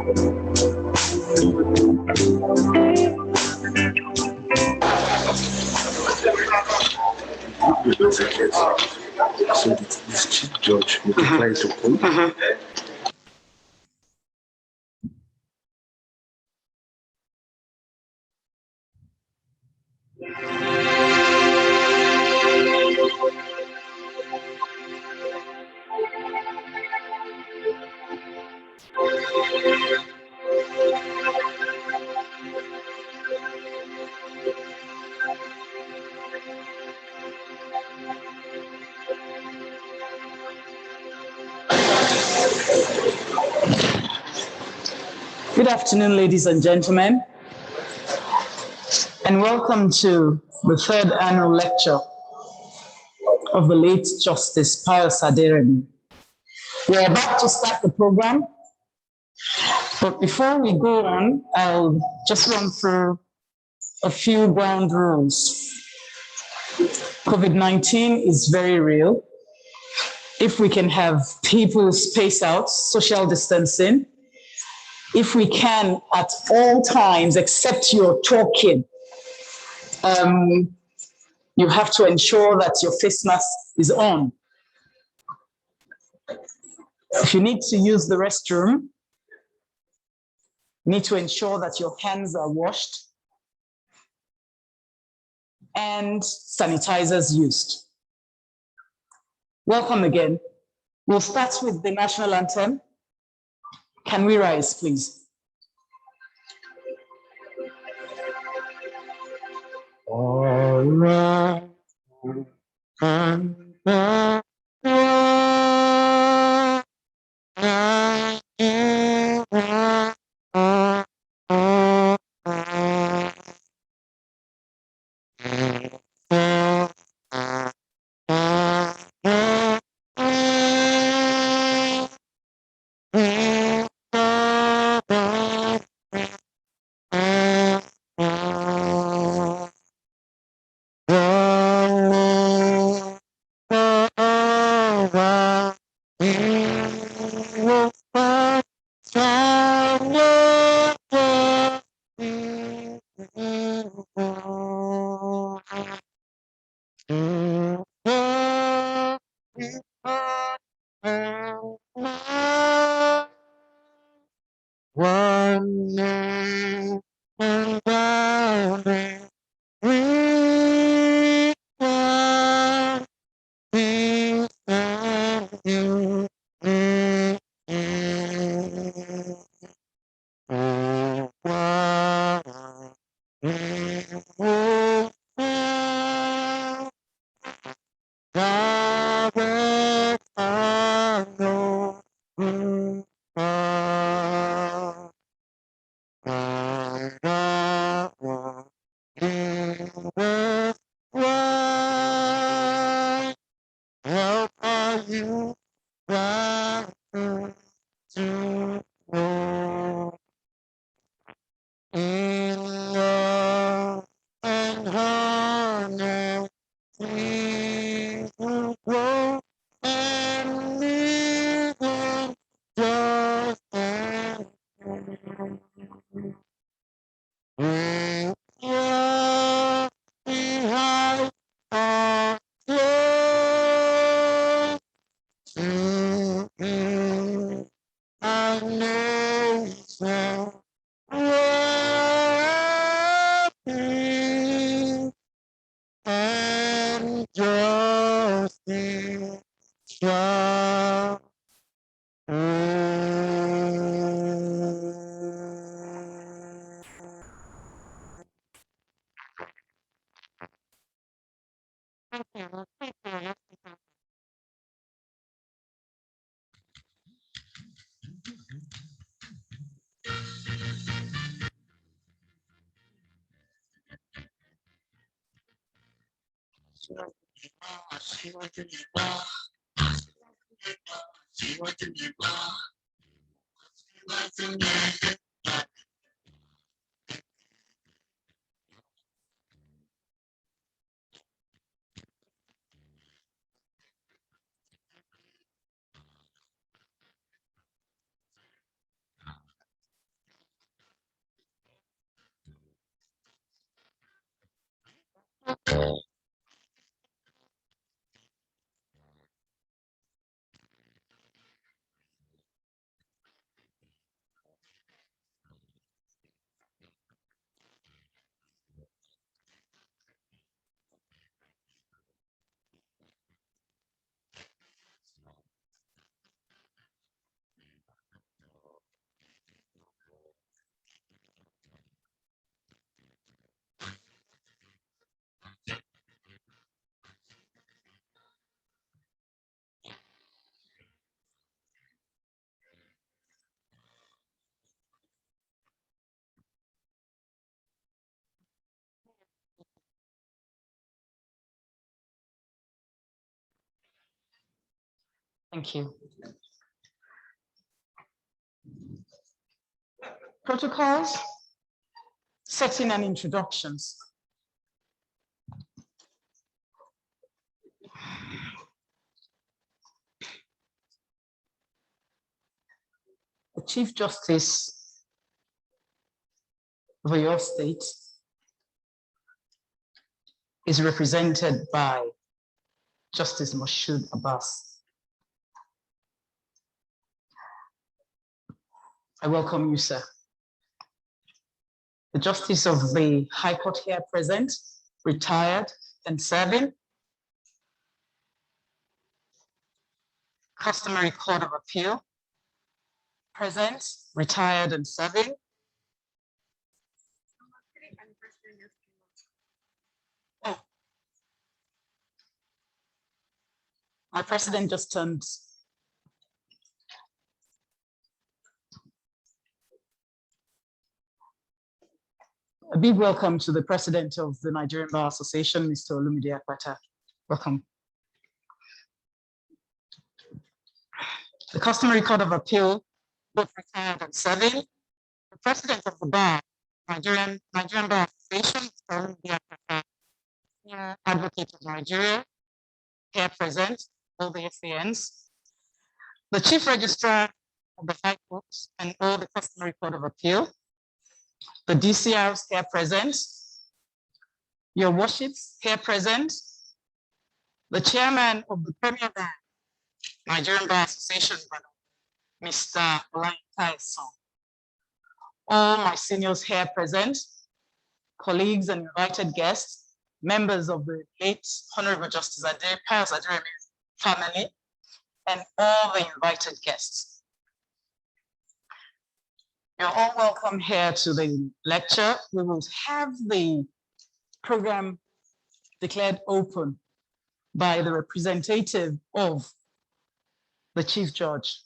So the chief judge will decline to come. Good afternoon, ladies and gentlemen, and welcome to the third annual lecture of the late Justice Pius Aderemi. We're about to start the program, but before we go on, I'll just run through a few ground rules. COVID-19 is very real. If we can have people space out, social distancing, if we can at all times, except you're talking, you have to ensure that your face mask is on. If you need to use the restroom, you need to ensure that your hands are washed and sanitizers used. Welcome again. We'll start with the national anthem. Can we rise, please? All right. Thank you. Protocols, setting and introductions. The Chief Justice of your state is represented by Justice Moshood Abbas. I welcome you, sir. The Justice of the High Court here present, retired and serving. Customary Court of Appeal, present, retired and serving. Oh. My president just turned. A big welcome to the president of the Nigerian Bar Association, Mr. Olumide Akpata. Welcome. The Customary Court of Appeal, both retired and serving. The president of the bar, Nigerian Bar Association, Mr. Olumide Akpata, Senior Advocate of Nigeria, here present, all the FANs. The Chief Registrar of the High Court and all the Customary Court of Appeal. The DCRs here present, your worships here present, the chairman of the Premier Bar, Nigerian Bar Association, Mr. Pius, all my seniors here present, colleagues and invited guests, members of the late Honorable Justice Pius Aderemi family, and all the invited guests. You're all welcome here to the lecture. We will have the program declared open by the representative of the Chief Judge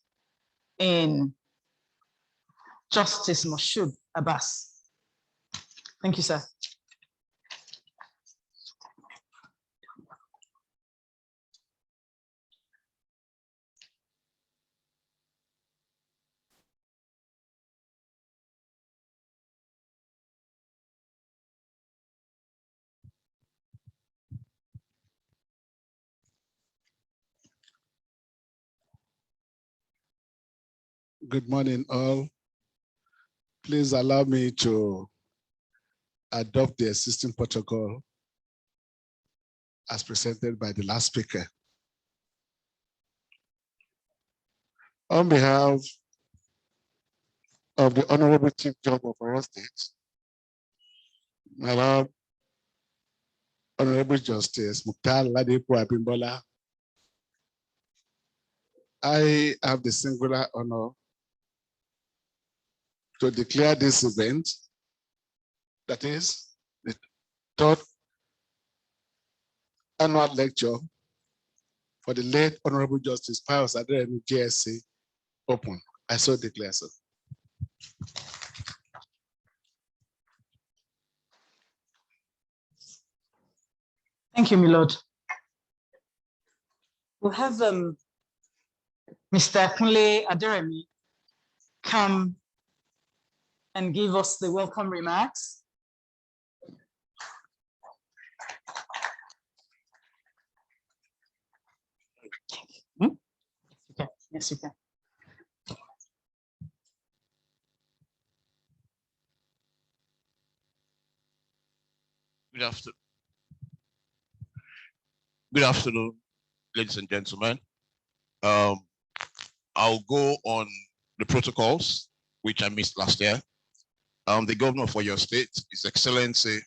in Justice Moshood Abbas. Thank you, sir. Good morning, all. Please allow me to adopt the existing protocol as presented by the last speaker. On behalf of the Honorable Chief Judge of our state, my Lord, Honorable Justice Mukhtar Ladipo Abimbola, I have the singular honor to declare this event, that is the third annual lecture for the late Honorable Justice Pius Aderemi JSC open. I so declare so. Thank you, my lord. We'll have Mr. Kunle Aderemi come and give us the welcome remarks. Okay. Yes, you can. Good afternoon. Good afternoon, ladies and gentlemen. I'll go on the protocols, which I missed last year. The governor for your state, His Excellency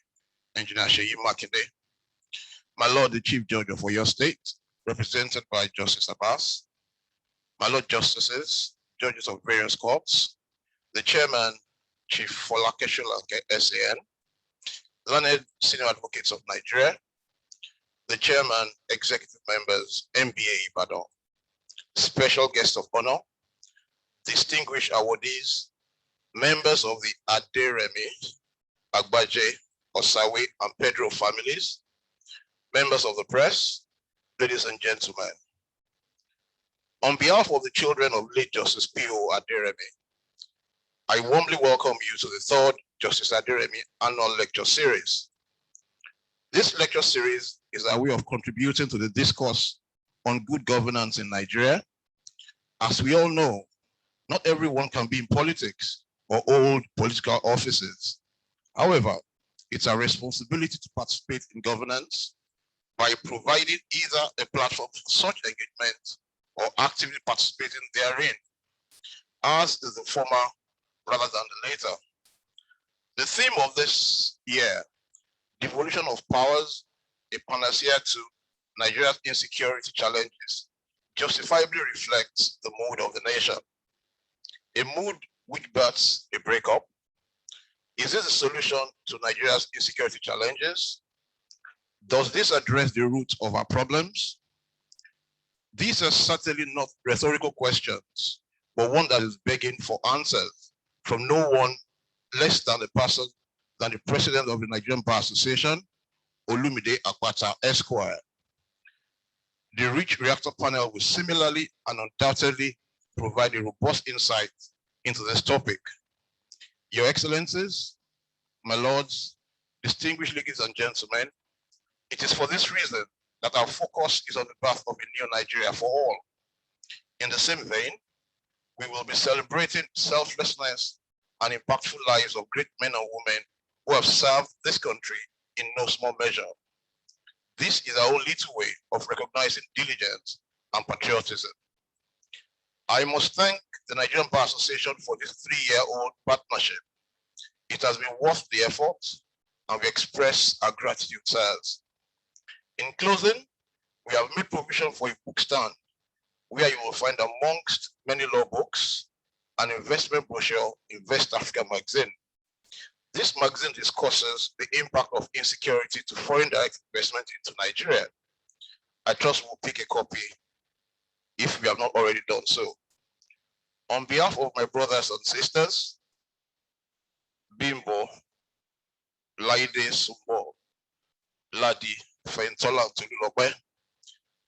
Engineer Sheyi Makinde. My Lord, the Chief Judge of your state, represented by Justice Abbas. My Lord Justices, judges of various courts, the Chairman, Chief Folake Sholanke, SAN, learned senior advocates of Nigeria, the Chairman, executive members, MBA Ibadan, special guests of honor, distinguished awardees, members of the Aderemi, Agbaje, Osawe, and Pedro families, members of the press, ladies and gentlemen. On behalf of the children of late Justice P.O. Aderemi, I warmly welcome you to the third Justice Aderemi annual lecture series. This lecture series is a way of contributing to the discourse on good governance in Nigeria. As we all know, not everyone can be in politics or hold political offices. However, it's our responsibility to participate in governance by providing either a platform for such engagement or actively participating therein, as is the former rather than the later. The theme of this year, devolution of powers, a panacea to Nigeria's insecurity challenges, justifiably reflects the mood of the nation. A mood which births a breakup. Is this a solution to Nigeria's insecurity challenges? Does this address the root of our problems? These are certainly not rhetorical questions, but one that is begging for answers from no one less than the person than the president of the Nigerian Bar Association, Olumide Akpata Esquire. The Rich Reactor panel will similarly and undoubtedly provide a robust insight into this topic. Your Excellencies, my lords, distinguished ladies and gentlemen, it is for this reason that our focus is on the birth of a new Nigeria for all. In the same vein, we will be celebrating selflessness and impactful lives of great men and women who have served this country in no small measure. This is our own little way of recognizing diligence and patriotism. I must thank the Nigerian Bar Association for this 3-year-old partnership. It has been worth the effort, and we express our gratitude, sirs. In closing, we have made provision for a book stand where you will find amongst many law books an investment brochure, Invest Africa magazine. This magazine discusses the impact of insecurity to foreign direct investment into Nigeria. I trust we'll pick a copy if we have not already done so. On behalf of my brothers and sisters, Bimbo, Laide Sumbo, Ladi, Fentola, and Tululope,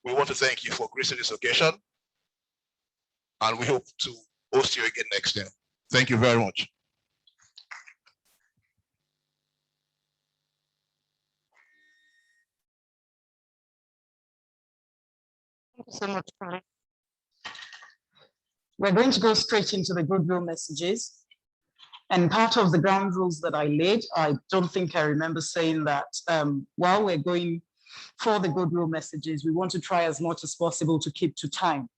we want to thank you for gracing this occasion, and we hope to host you again next year. Thank you very much. Thank you so much, Frank. We're going to go straight into the goodwill messages. And part of the ground rules that I laid, I don't think I remember saying that while we're going for the goodwill messages, we want to try as much as possible to keep to time.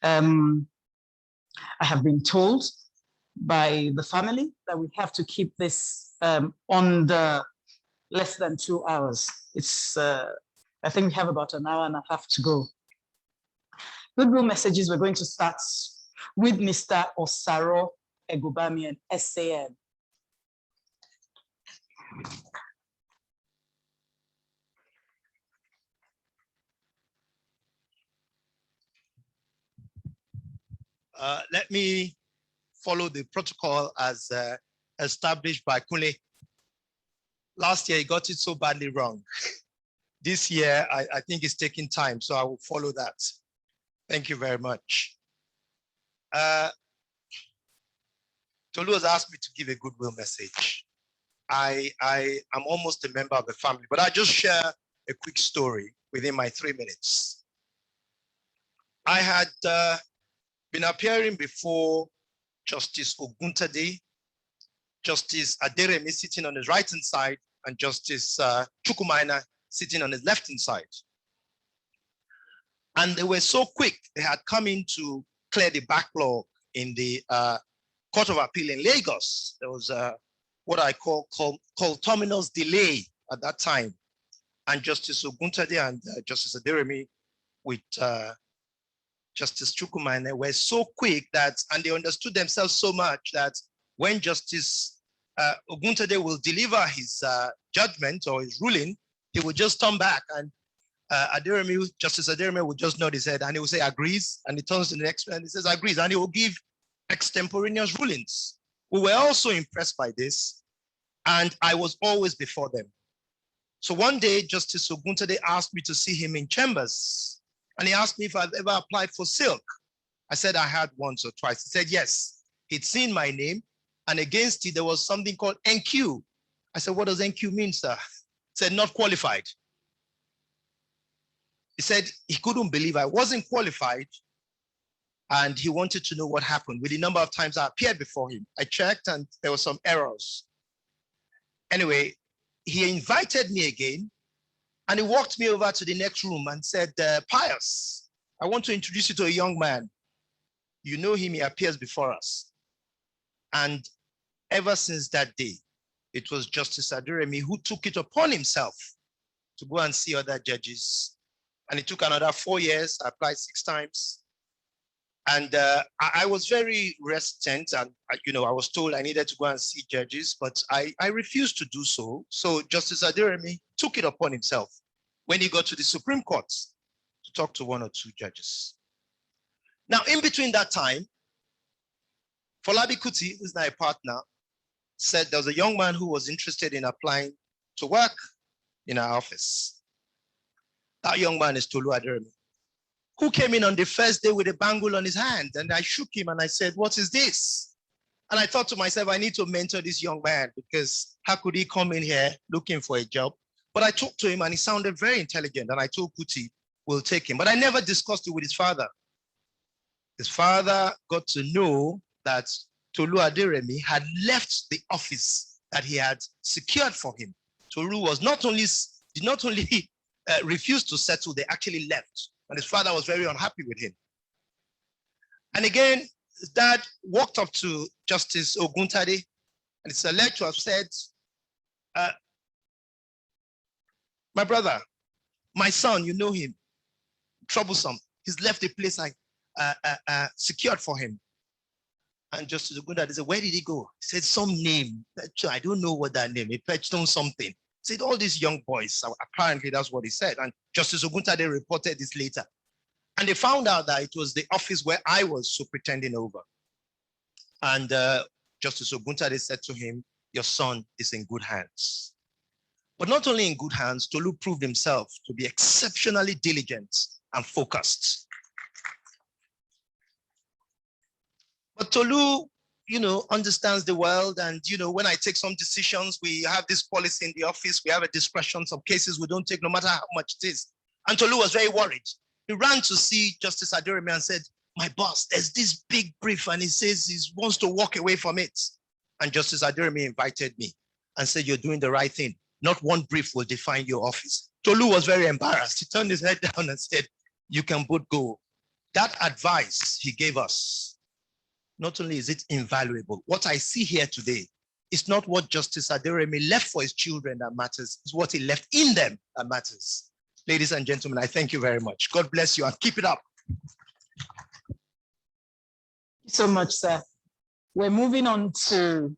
I have been told by the family that we have to keep this on the less than 2 hours. It's, I think we have about an hour and a half to go. Goodwill messages, we're going to start with Mr. Osaro Egubami and SAN. Let me follow the protocol as established by Kunle. Last year, he got it so badly wrong. This year, I think it's taking time, so I will follow that. Thank you very much. Tolu has asked me to give a goodwill message. I am almost a member of the family, but I'll just share a quick story within my 3 minutes. I had been appearing before Justice Oguntade, Justice Aderemi sitting on his right-hand side, and Justice Chukwumaina sitting on his left-hand side. And they were so quick, they had come in to clear the backlog in the Court of Appeal in Lagos. There was what I call terminus delay at that time. And Justice Oguntade and Justice Aderemi with Justice Chukwumane were so quick that, and they understood themselves so much that when Justice Oguntade will deliver his judgment or his ruling, he would just turn back, and Justice Aderemi would just nod his head and he would say agrees, and he turns to the next man and he says agrees, and he will give extemporaneous rulings. We were also impressed by this, and I was always before them. So one day, Justice Oguntade asked me to see him in chambers, and he asked me if I've ever applied for silk. I said I had once or twice. He said yes. He'd seen my name, and against it there was something called NQ. I said, what does NQ mean, sir? He said, not qualified. He said he couldn't believe I wasn't qualified, and he wanted to know what happened with the number of times I appeared before him. I checked, and there were some errors. Anyway, he invited me again, and he walked me over to the next room and said, Pius, I want to introduce you to a young man. You know him, he appears before us. And ever since that day, it was Justice Aderemi who took it upon himself to go and see other judges. And it took another 4 years. I applied 6 times. And I was very reticent, and I was told I needed to go and see judges, but I refused to do so. So Justice Aderemi took it upon himself when he got to the Supreme Court to talk to 1 or 2 judges. Now, in between that time, Folabi Kuti, who's now a partner, said there was a young man who was interested in applying to work in our office. That young man is Tolu Aderemi, who came in on the first day with a bangle on his hand. And I shook him and I said, what is this? And I thought to myself, I need to mentor this young man, because how could he come in here looking for a job? But I talked to him and he sounded very intelligent. And I told Kuti, we'll take him. But I never discussed it with his father. His father got to know that Tolu Aderemi had left the office that he had secured for him. Tolu was did not only refuse to settle, they actually left. And his father was very unhappy with him. And again, his dad walked up to Justice Oguntade, and it's alleged to have said, my brother, my son, you know him, troublesome. He's left the place I secured for him. And Justice Oguntade said, where did he go? He said, some name. I don't know what that name, he perched on something. He said, all these young boys, apparently that's what he said. And Justice Oguntade reported this later. And they found out that it was the office where I was superintending over. And Justice Oguntade said to him, your son is in good hands. But not only in good hands, Tolu proved himself to be exceptionally diligent and focused. But Tolu, understands the world. And, when I take some decisions, we have this policy in the office. We have a discretion. Some cases we don't take, no matter how much it is. And Tolu was very worried. He ran to see Justice Aderemi and said, my boss, there's this big brief, and he says he wants to walk away from it. And Justice Aderemi invited me and said, you're doing the right thing. Not one brief will define your office. Tolu was very embarrassed. He turned his head down and said, you can both go. That advice he gave us, not only is it invaluable, what I see here today is not what Justice Aderemi left for his children that matters, it's what he left in them that matters. Ladies and gentlemen, I thank you very much. God bless you and keep it up. Thank you so much, sir. We're moving on to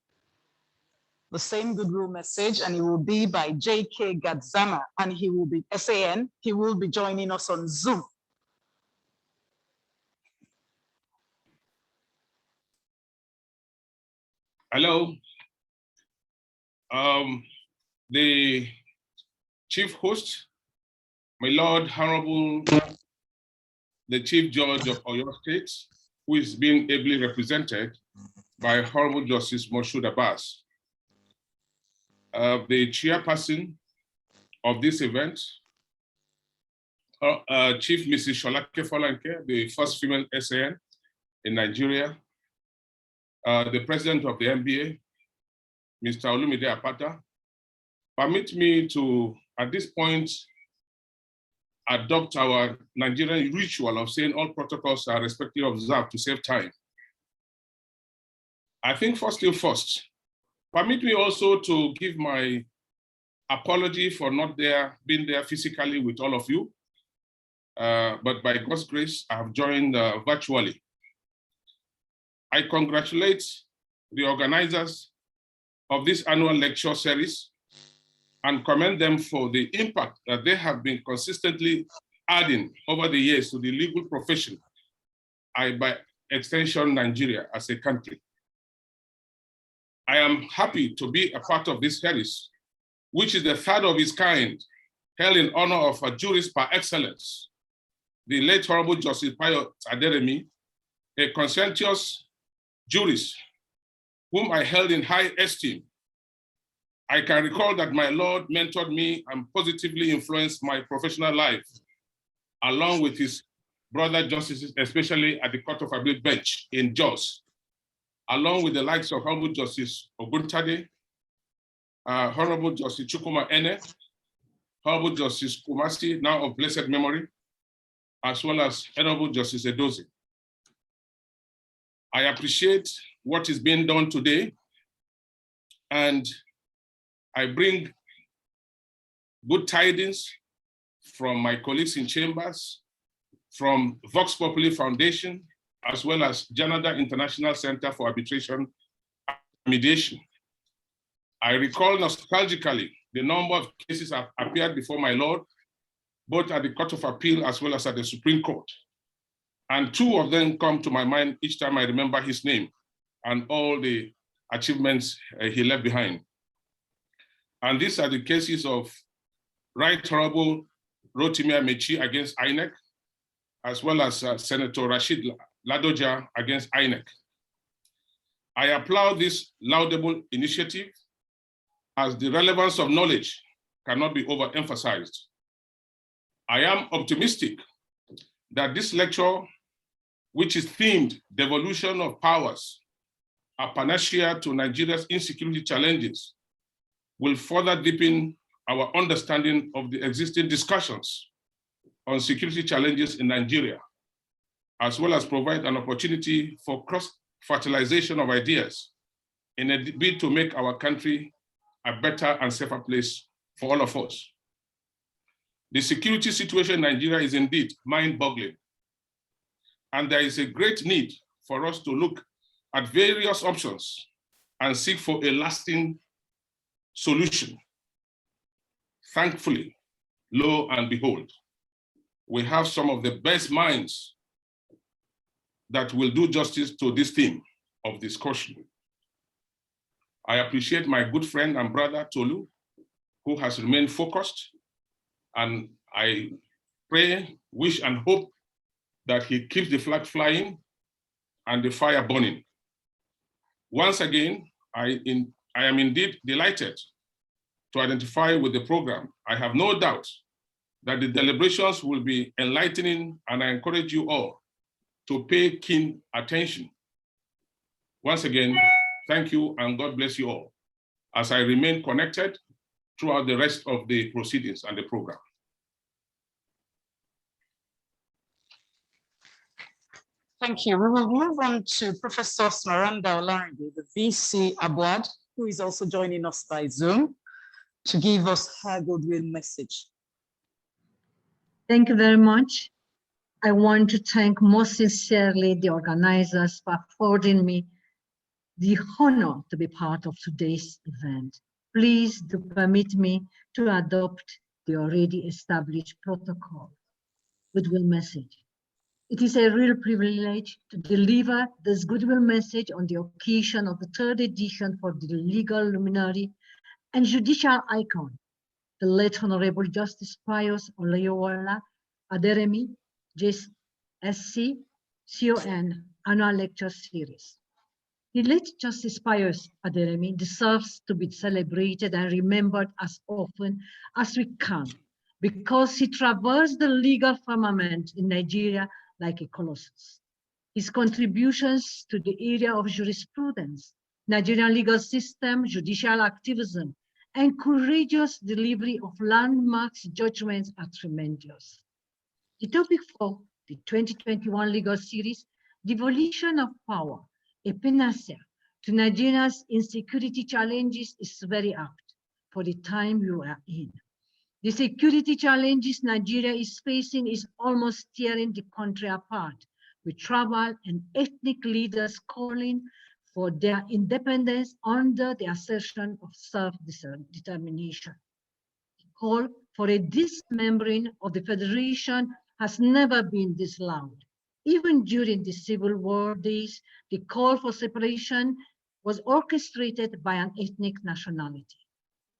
the same goodwill message, and it will be by J.K. Gadzama, and he will be SAN. He will be joining us on Zoom. Hello. The chief host, my Lord Honorable, the Chief Judge of Oyo State, who is being ably represented by Honorable Justice Moshood Abbas, the chairperson of this event, Chief Mrs. Sholake Folanke, the first female SAN in Nigeria, the president of the NBA, Mr. Olumide Apata. Permit me to, at this point, adopt our Nigerian ritual of saying all protocols are respectively observed to save time. I think first, permit me also to give my apology for not being there physically with all of you. But by God's grace, I have joined virtually. I congratulate the organizers of this annual lecture series and commend them for the impact that they have been consistently adding over the years to the legal profession, by extension, Nigeria as a country. I am happy to be a part of this series, which is the third of its kind, held in honor of a jurist par excellence, the late Honorable Justice Pius Aderemi, a conscientious jurist whom I held in high esteem. I can recall that my Lord mentored me and positively influenced my professional life, along with his brother justices, especially at the Court of Appeal bench in Jos, along with the likes of Honorable Justice Oguntade, Honorable Justice Chukuma Ene, Honorable Justice Kumasi, now of blessed memory, as well as Honorable Justice Edozie. I appreciate what is being done today, and I bring good tidings from my colleagues in chambers, from Vox Populi Foundation, as well as Canada International Center for Arbitration and Mediation. I recall nostalgically the number of cases have appeared before my Lord, both at the Court of Appeal as well as at the Supreme Court. And two of them come to my mind each time I remember his name and all the achievements he left behind. And these are the cases of Right Honorable Rotimi Amechi against INEC, as well as Senator Rashid Ladoja against INEC. I applaud this laudable initiative, as the relevance of knowledge cannot be overemphasized. I am optimistic that this lecture, which is themed Devolution of Powers, a panacea to Nigeria's insecurity challenges, will further deepen our understanding of the existing discussions on security challenges in Nigeria, as well as provide an opportunity for cross-fertilization of ideas in a bid to make our country a better and safer place for all of us. The security situation in Nigeria is indeed mind-boggling, and there is a great need for us to look at various options and seek for a lasting solution. Thankfully, lo and behold, we have some of the best minds that will do justice to this theme of discussion. I appreciate my good friend and brother, Tolu, who has remained focused, and I pray, wish, and hope that he keeps the flag flying and the fire burning. Once again, I am indeed delighted to identify with the program. I have no doubt that the deliberations will be enlightening, and I encourage you all to pay keen attention. Once again, thank you, and God bless you all, as I remain connected throughout the rest of the proceedings and the program. Thank you. We will move on to Professor Smaranda Olarinde, the VC Abwad, who is also joining us by Zoom, to give us her goodwill message. Thank you very much. I want to thank most sincerely the organizers for affording me the honor to be part of today's event. Please do permit me to adopt the already established protocol. Goodwill message. It is a real privilege to deliver this goodwill message on the occasion of the third edition for the legal luminary and judicial icon, the late Honorable Justice Pius Olaiwola Aderemi, JSC, CON Annual Lecture Series. The late Justice Pius Aderemi deserves to be celebrated and remembered as often as we can, because he traversed the legal firmament in Nigeria like a colossus. His contributions to the area of jurisprudence, Nigerian legal system, judicial activism, and courageous delivery of landmark judgments are tremendous. The topic for the 2021 legal series, Devolution of Power, a panacea to Nigeria's insecurity challenges, is very apt for the time we are in. The security challenges Nigeria is facing is almost tearing the country apart, with tribal and ethnic leaders calling for their independence under the assertion of self-determination. The call for a dismembering of the federation has never been this loud. Even during the Civil War days, the call for separation was orchestrated by an ethnic nationality.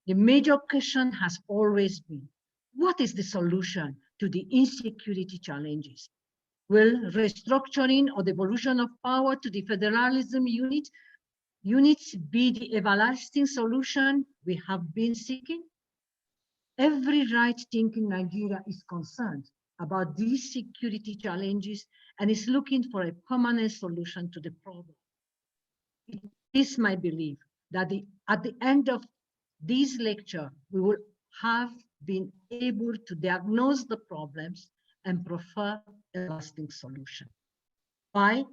The major question has always been, what is the solution to the insecurity challenges? Will restructuring or devolution of power to the federalism units be the everlasting solution we have been seeking? Every right-thinking Nigeria is concerned about these security challenges and is looking for a permanent solution to the problem. It is my belief that at the end of this lecture, we will have been able to diagnose the problems and prefer a lasting solution. Why?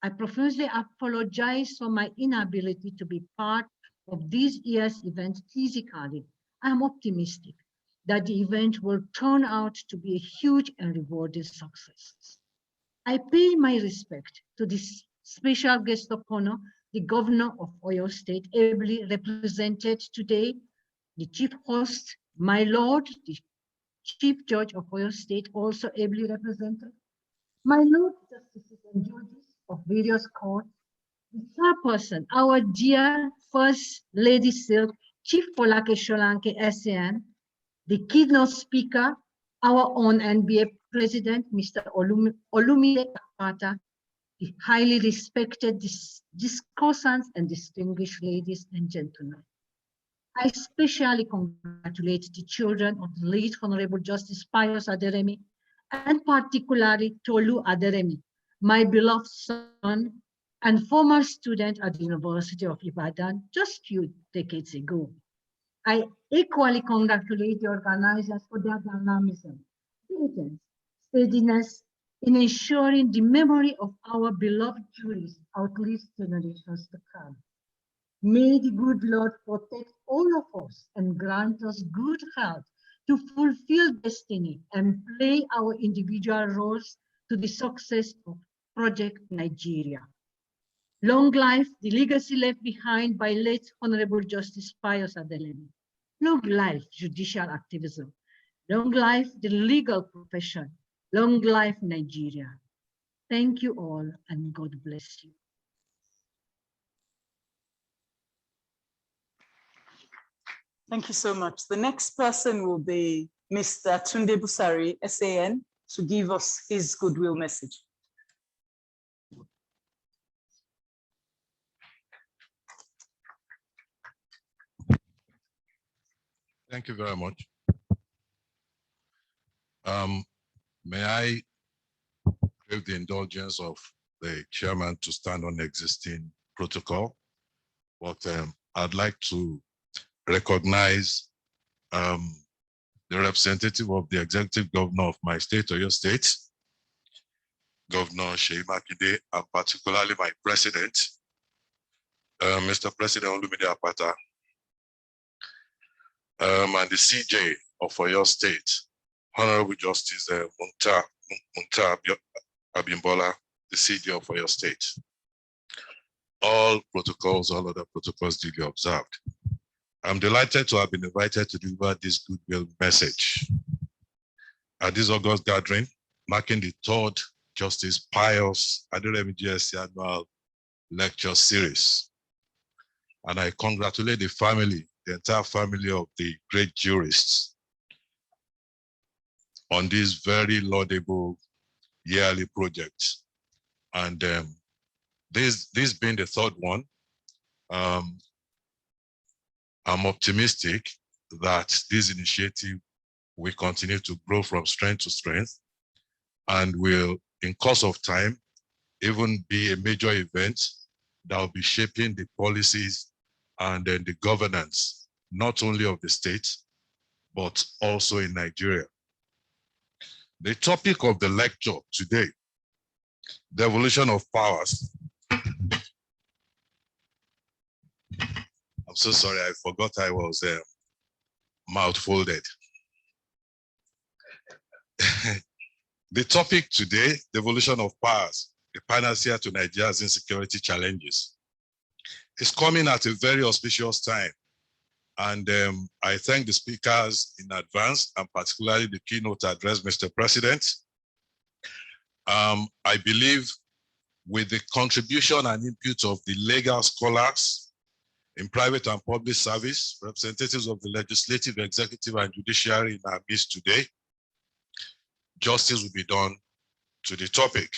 I profusely apologize for my inability to be part of this year's event physically. I am optimistic that the event will turn out to be a huge and rewarding success. I pay my respect to this special guest of honor, the Governor of Oyo State, ably represented today, the Chief Host, my Lord, the Chief Judge of Oyo State, also ably represented, my Lord Justices and Judges of various courts, the chairperson, our dear First Lady Silk, Chief Folake Sholanke SAN, the keynote speaker, our own NBA President, Mr. Olumide Akpata, the highly respected discussants and distinguished ladies and gentlemen. I especially congratulate the children of the late Honorable Justice Pius Aderemi, and particularly Tolu Aderemi, my beloved son and former student at the University of Ibadan just a few decades ago. I equally congratulate the organizers for their dynamism, diligence, steadiness in ensuring the memory of our beloved jurists outlives generations to come. May the good Lord protect all of us and grant us good health to fulfill destiny and play our individual roles to the success of Project Nigeria. Long life the legacy left behind by late Honorable Justice Pius Aderemi. Long life judicial activism. Long life the legal profession. Long life Nigeria. Thank you all and God bless you. Thank you so much. The next person will be Mr. Tunde Busari, SAN, to give us his goodwill message. Thank you very much. May I crave the indulgence of the chairman to stand on existing protocol, but I'd like to recognize the representative of the executive governor of my state, Oyo State, Governor Seyi Makinde, and particularly my president, Mr. President Olumide Akpata, and the CJ of Oyo State, Honorable Justice Munta Abimbola, the CJ of Oyo State. All other protocols duly observed. I'm delighted to have been invited to deliver this goodwill message at this August gathering, marking the third Justice Pius Aderemi JSC annual lecture series. And I congratulate the family, the entire family of the great jurists on this very laudable yearly project. And this being the third one, I'm optimistic that this initiative will continue to grow from strength to strength and will, in course of time, even be a major event that will be shaping the policies and then the governance, not only of the state, but also in Nigeria. The topic of the lecture today, the evolution of powers. I'm so sorry, I forgot I was mouth folded. The topic today, the evolution of powers, the panacea to Nigeria's insecurity challenges, is coming at a very auspicious time. And I thank the speakers in advance, and particularly the keynote address, Mr. President. I believe with the contribution and input of the legal scholars in private and public service, representatives of the legislative, executive, and judiciary in our midst today, justice will be done to the topic.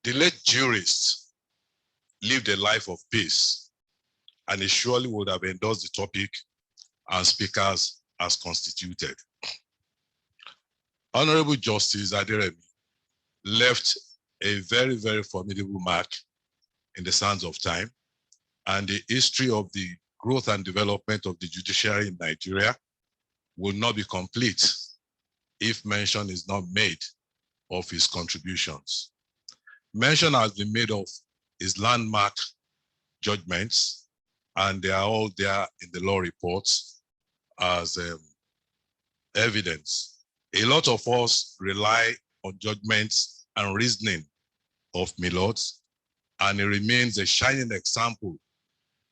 The late jurist lived a life of peace, and he surely would have endorsed the topic and speakers as constituted. Honorable Justice Aderemi left a very, very formidable mark in the sands of time, and the history of the growth and development of the judiciary in Nigeria will not be complete if mention is not made of his contributions. Mention has been made of his landmark judgments, and they are all there in the law reports as evidence. A lot of us rely on judgments and reasoning of Milords, and it remains a shining example,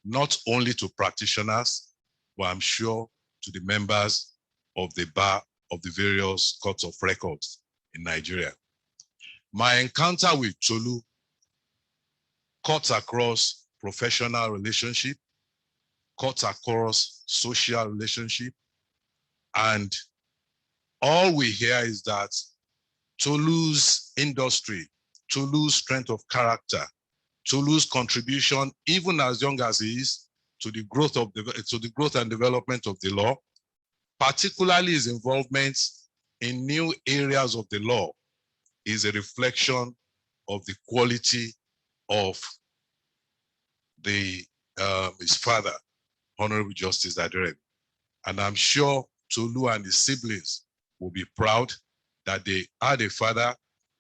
not only to practitioners, but I'm sure to the members of the bar of the various courts of records in Nigeria. My encounter with Tolu cuts across professional relationship, cuts across social relationship, and all we hear is that Tolu's industry, Tolu's strength of character, Tolu's contribution, even as young as he is, to the growth and development of the law, particularly his involvement in new areas of the law, is a reflection of the quality of his father, Honorable Justice Aderemi. And I'm sure Tolu and his siblings will be proud that they had a father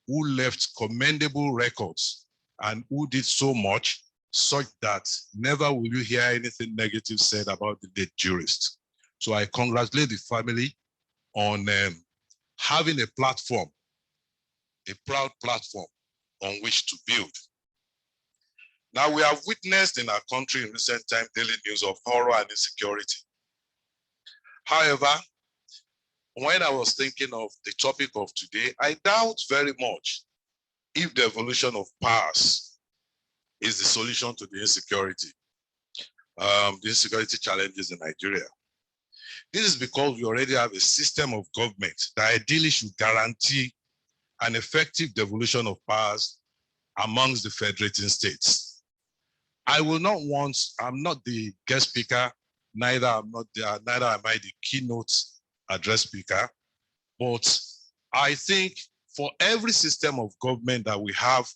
who left commendable records and who did so much such that never will you hear anything negative said about the late jurist. So I congratulate the family on having a platform, a proud platform on which to build. Now, we have witnessed in our country in recent time daily news of horror and insecurity. However, when I was thinking of the topic of today, I doubt very much if the evolution of powers is the solution to the insecurity challenges in Nigeria. This is because we already have a system of government that ideally should guarantee an effective devolution of powers amongst the federating states. I'm not the guest speaker, neither am I the keynote address speaker, but I think for every system of government that we have,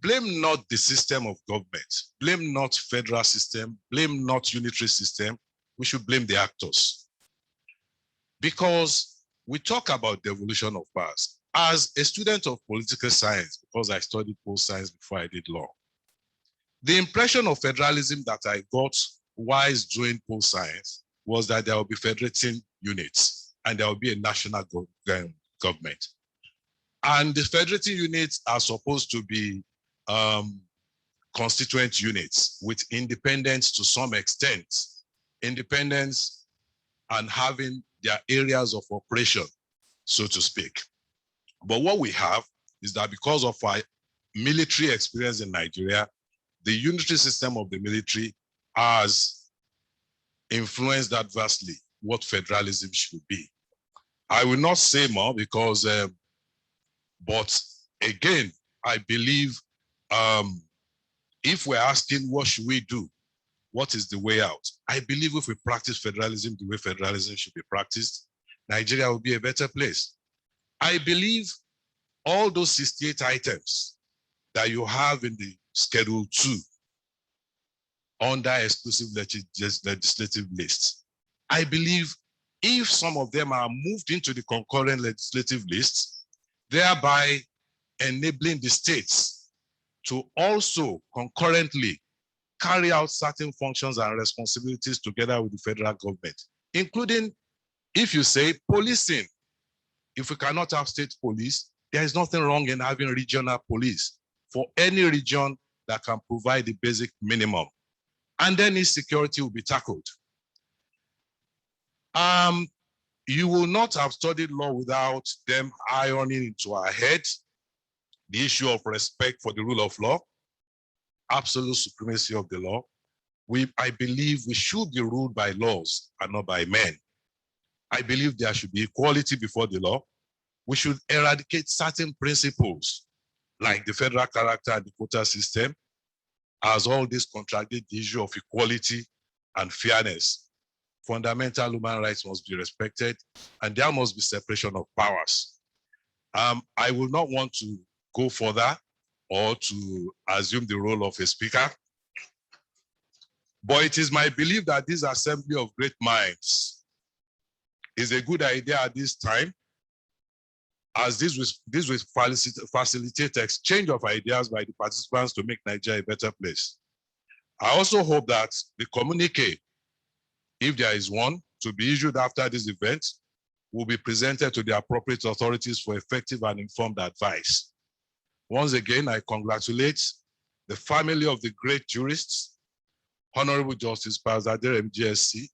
blame not the system of government, blame not federal system, blame not unitary system, we should blame the actors. Because we talk about devolution of powers. As a student of political science, because I studied political science before I did law, the impression of federalism that I got while doing political science was that there will be federating units and there will be a national government. And the federating units are supposed to be constituent units with independence to some extent, independence and having their areas of operation, so to speak. But what we have is that because of our military experience in Nigeria, the unitary system of the military has influenced adversely what federalism should be. I will not say more because, but again, I believe if we're asking what should we do, what is the way out? I believe if we practice federalism the way federalism should be practiced, Nigeria will be a better place. I believe all those 68 items that you have in the Schedule 2 under exclusive legislative list, I believe if some of them are moved into the concurrent legislative list, thereby enabling the states to also concurrently carry out certain functions and responsibilities together with the federal government, including, if you say, policing. If we cannot have state police, there is nothing wrong in having regional police for any region that can provide the basic minimum. And then insecurity will be tackled. You will not have studied law without them ironing into our head the issue of respect for the rule of law, absolute supremacy of the law. I believe we should be ruled by laws and not by men. I believe there should be equality before the law. We should eradicate certain principles like the federal character and the quota system, as all this contradict the issue of equality and fairness. Fundamental human rights must be respected, and there must be separation of powers. I will not want to go further or to assume the role of a speaker, but it is my belief that this assembly of great minds is a good idea at this time, as this will facilitate exchange of ideas by the participants to make Nigeria a better place. I also hope that the communique, if there is one, to be issued after this event, will be presented to the appropriate authorities for effective and informed advice. Once again, I congratulate the family of the great jurists, Honorable Justice Pius Aderemi, JSC,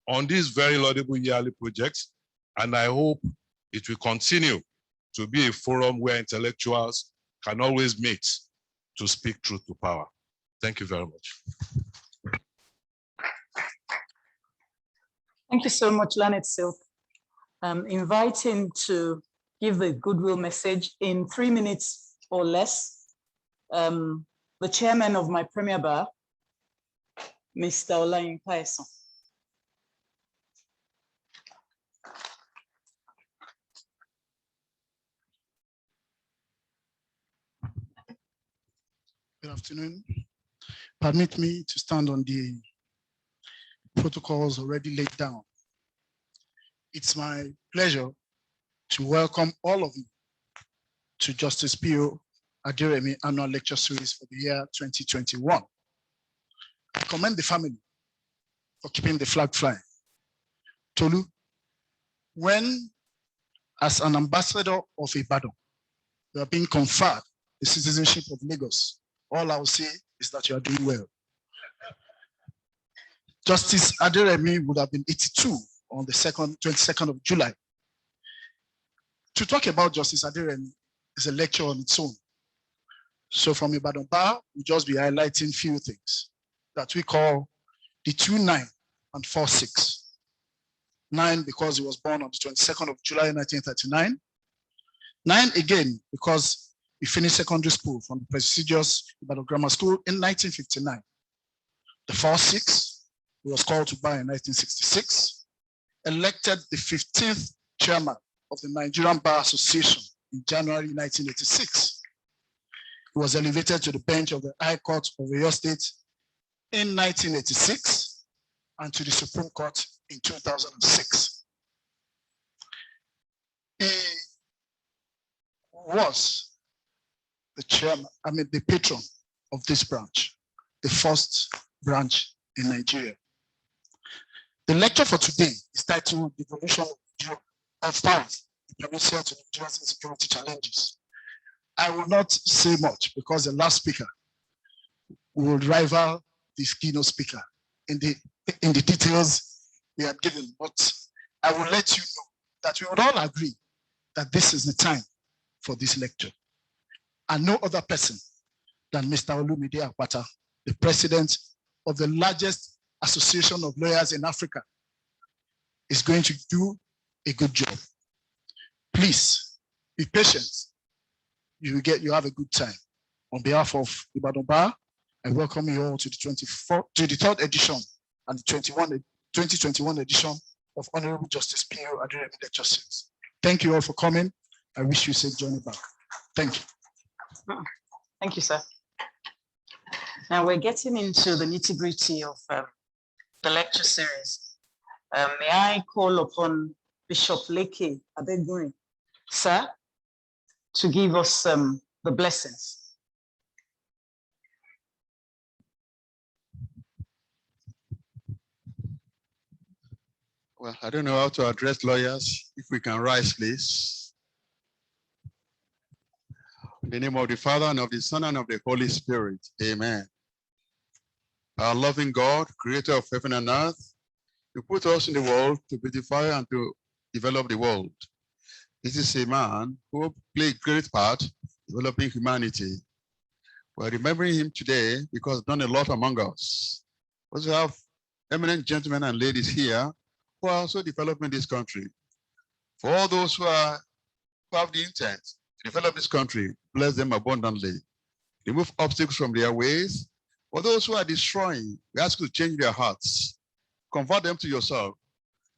on this very laudable yearly project, and I hope it will continue to be a forum where intellectuals can always meet to speak truth to power. Thank you very much. Thank you so much, Leonard Silk. Inviting to give the goodwill message in 3 minutes or less, the chairman of my Premier Bar, Mr. Olayin Pius. Good afternoon. Permit me to stand on the protocols already laid down. It's my pleasure to welcome all of you to Justice Pius Aderemi Annual Lecture Series for the year 2021. I commend the family for keeping the flag flying. Tolu, when as an ambassador of Ibadan, you are being conferred the citizenship of Lagos, all I will say is that you are doing well. Justice Aderemi would have been 82 on the 22nd of July. To talk about Justice Aderemi is a lecture on its own. So from Ibadan Bar, we'll just be highlighting few things that we call the 2-9 and 4-6. 9 because he was born on the 22nd of July 1939. 9 again because he finished secondary school from the prestigious Ibadan Grammar School in 1959. The 4-6, he was called to bar in 1966, elected the 15th chairman of the Nigerian Bar Association in January 1986. He was elevated to the bench of the High Court of Oyo State in 1986 and to the Supreme Court in 2006. He was the chairman, the patron of this branch, the first branch in Nigeria. The lecture for today is titled "Devolution of Power, the Panacea to Nigeria's Insecurity Challenges." I will not say much because the last speaker will rival the keynote speaker in the details we have given, but I will let you know that we would all agree that this is the time for this lecture. And no other person than Mr. Olumide Akpata, the president of the largest association of lawyers in Africa, is going to do a good job. Please be patient. You have a good time. On behalf of Ibadan Bar, I welcome you all to the third edition and the 2021 edition of Honorable Justice Pius Aderemi Lecture Series. Thank you all for coming. I wish you a safe journey back. Thank you. Thank you, sir. Now we're getting into the nitty-gritty of the lecture series. May I call upon Bishop Leke Adegunrin, sir, to give us the blessings. Well, I don't know how to address lawyers. If we can rise, please. In the name of the Father, and of the Son, and of the Holy Spirit. Amen. Our loving God, creator of heaven and earth, you put us in the world to beautify and to develop the world. This is a man who played a great part developing humanity. We're remembering him today because he's done a lot among us. We also have eminent gentlemen and ladies here who are also developing this country. For all those who have the intent to develop this country, bless them abundantly. Remove obstacles from their ways. For those who are destroying, we ask you to change their hearts. Convert them to yourself.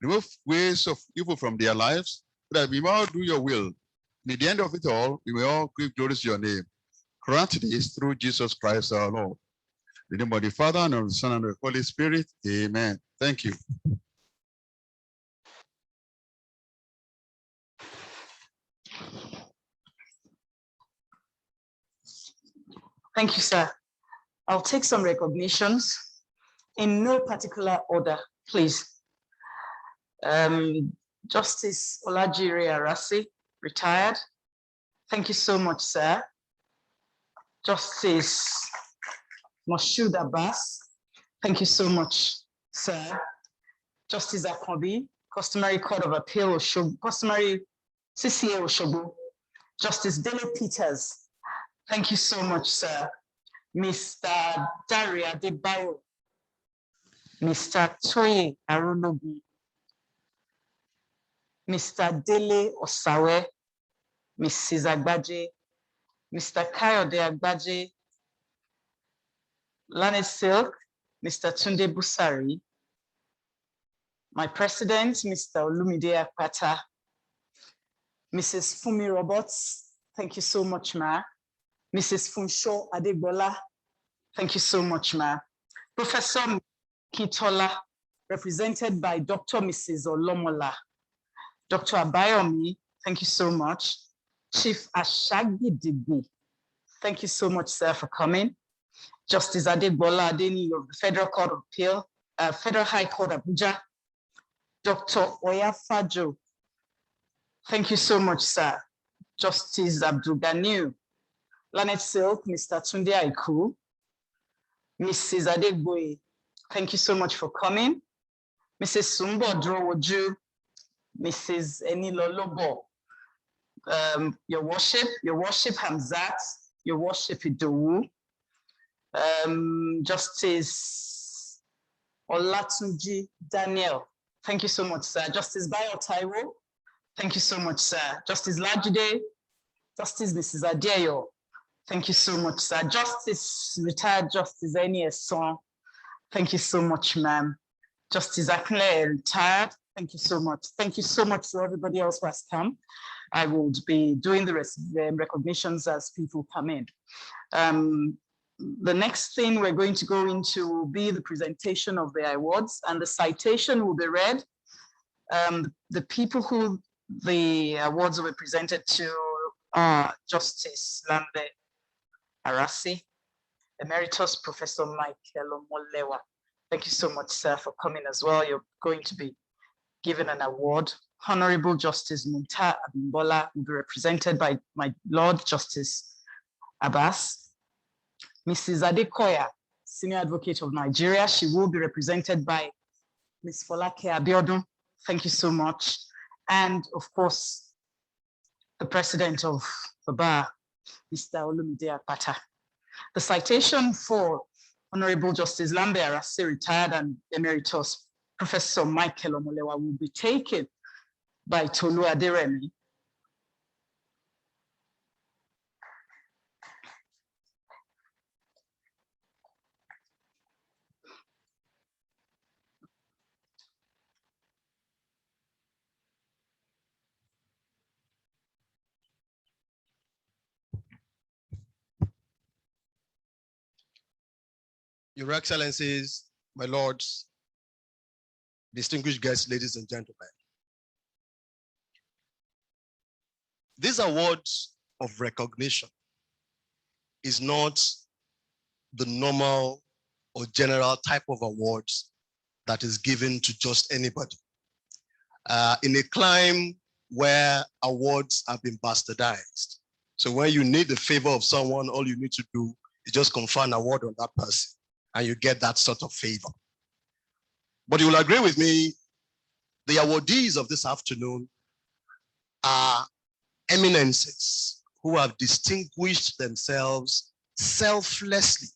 Remove ways of evil from their lives, so that we may all do your will. And at the end of it all, we may all give glory to your name. Grant this through Jesus Christ our Lord. In the name of the Father, and of the Son, and of the Holy Spirit. Amen. Thank you. Thank you, sir. I'll take some recognitions in no particular order, please. Justice Olajire Arasi, retired. Thank you so much, sir. Justice Moshood Abbas, thank you so much, sir. Justice Akobi, Customary Court of Appeal, Customary CCA Oshobo. Justice Dele Peters, thank you so much, sir. Mr. Daria Debayo, Mr. Toye Arunobi, Mr. Dele Osawe, Mrs. Agbaje, Mr. Kayode Agbaje, Lane Silk, Mr. Tunde Busari, my president, Mr. Olumide Akpata, Mrs. Fumi Roberts, thank you so much, ma. Mrs. Funsho Adegbola, thank you so much, ma. Professor Kitola, represented by Dr. Mrs. Olomola. Dr. Abayomi, thank you so much. Chief Ashagidigbi, thank you so much, sir, for coming. Justice Adegbola Adeni of the Federal Court of Appeal, Federal High Court Abuja. Dr. Oyafajo, thank you so much, sir. Justice Abdul Ganiu, Lanet Silk, Mr. Tunde Aiku, Mrs. Adegboye, thank you so much for coming. Mrs. Sumbo Drowoju, Mrs. Enilo Lobo, Your Worship Hamzat, Your Worship Idowu, Justice Olatunji Daniel, thank you so much, sir. Justice Bayo Taiwo, thank you so much, sir. Justice Lajide, Justice Mrs. Adeyo, thank you so much, sir. Retired Justice Eni Son, thank you so much, ma'am. Justice Akinle, retired, thank you so much. Thank you so much to everybody else who has come. I will be doing the rest of the recognitions as people come in. The next thing we're going to go into will be the presentation of the awards, and the citation will be read. The people who the awards will be presented to are Justice Lambe Arasi, Emeritus Professor Michael Omolewa. Thank you so much, sir, for coming as well. You're going to be given an award. Honorable Justice Munta Abimbola will be represented by my Lord Justice Abbas. Mrs. Adekoya, Senior Advocate of Nigeria, she will be represented by Ms. Folake Abiodun. Thank you so much. And of course, the President of the Bar, Mr. Olumide Akpata. The citation for Honorable Justice Lambe Arasi, retired and Emeritus Professor Michael Omolewa, will be taken by Tolu Aderemi. Your Excellencies, my lords, distinguished guests, ladies and gentlemen, these awards of recognition is not the normal or general type of awards that is given to just anybody. In a climb where awards have been bastardized. So when you need the favor of someone, all you need to do is just confer an award on that person and you get that sort of favor. But you will agree with me, the awardees of this afternoon are eminences who have distinguished themselves selflessly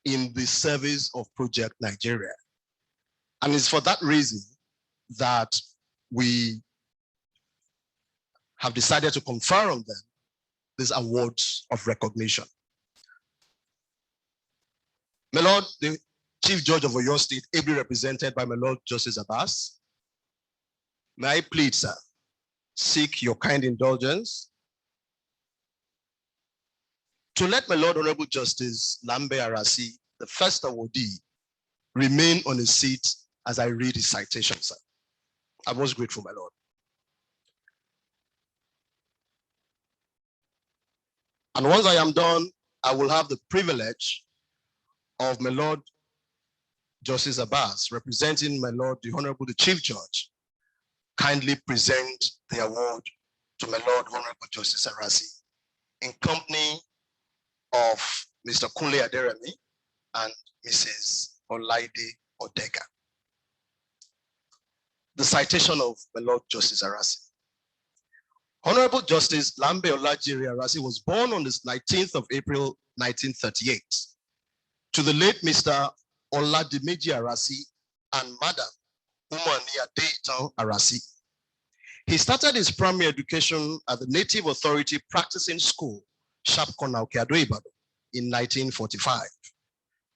in the service of Project Nigeria. And it's for that reason that we have decided to confer on them these awards of recognition. My Lord, the Chief Judge of Oyo State, ably represented by my Lord Justice Abbas, may I plead, sir, seek your kind indulgence to let my Lord Honorable Justice Lambe Arasi, the first awardee, remain on his seat as I read his citation, sir. I'm most grateful, my Lord. And once I am done, I will have the privilege of my Lord Justice Abbas, representing my Lord, the Honorable, the Chief Judge, kindly present the award to my Lord Honorable Justice Arasi in company of Mr. Kunle Aderemi and Mrs. Olaide Odega. The citation of my Lord Justice Arasi. Honorable Justice Lambe Olajiri Arasi was born on the 19th of April, 1938, to the late Mr. Oladimeji Arasi and Madam Umania Deitan Arasi. He started his primary education at the Native Authority Practicing School, Shapkona Okeado Ibadan, in 1945,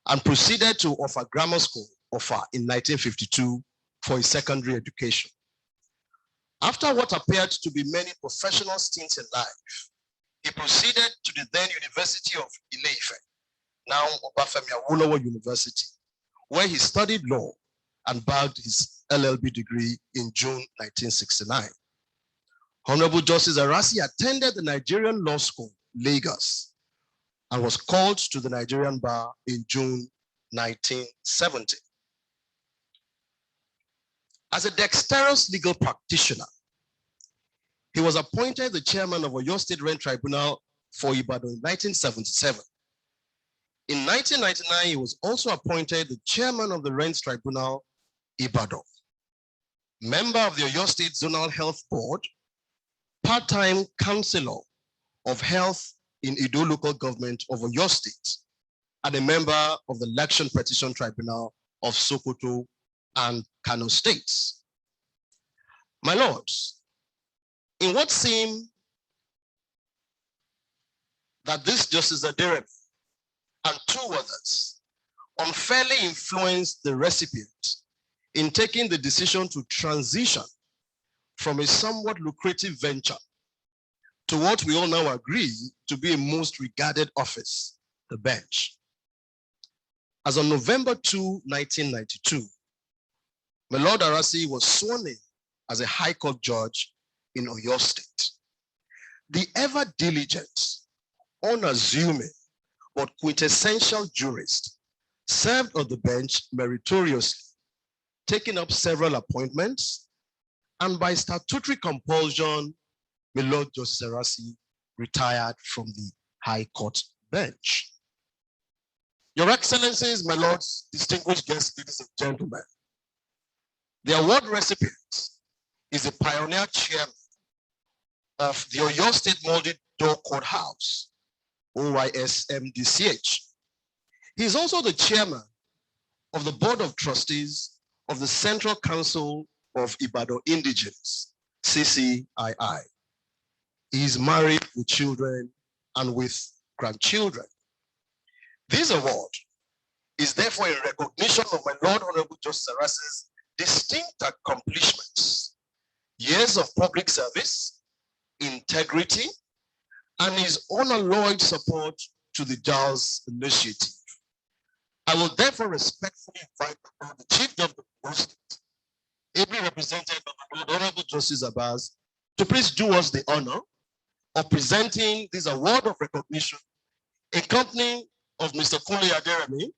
and proceeded to Offa Grammar School, Offa, in 1952 for his secondary education. After what appeared to be many professional stints in life, he proceeded to the then University of Ile-Ife, now Obafemi Awolowo University, where he studied law and bagged his LLB degree in June 1969. Honorable Justice Arasi attended the Nigerian Law School, Lagos, and was called to the Nigerian bar in June 1970. As a dexterous legal practitioner, he was appointed the chairman of Oyo State Rent Tribunal for Ibadan in 1977. In 1999, he was also appointed the chairman of the Rent Tribunal, Ibadan. Member of the Oyo State Zonal Health Board, part-time counselor of health in Ido local government of Oyo State, and a member of the Election Petition Tribunal of Sokoto and Kano states. My lords, in what seemed that this Justice Aderemi and two others unfairly influenced the recipient in taking the decision to transition from a somewhat lucrative venture to what we all now agree to be a most regarded office, the bench. As on November 2, 1992, my Lord Arasi was sworn in as a High Court judge in Oyo State. The ever diligent, unassuming, but quintessential jurist served on the bench meritoriously, taking up several appointments, and by statutory compulsion, my Lord Justice Arasi retired from the High Court bench. Your Excellencies, my lords, distinguished guests, ladies and gentlemen, the award recipient is the pioneer chairman of the Oyo State Molded Door Courthouse, OYSMDCH. He is also the chairman of the Board of Trustees of the Central Council of Ibadan Indigenes, CCII. He is married with children and with grandchildren. This award is therefore in recognition of my Lord Honorable Justice Arasi's distinct accomplishments, years of public service, integrity, and his unalloyed support to the JAWS initiative. I will therefore respectfully invite the Chief Judge of the ably represented by my Honorable Justice Abbas, to please do us the honor of presenting this award of recognition in company of Mr. Kunle Aderemi,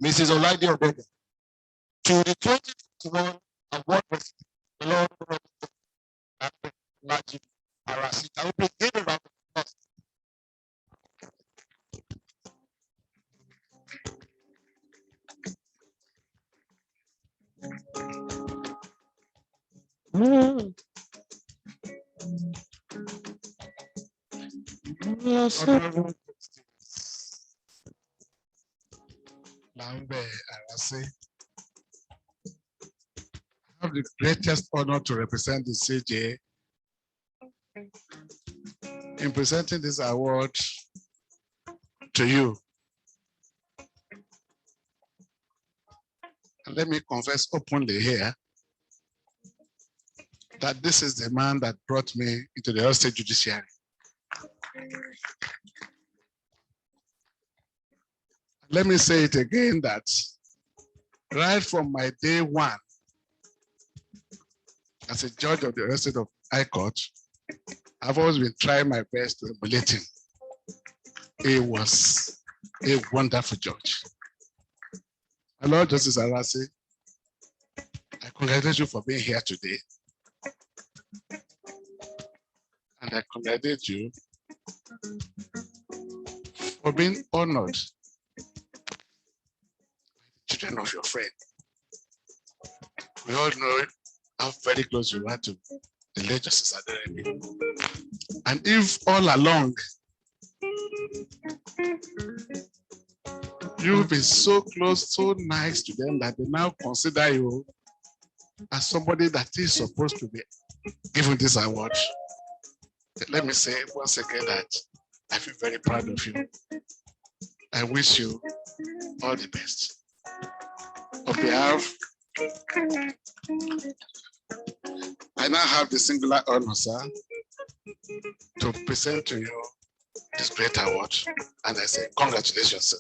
Mrs. Olaide Obega, to the 2021 award recipient, the Lord Laji Arasi. I will begin a round of applause. Lambe Arase. I have the greatest honor to represent the CJ in presenting this award to you. And let me confess openly here that this is the man that brought me into the Oyo State Judiciary. Let me say it again that right from my day one as a judge of the Oyo State of High Court, I've always been trying my best to emulate him. He was a wonderful judge. My Lord Justice Arasi, I congratulate you for being here today. And I congratulate you for being honored children of your friend. We all know how very close you are to the late Justice Aderemi. And if all along you've been so close, so nice to them that they now consider you as somebody that is supposed to be given this award, let me say once again that I feel very proud of you. I wish you all the best. On behalf, I now have the singular honor, sir, to present to you this great award. And I say, congratulations, sir.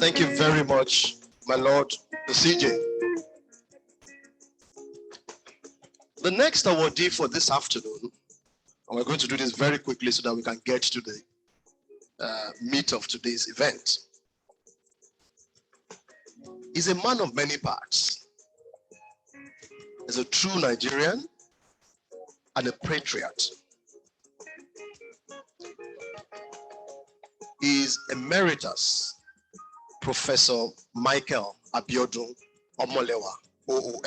Thank you very much, my Lord, the CJ. The next awardee for this afternoon, and we're going to do this very quickly so that we can get to the meat of today's event, is a man of many parts. He's a true Nigerian and a patriot. He is Emeritus Professor Michael Abiodun Omolewa, OON.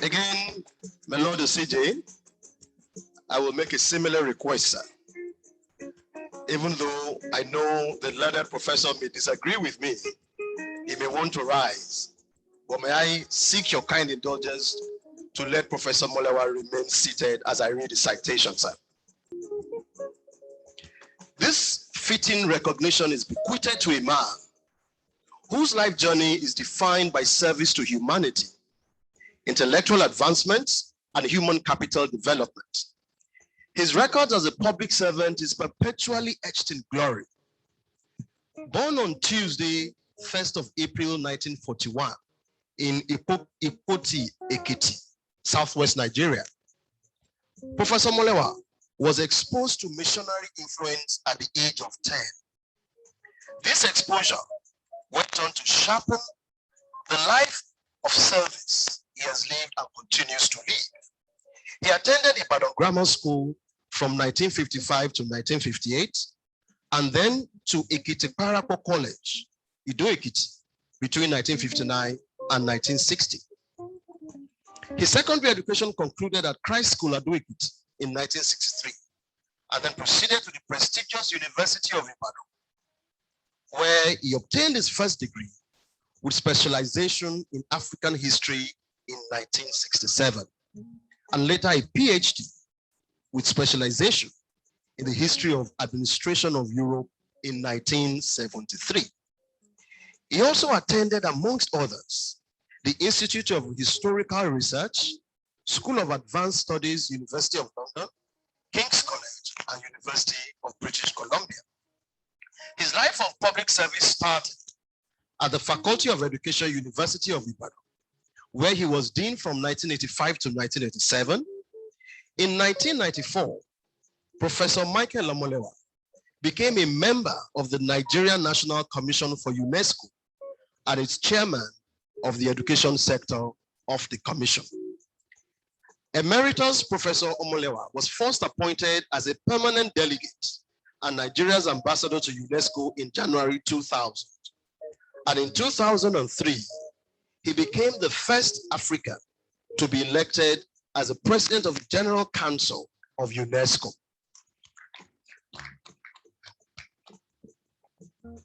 Again, my Lord the CJ, I will make a similar request, sir. Even though I know the learned professor may disagree with me, he may want to rise, but may I seek your kind indulgence to let Professor Molewa remain seated as I read the citation, sir. This fitting recognition is bequeathed to a man whose life journey is defined by service to humanity, intellectual advancements, and human capital development. His record as a public servant is perpetually etched in glory. Born on Tuesday, 1st of April, 1941, in Ipoti, Ekiti, Southwest Nigeria, Professor Molewa was exposed to missionary influence at the age of 10. This exposure went on to sharpen the life of service he has lived and continues to live. He attended Ibadan Grammar School from 1955 to 1958, and then to Ekiti Parako College, Ido Ekiti, between 1959 and 1960. His secondary education concluded at Christ School at Wickett in 1963, and then proceeded to the prestigious University of Ibadan, where he obtained his first degree with specialization in African history in 1967, and later a PhD with specialization in the history of administration of Europe in 1973. He also attended, amongst others, the Institute of Historical Research, School of Advanced Studies, University of London, King's College, and University of British Columbia. His life of public service started at the Faculty of Education, University of Ibadan, where he was dean from 1985 to 1987. In 1994, Professor Michael Omolewa became a member of the Nigerian National Commission for UNESCO and its chairman of the education sector of the commission. Emeritus Professor Omolewa was first appointed as a permanent delegate and Nigeria's ambassador to UNESCO in January 2000. And in 2003, he became the first African to be elected as a president of the General Council of UNESCO.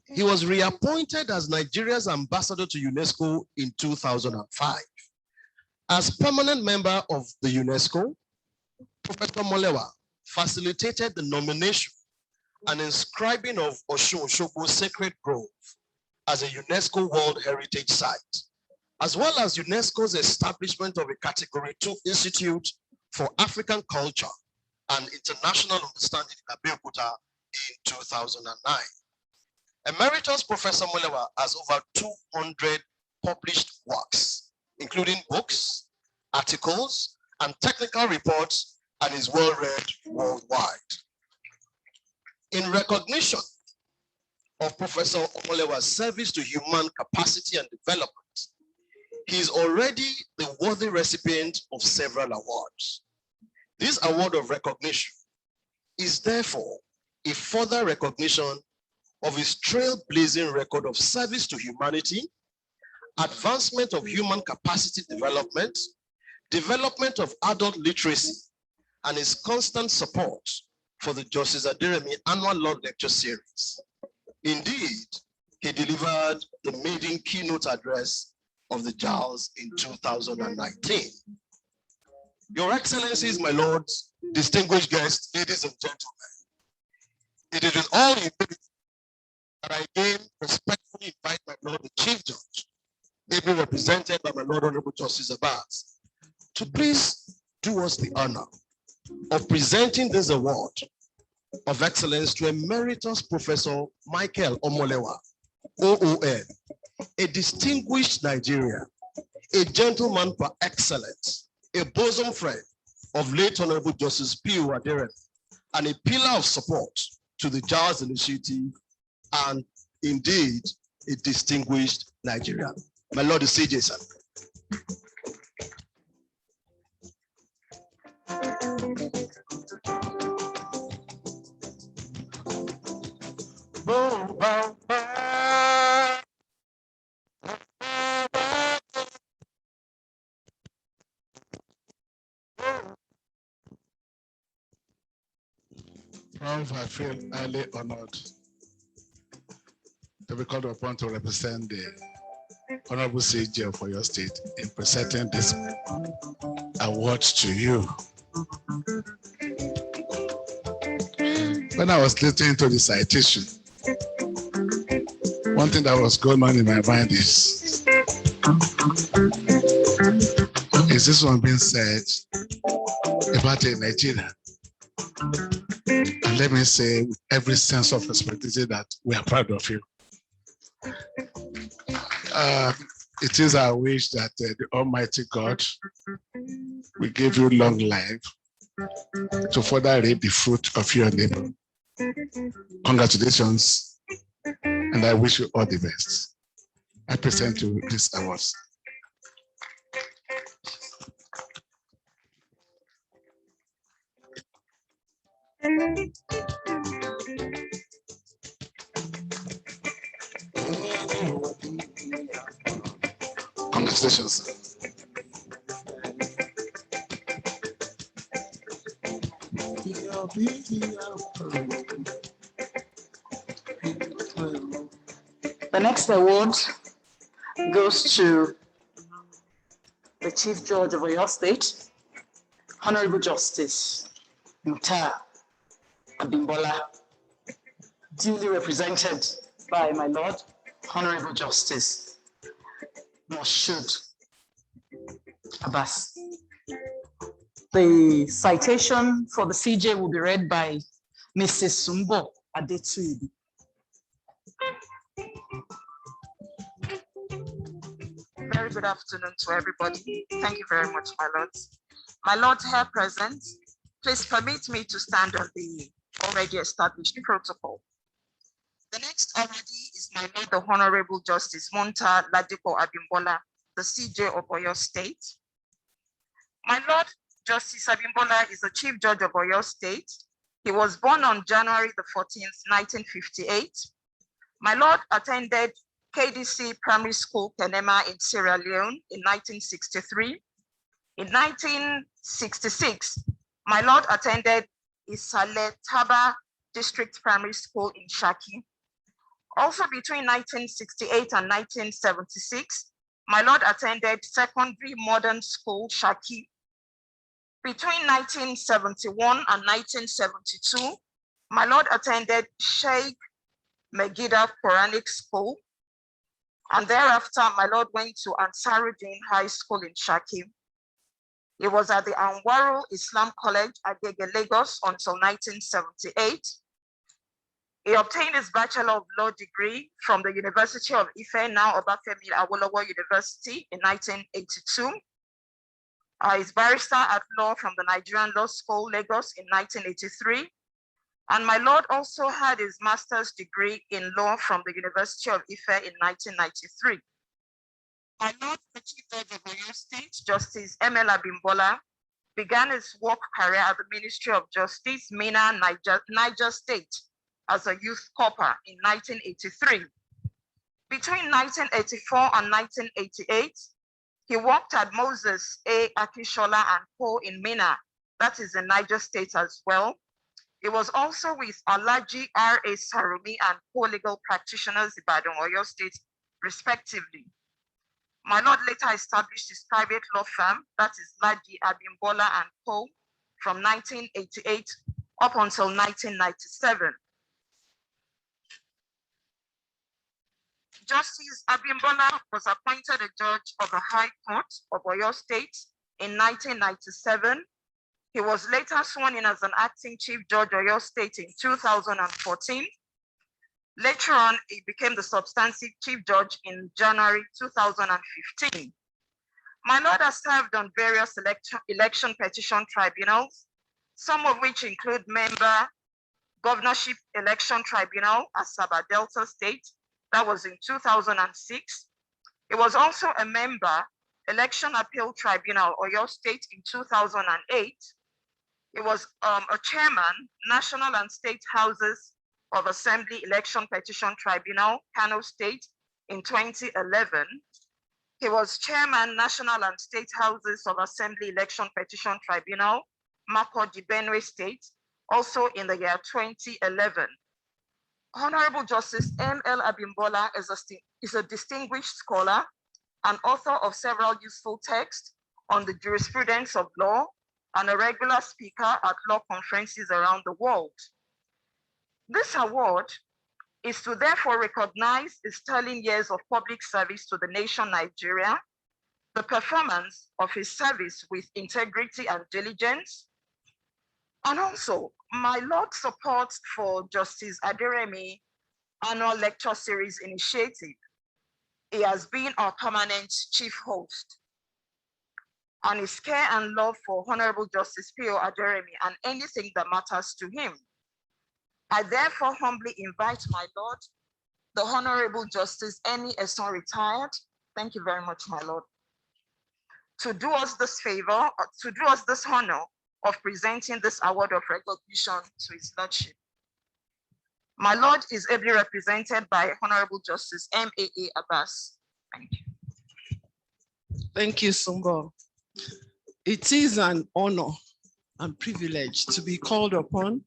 He was reappointed as Nigeria's ambassador to UNESCO in 2005. As permanent member of the UNESCO, Professor Molewa facilitated the nomination and inscribing of Osun-Osogbo Sacred Grove as a UNESCO World Heritage Site, as well as UNESCO's establishment of a Category 2 Institute for African Culture and International Understanding in Abeokuta in 2009. Emeritus Professor Molewa has over 200 published works, including books, articles, and technical reports, and is well read worldwide. In recognition of Professor Omolewa's service to human capacity and development, he is already the worthy recipient of several awards. This award of recognition is therefore a further recognition of his trailblazing record of service to humanity, advancement of human capacity development, development of adult literacy, and his constant support for the Justice Aderemi Annual Law Lecture Series. Indeed, he delivered the maiden keynote address of the JALS in 2019. Your Excellencies, my lords, distinguished guests, ladies and gentlemen, it is with all humility that I again respectfully invite my Lord the Chief Judge, ably represented by my Lord Honorable Justice Abbas, to please do us the honor of presenting this award of excellence to Emeritus Professor Michael Omolewa, OON, a distinguished Nigerian, a gentleman par excellence, a bosom friend of late Honorable Justice Pius Aderemi, and a pillar of support to the JAWS initiative, and indeed a distinguished Nigerian. My Lord, the CJ, Prof, I feel highly honored to be called upon to represent the Honorable CJ for your state in presenting this award to you. When I was listening to the citation, one thing that was going on in my mind is this one being said about a Nigerian? And let me say with every sense of responsibility that we are proud of you. It is our wish that the Almighty God will give you long life to further reap the fruit of your labor. Congratulations, and I wish you all the best. I present you this award. Congratulations. The next award goes to the Chief Judge of Oyo State, Honorable Justice Muta Abimbola, duly represented by my Lord, Honorable Justice Moshood Abbas. The citation for the CJ will be read by Mrs. Sumbo Adetuibi. Very good afternoon to everybody. Thank you very much, my lords. My lords here present, please permit me to stand on the already established protocol. The next already is my Lord, the Honorable Justice Monta Ladipo Abimbola, the CJ of Oyo State. My Lord, Justice Abimbola is the Chief Judge of Oyo State. He was born on January the 14th, 1958. My Lord attended KDC Primary School, Kenema in Sierra Leone in 1963. In 1966, my Lord attended Isale Taba District Primary School in Shaki. Also between 1968 and 1976, my Lord attended Secondary Modern School, Shaki. Between 1971 and 1972, my Lord attended Sheikh Megiddo Quranic School. And thereafter, my Lord went to Ansaruddin High School in Shaki. He was at the Anwaru Islam College at Agege, Lagos until 1978. He obtained his Bachelor of Law degree from the University of Ife, now Obafemi Awolowo University, in 1982. He's barrister at law from the Nigerian Law School, Lagos, in 1983. And my Lord also had his master's degree in law from the University of Ife in 1993. My Lord, the Chief Judge of Oyo State, Justice M.L. Abimbola, began his work career at the Ministry of Justice, Mina, Niger State, as a youth corper in 1983. Between 1984 and 1988, he worked at Moses A. Akishola and Co. in Mina, that is in Niger State as well. He was also with Alaji R.A. Sarumi and co-legal practitioners in Ibadan, Oyo State, respectively. My Lord later established his private law firm, that is Laji Abimbola and Co., from 1988 up until 1997. Justice Abimbola was appointed a judge of the High Court of Oyo State in 1997. He was later sworn in as an acting Chief Judge of Oyo State in 2014. Later on, he became the substantive Chief Judge in January 2015. My Lord has served on various election petition tribunals, some of which include member Governorship Election Tribunal, Asaba Delta State, that was in 2006. He was also a member Election Appeal Tribunal, Oyo State in 2008. He was a chairman, National and State Houses of Assembly Election Petition Tribunal, Kano State in 2011. He was chairman, National and State Houses of Assembly Election Petition Tribunal, Makurdi, Benue State, also in the year 2011. Honorable Justice M.L. Abimbola is a distinguished scholar and author of several useful texts on the jurisprudence of law and a regular speaker at law conferences around the world. This award is to therefore recognize his sterling years of public service to the nation Nigeria, the performance of his service with integrity and diligence, and also my Lord's support for Justice Aderemi annual lecture series initiative. He has been our permanent chief host, and his care and love for Honorable Justice Pius Aderemi and anything that matters to him. I therefore humbly invite my Lord, the Honorable Justice Eni Eson retired, thank you very much, my Lord, to do us this favor, to do us this honor of presenting this award of recognition to his Lordship. My Lord is ably represented by Honorable Justice M.A.A. Abbas. Thank you. Thank you, Sumbo. It is an honor and privileged to be called upon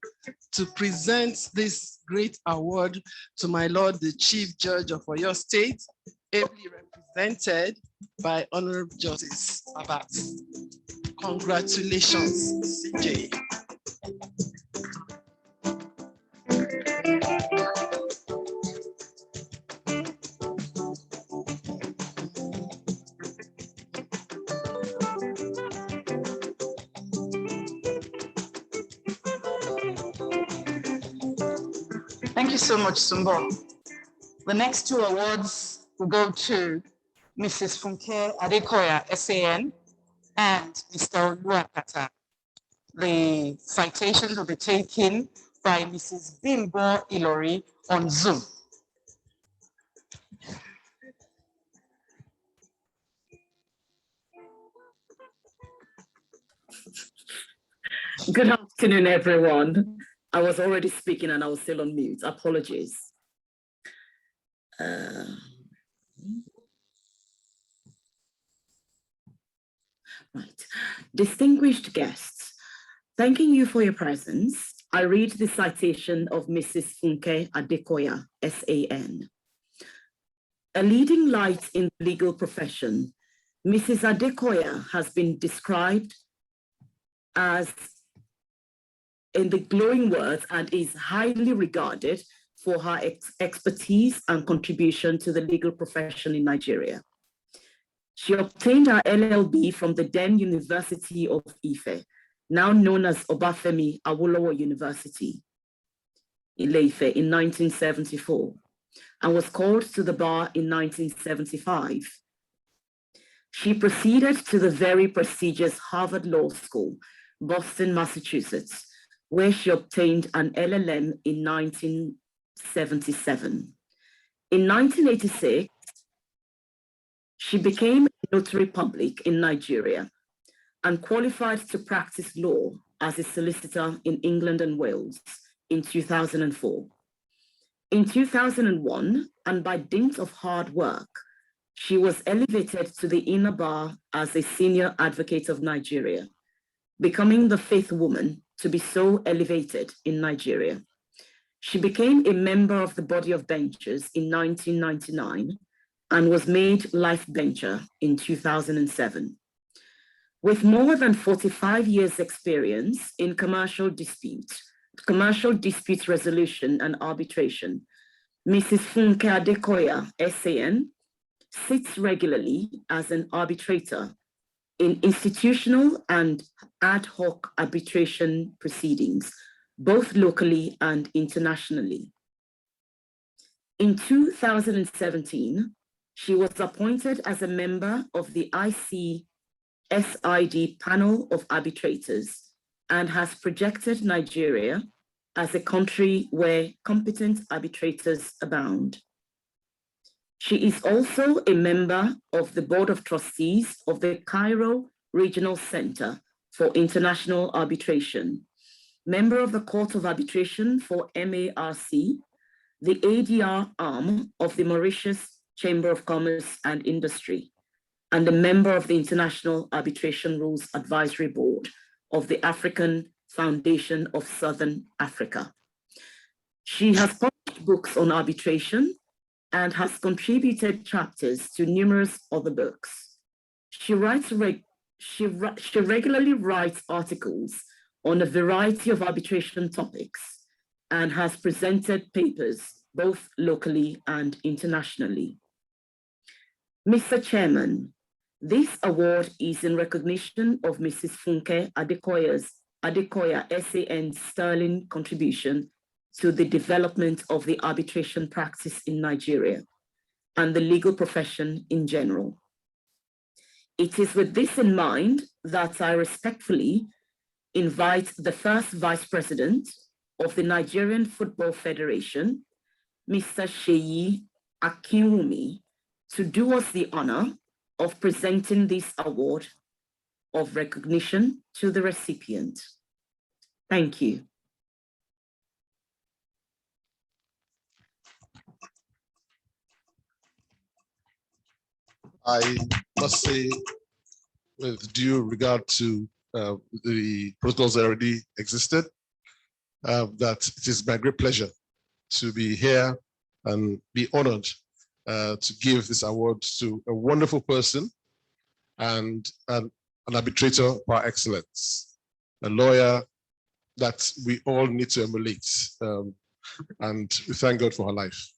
to present this great award to my Lord, the Chief Judge of Oyo State, ably represented by Honorable Justice Abat. Congratulations, CJ. Thank you so much, Sumbo. The next two awards will go to Mrs. Funke Adekoya, SAN, and Mr. Oluwakata. The citations will be taken by Mrs. Bimbo Ilori on Zoom. Good afternoon, everyone. I was already speaking and I was still on mute. Apologies. Right. Distinguished guests, thanking you for your presence. I read the citation of Mrs. Funke Adekoya, SAN. A leading light in the legal profession, Mrs. Adekoya has been described as in the glowing words and is highly regarded for her expertise and contribution to the legal profession in Nigeria. She obtained her LLB from the then University of Ife, now known as Obafemi Awolowo University, Ile-Ife, in 1974, and was called to the bar in 1975. She proceeded to the very prestigious Harvard Law School, Boston, Massachusetts, where she obtained an LLM in 1977. In 1986, she became a notary public in Nigeria and qualified to practice law as a solicitor in England and Wales in 2004. In 2001, and by dint of hard work, she was elevated to the inner bar as a senior advocate of Nigeria, becoming the 5th woman to be so elevated in Nigeria. She became a member of the Body of Benchers in 1999 and was made Life Bencher in 2007. With more than 45 years experience in commercial dispute resolution and arbitration, Mrs. Funke Adekoya, SAN, sits regularly as an arbitrator in institutional and ad hoc arbitration proceedings, both locally and internationally. In 2017, she was appointed as a member of the ICSID panel of arbitrators and has projected Nigeria as a country where competent arbitrators abound. She is also a member of the Board of Trustees of the Cairo Regional Center for International Arbitration, member of the Court of Arbitration for MARC, the ADR arm of the Mauritius Chamber of Commerce and Industry, and a member of the International Arbitration Rules Advisory Board of the African Foundation of Southern Africa. She has published books on arbitration and has contributed chapters to numerous other books. She regularly writes articles on a variety of arbitration topics and has presented papers both locally and internationally. Mr. Chairman, this award is in recognition of Mrs. Funke Adekoya SAN's sterling contribution to the development of the arbitration practice in Nigeria and the legal profession in general. It is with this in mind that I respectfully invite the first Vice President of the Nigerian Football Federation, Mr. Sheyi Akinwumi, to do us the honor of presenting this award of recognition to the recipient. Thank you. I must say, with due regard to the protocols already existed, that it is my great pleasure to be here and be honored to give this award to a wonderful person and an arbitrator par excellence, a lawyer that we all need to emulate. And we thank God for her life.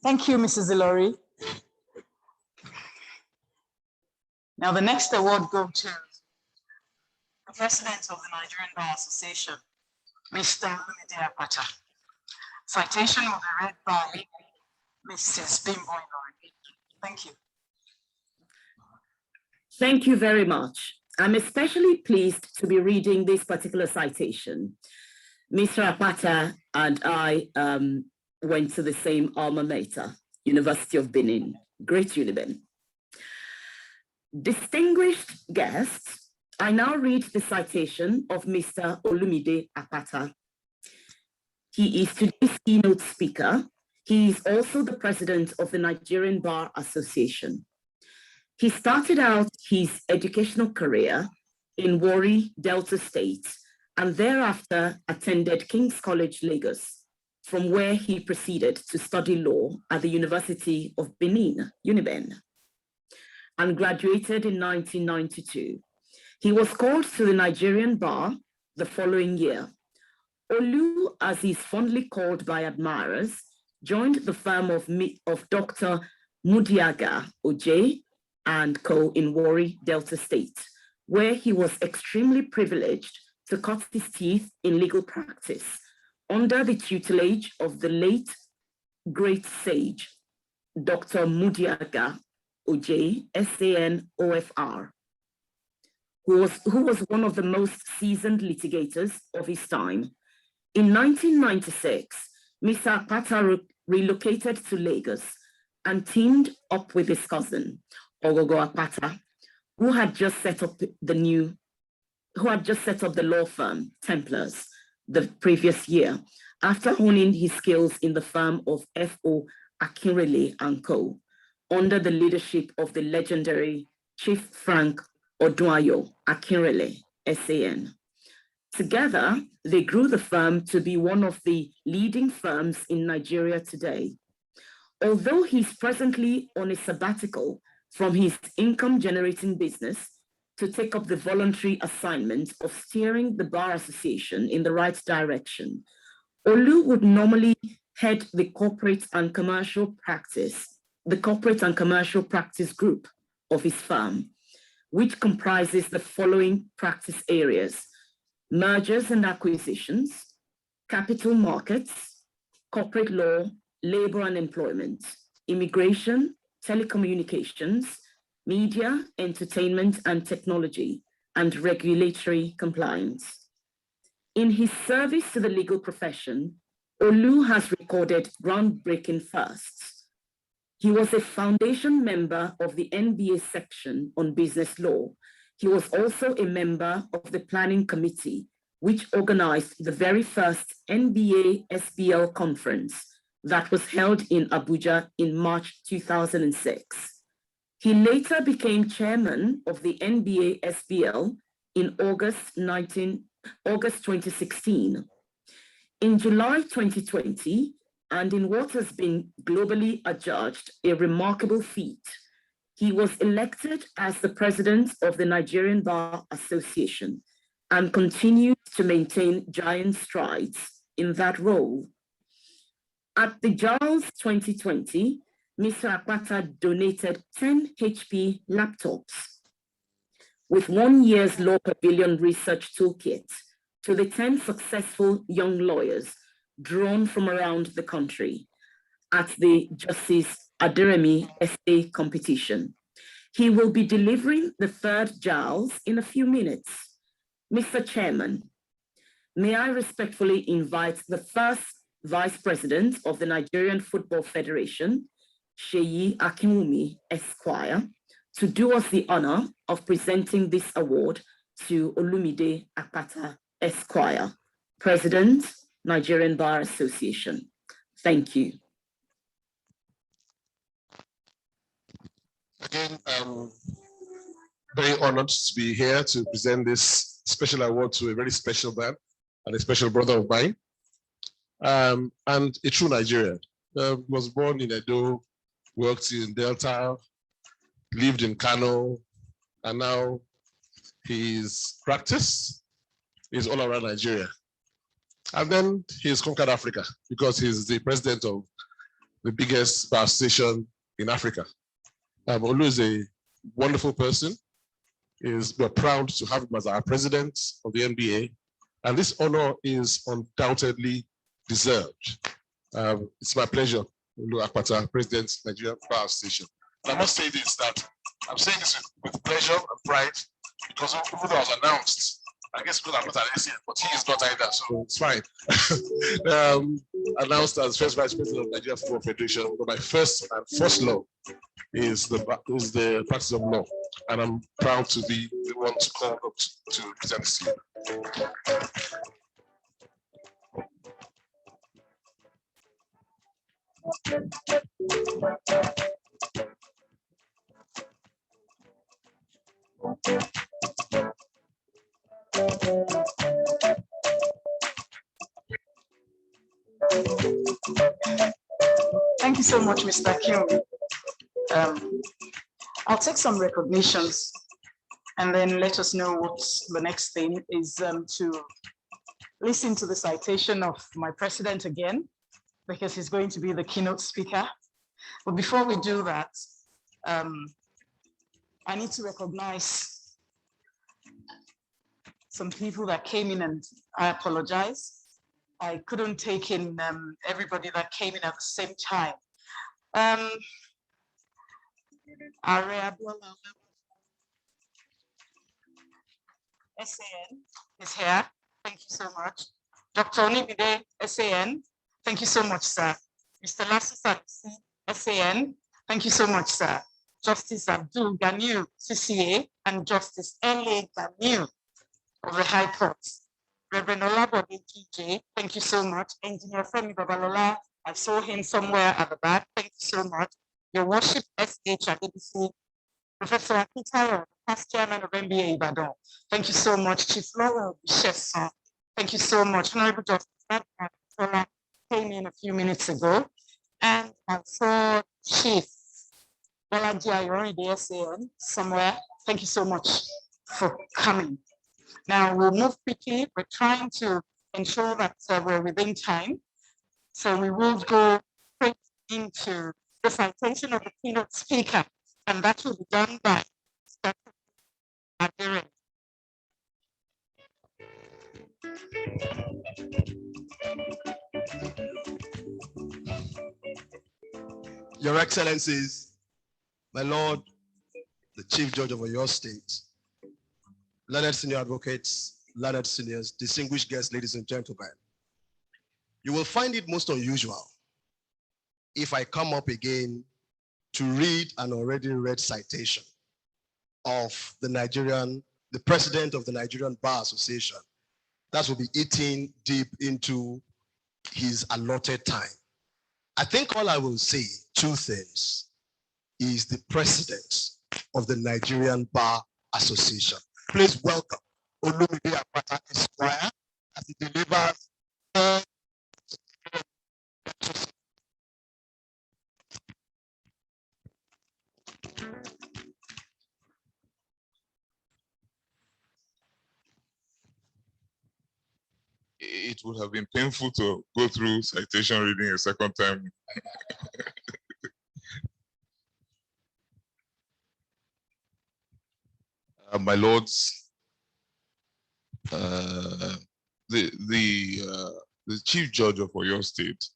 Thank you, Mrs. Ilori. Now the next award goes to the President of the Nigerian Bar Association, Mr. Olumide Apata. Citation will be read by Mrs. Bimbo Ilori. Thank you. Thank you very much. I'm especially pleased to be reading this particular citation. Mr. Apata and I went to the same alma mater, University of Benin, Great Uniben. Distinguished guests, I now read the citation of Mr. Olumide Apata. He is today's keynote speaker. He is also the president of the Nigerian Bar Association. He started out his educational career in Warri, Delta State, and thereafter attended King's College, Lagos, from where he proceeded to study law at the University of Benin, Uniben, and graduated in 1992. He was called to the Nigerian bar the following year. Olu, as he's fondly called by admirers, joined the firm of Dr. Mudiaga Oj and Co. in Warri, Delta State, where he was extremely privileged to cut his teeth in legal practice under the tutelage of the late great sage, Dr. Mudiaga Oj, SAN OFR, who was one of the most seasoned litigators of his time. In 1996, Mr. Apata relocated to Lagos and teamed up with his cousin, Ogogo Apata, who had just set up the law firm, Templars, the previous year, after honing his skills in the firm of F.O. Akinrele and Co., under the leadership of the legendary Chief Frank Oduayo Akinrele, SAN. Together, they grew the firm to be one of the leading firms in Nigeria today. Although he's presently on a sabbatical from his income-generating business to take up the voluntary assignment of steering the Bar Association in the right direction, Olu would normally head the corporate and commercial practice group of his firm, which comprises the following practice areas: mergers and acquisitions, capital markets, corporate law, labor and employment, immigration, telecommunications, media, entertainment and technology, and regulatory compliance. In his service to the legal profession, Olu has recorded groundbreaking firsts. He was a foundation member of the NBA section on business law. He was also a member of the planning committee, which organized the very first NBA SBL conference that was held in Abuja in March 2006. He later became chairman of the NBA SBL in August 2016. In July 2020, and in what has been globally adjudged a remarkable feat, he was elected as the president of the Nigerian Bar Association and continued to maintain giant strides in that role. At the JALS 2020, Mr. Apata donated 10 HP laptops with 1 year's Law Pavilion research toolkit to the 10 successful young lawyers drawn from around the country at the Justice Aderemi essay competition. He will be delivering the third JALS in a few minutes. Mr. Chairman, may I respectfully invite the first Vice President of the Nigerian Football Federation, Sheyi Akinwumi, Esquire, to do us the honor of presenting this award to Olumide Akpata, Esquire, President, Nigerian Bar Association. Thank you. Again, I'm very honored to be here to present this special award to a very special man and a special brother of mine, and a true Nigerian. Was born in Edo, worked in Delta, lived in Kano, and now his practice is all around Nigeria. And then he's conquered Africa because he's the president of the biggest bar station in Africa. Olu is a wonderful person. We're proud to have him as our president of the NBA. And this honor is undoubtedly deserved. It's my pleasure, Olu Akpata, President, Nigerian Bar Association. And I must say this, that I'm saying this with pleasure and pride, because even though it was announced, I guess people are not announcing it, but he is not either, so it's fine. Announced as first Vice President of Nigeria Football Federation, but my first and first law is the practice of law. And I'm proud to be the one to call up to present this to you. Thank you so much, Mr. Kim. I'll take some recognitions and then let us know what the next thing is, to listen to the citation of my president again, because he's going to be the keynote speaker. But before we do that, I need to recognize some people that came in, and I apologize. I couldn't take in everybody that came in at the same time. SAN is here. Thank you so much. Dr. Onimide, SAN. Thank you so much, sir. Mr. Lassi Sanusi, SAN. Thank you so much, sir. Justice Abdul Ganiu, CCA, and Justice L.A. Ganiu of the High Court. Reverend Olabode TJ, thank you so much. Engineer Femi Babalola, I saw him somewhere at the back. Thank you so much. Your Worship SH at ABC, Professor Akitaro, past chairman of NBA Ibadan. Thank you so much. Chief Laurel Chefson, thank you so much. Honorable Justice Tola came in a few minutes ago. And I saw Chief Balaji Ayori, the SAN, somewhere. Thank you so much for coming. Now we'll move quickly. We're trying to ensure that we're within time. So we will go straight into the citation of the keynote speaker, and that will be done by Aderemi. Your Excellencies, my Lord, the Chief Judge of Oyo State, learned senior advocates, learned seniors, distinguished guests, ladies and gentlemen, you will find it most unusual if I come up again to read an already read citation of the president of the Nigerian Bar Association. That will be eating deep into his allotted time. I think all I will say, two things, is the president of the Nigerian Bar Association. Please welcome Olumide Akpata Esquire as he delivers it would have been painful to go through citation reading a second time. My lords, the Chief Judge of Oyo State,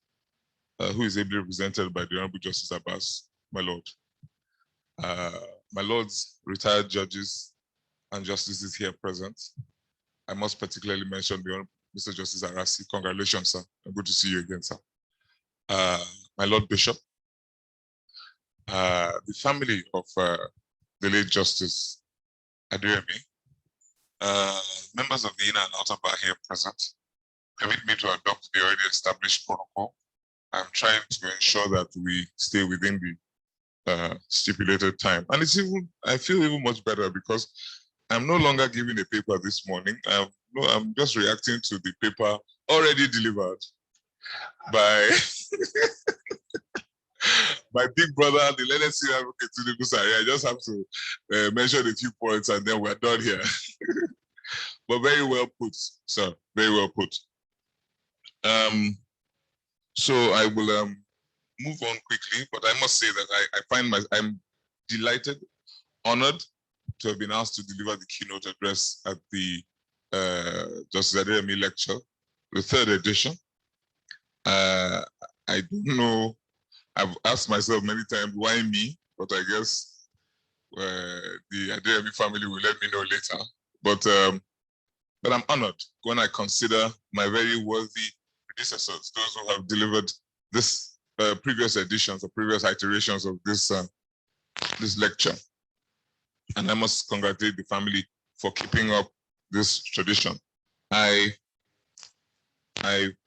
who is ably represented by the Honorable Justice Abbas, my lord. My lords, retired judges and justices here present. I must particularly mention Mr. Justice Arasi, congratulations, sir. Good to see you again, sir. My Lord Bishop, the family of the late Justice Aderemi, members of the inner and outer bar here present, permit me to adopt the already established protocol. I'm trying to ensure that we stay within the stipulated time. And it's even, I feel even much better because I'm no longer giving a paper this morning. I'm just reacting to the paper already delivered by my big brother, the learned senior advocate to the Busari. I just have to mention a few points and then we're done here. But very well put, sir. Very well put. So I will move on quickly, but I must say that I'm delighted, honored to have been asked to deliver the keynote address at the Justice Aderemi lecture, the 3rd edition. I don't know, I've asked myself many times, why me? But I guess the Aderemi family will let me know later. But I'm honored when I consider my very worthy predecessors, those who have delivered this previous editions or previous iterations of this lecture. And I must congratulate the family for keeping up this tradition. I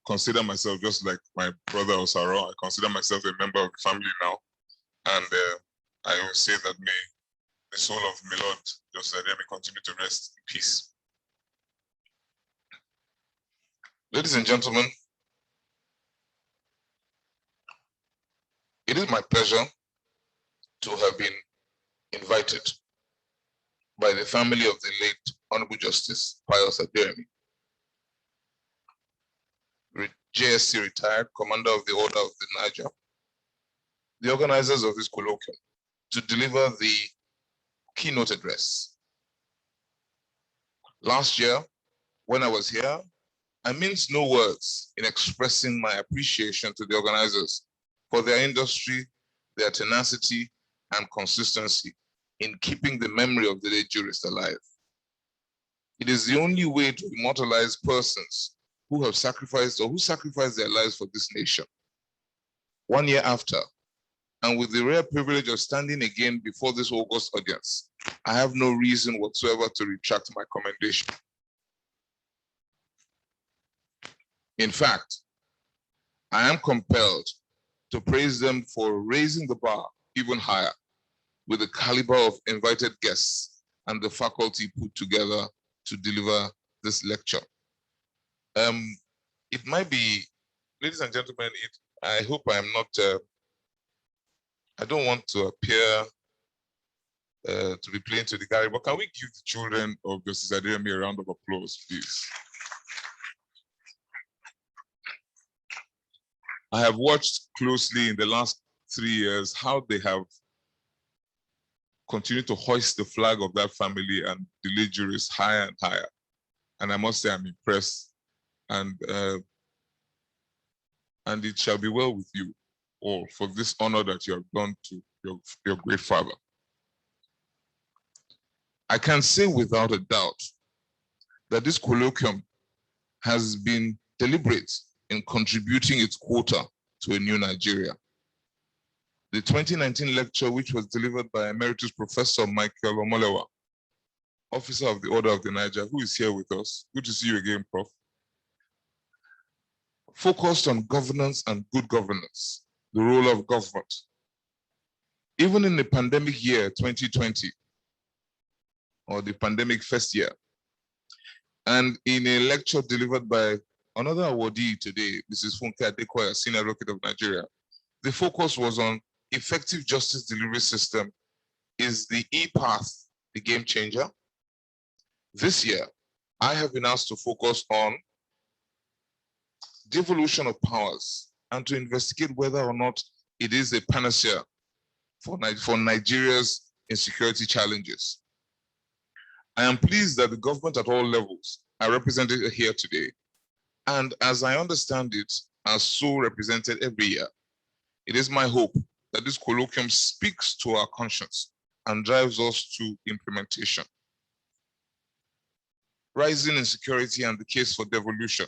consider myself just like my brother Osaro. I consider myself a member of the family now. And I will say that may the soul of my Lord Justice Aderemi continue to rest in peace. Ladies and gentlemen, it is my pleasure to have been invited by the family of the late Honorable Justice Pius Aderemi, JSC retired, Commander of the Order of the Niger, the organizers of this colloquium, to deliver the keynote address. Last year, when I was here, I minced no words in expressing my appreciation to the organizers for their industry, their tenacity, and consistency in keeping the memory of the late jurist alive. It is the only way to immortalize persons who have sacrificed or who sacrificed their lives for this nation. 1 year after, and with the rare privilege of standing again before this august audience, I have no reason whatsoever to retract my commendation. In fact, I am compelled to praise them for raising the bar even higher with the caliber of invited guests and the faculty put together to deliver this lecture. It might be, ladies and gentlemen, I hope I am not, I don't want to appear to be playing to the gallery, but can we give the children of Justice Aderemi a round of applause, please? I have watched closely in the last 3 years how they have continued to hoist the flag of that family and the late jurist higher and higher. And I must say I'm impressed. And it shall be well with you all for this honor that you have done to your great father. I can say without a doubt that this colloquium has been deliberate in contributing its quota to a new Nigeria. The 2019 lecture, which was delivered by Emeritus Professor Michael Omolewa, Officer of the Order of the Niger, who is here with us. Good to see you again, Prof. Focused on governance and good governance, the role of government. Even in the pandemic year, 2020, or the pandemic first year, and in a lecture delivered by another awardee today, Mrs. Funke Adekoya, Senior Advocate of Nigeria, the focus was on effective justice delivery system. Is the e-path the game changer? This year, I have been asked to focus on devolution of powers and to investigate whether or not it is a panacea for Nigeria's insecurity challenges. I am pleased that the government at all levels are represented here today. And as I understand it, are so represented every year. It is my hope that this colloquium speaks to our conscience and drives us to implementation. rising insecurity, and the case for devolution.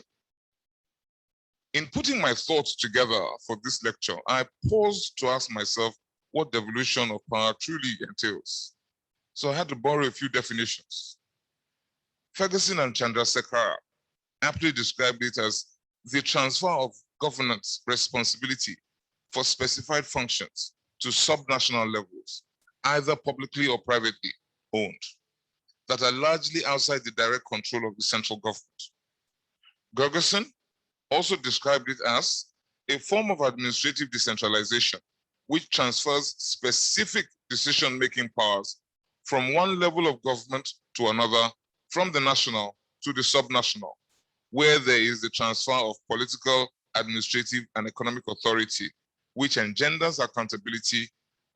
In putting my thoughts together for this lecture, I paused to ask myself what devolution of power truly entails. So I had to borrow a few definitions. Ferguson and Chandrasekhar aptly described it as the transfer of governance responsibility for specified functions to subnational levels, either publicly or privately owned, that are largely outside the direct control of the central government. Gergerson also described it as a form of administrative decentralization, which transfers specific decision-making powers from one level of government to another, from the national to the subnational, where there is the transfer of political, administrative, and economic authority, which engenders accountability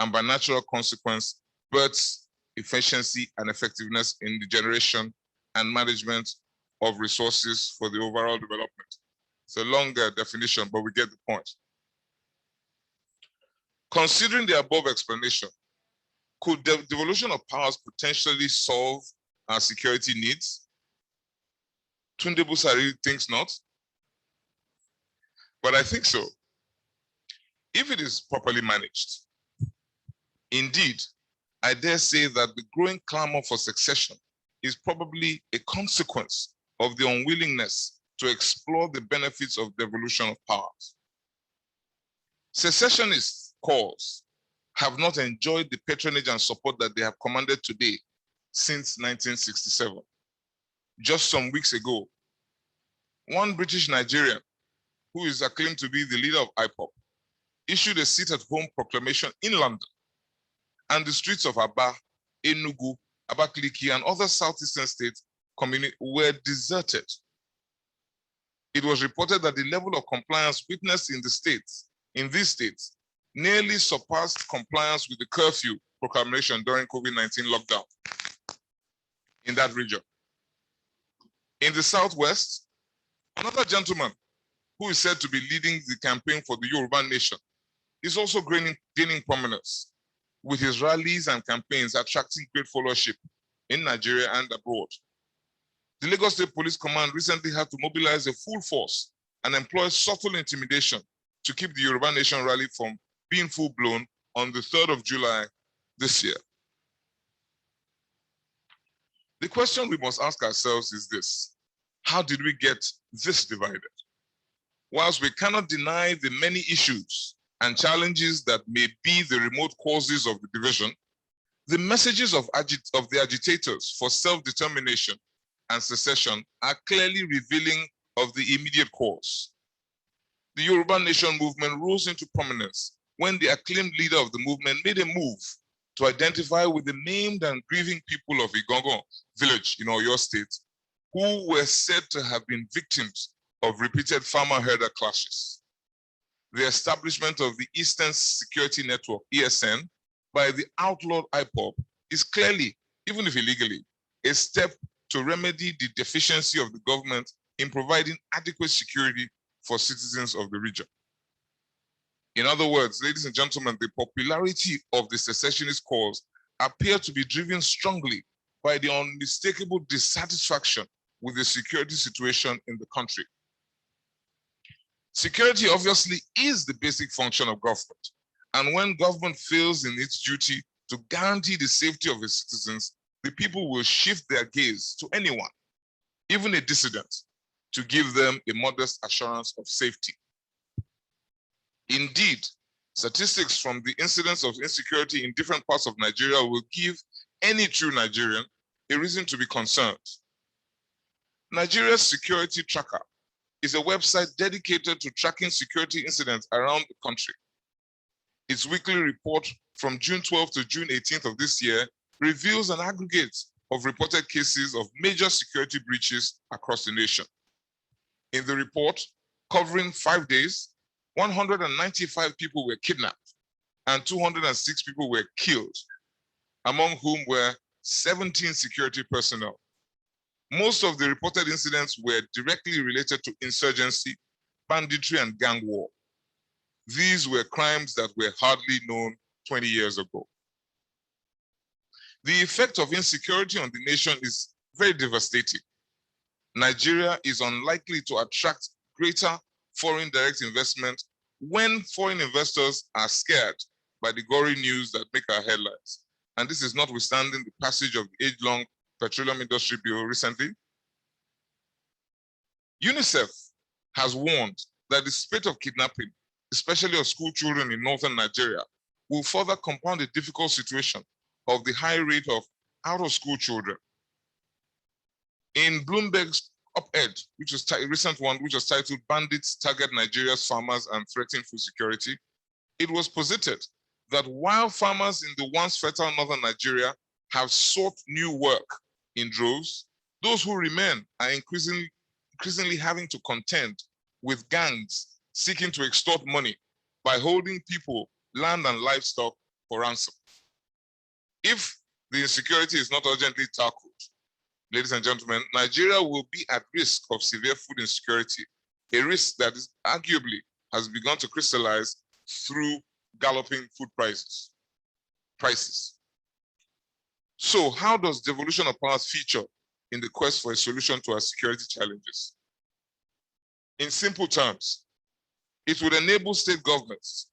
and by natural consequence, births efficiency and effectiveness in the generation and management of resources for the overall development. It's a longer definition, but we get the point. Considering the above explanation, could the devolution of powers potentially solve our security needs? Tunde Busari thinks not, but I think so, if it is properly managed. Indeed, I dare say that the growing clamor for succession is probably a consequence of the unwillingness to explore the benefits of devolution of powers. Secessionist cause have not enjoyed the patronage and support that they have commanded today since 1967. Just some weeks ago, one British Nigerian, who is acclaimed to be the leader of IPOP, issued a sit-at-home proclamation in London, and the streets of Aba, Enugu, Abakaliki, and other southeastern states were deserted. It was reported that the level of compliance witnessed in these states, nearly surpassed compliance with the curfew proclamation during COVID-19 lockdown in that region. In the Southwest, another gentleman who is said to be leading the campaign for the Yoruba nation is also gaining prominence, with his rallies and campaigns attracting great followership in Nigeria and abroad. The Lagos State Police Command recently had to mobilize a full force and employ subtle intimidation to keep the Yoruba Nation rally from being full-blown on the 3rd of July this year. The question we must ask ourselves is this: how did we get this divided? Whilst we cannot deny the many issues and challenges that may be the remote causes of the division, the messages of the agitators for self-determination and secession are clearly revealing of the immediate cause. The Yoruba Nation movement rose into prominence when the acclaimed leader of the movement made a move to identify with the maimed and grieving people of Igongo village in Oyo State, who were said to have been victims of repeated farmer-herder clashes. The establishment of the Eastern Security Network, ESN, by the outlawed IPOP is clearly, even if illegally, a step to remedy the deficiency of the government in providing adequate security for citizens of the region. In other words, ladies and gentlemen, the popularity of the secessionist cause appears to be driven strongly by the unmistakable dissatisfaction with the security situation in the country. Security obviously is the basic function of government, and when government fails in its duty to guarantee the safety of its citizens, the people will shift their gaze to anyone, even a dissident, to give them a modest assurance of safety. Indeed, statistics from the incidence of insecurity in different parts of Nigeria will give any true Nigerian a reason to be concerned. Nigeria's Security Tracker is a website dedicated to tracking security incidents around the country. Its weekly report from June 12th to June 18th of this year reveals an aggregate of reported cases of major security breaches across the nation. In the report, covering 5 days, 195 people were kidnapped and 206 people were killed, among whom were 17 security personnel. Most of the reported incidents were directly related to insurgency, banditry, and gang war. These were crimes that were hardly known 20 years ago. The effect of insecurity on the nation is very devastating. Nigeria is unlikely to attract greater foreign direct investment when foreign investors are scared by the gory news that make our headlines. And this is notwithstanding the passage of the age-long Petroleum Industry Bill recently. UNICEF has warned that the spate of kidnapping, especially of school children in northern Nigeria, will further compound the difficult situation of the high rate of out-of-school children. In Bloomberg's op-ed, which was a recent one, which was titled "Bandits Target Nigeria's Farmers and Threaten Food Security," it was posited that while farmers in the once fertile northern Nigeria have sought new work in droves, those who remain are increasingly having to contend with gangs seeking to extort money by holding people, land, and livestock for ransom. If the insecurity is not urgently tackled, ladies and gentlemen, Nigeria will be at risk of severe food insecurity, a risk that is arguably has begun to crystallize through galloping food prices. So how does devolution of powers feature in the quest for a solution to our security challenges? In simple terms, it would enable state governments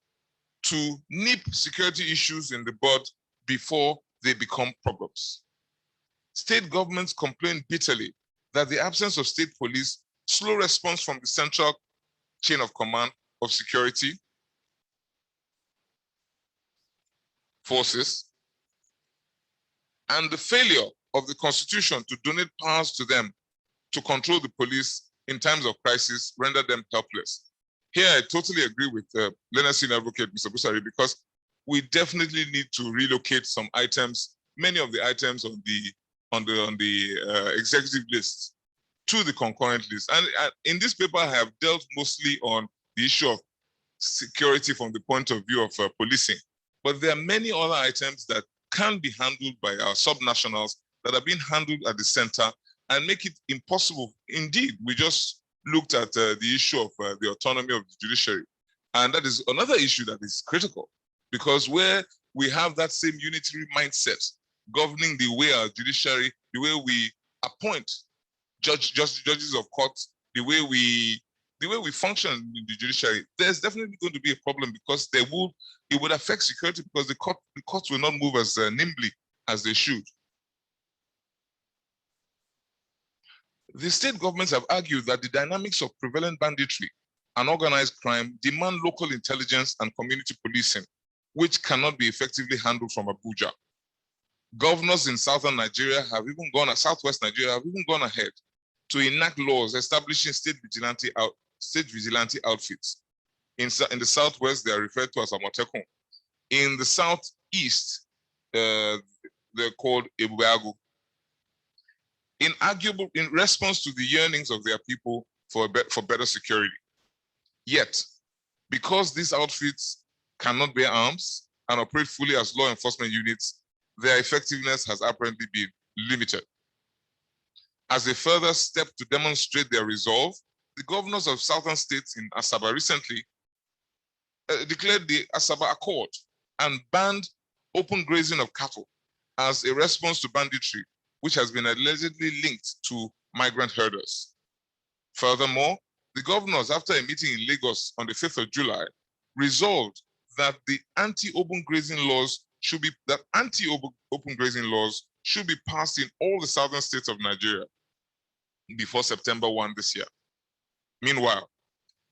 to nip security issues in the bud before they become problems. State governments complain bitterly that the absence of state police, slow response from the central chain of command of security forces, and the failure of the Constitution to donate powers to them to control the police in times of crisis render them helpless. Here, I totally agree with Leonard Senior Advocate, Mr. Busari, because we definitely need to relocate some items, many of the items on the executive list to the concurrent list. And in this paper, I have dealt mostly on the issue of security from the point of view of policing. But there are many other items that can be handled by our subnationals that are being handled at the center and make it impossible. Indeed, we just looked at the issue of the autonomy of the judiciary. And that is another issue that is critical, because where we have that same unitary mindset governing the way our judiciary, the way we appoint judges of courts, the way we function in the judiciary, there's definitely going to be a problem, because it would affect security, because the courts will not move as nimbly as they should. The state governments have argued that the dynamics of prevalent banditry and organized crime demand local intelligence and community policing, which cannot be effectively handled from Abuja. Governors in southern Nigeria have even southwest Nigeria have even gone ahead to enact laws establishing state vigilante outfits. In the southwest, they are referred to as Amotekun. In the southeast, they're called Ebubeagu. In response to the yearnings of their people for better security. Yet, because these outfits cannot bear arms and operate fully as law enforcement units, their effectiveness has apparently been limited. As a further step to demonstrate their resolve, the governors of southern states in Asaba recently declared the Asaba Accord and banned open grazing of cattle as a response to banditry, which has been allegedly linked to migrant herders. Furthermore, the governors, after a meeting in Lagos on the 5th of July, resolved that the anti-open grazing laws should be passed in all the southern states of Nigeria before September 1 this year. Meanwhile,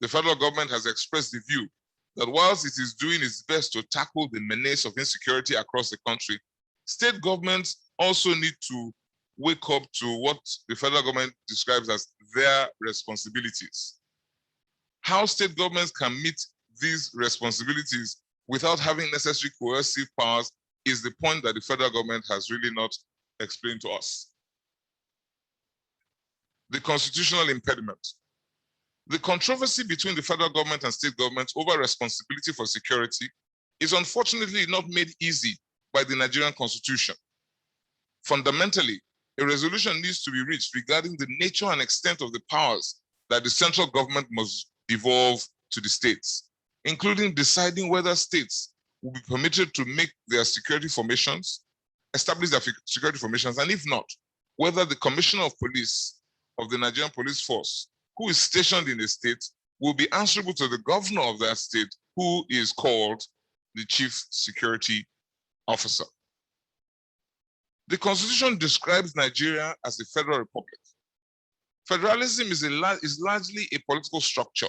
the federal government has expressed the view that whilst it is doing its best to tackle the menace of insecurity across the country, state governments also need to wake up to what the federal government describes as their responsibilities. How state governments can meet these responsibilities without having necessary coercive powers is the point that the federal government has really not explained to us. The constitutional impediment. The controversy between the federal government and state governments over responsibility for security is unfortunately not made easy by the Nigerian Constitution. Fundamentally, a resolution needs to be reached regarding the nature and extent of the powers that the central government must devolve to the states, including deciding whether states will be permitted to make their security formations, establish their security formations, and if not, whether the commissioner of police of the Nigerian police force who is stationed in a state will be answerable to the governor of that state, who is called the chief security officer. The Constitution describes Nigeria as a federal republic. Federalism is largely a political structure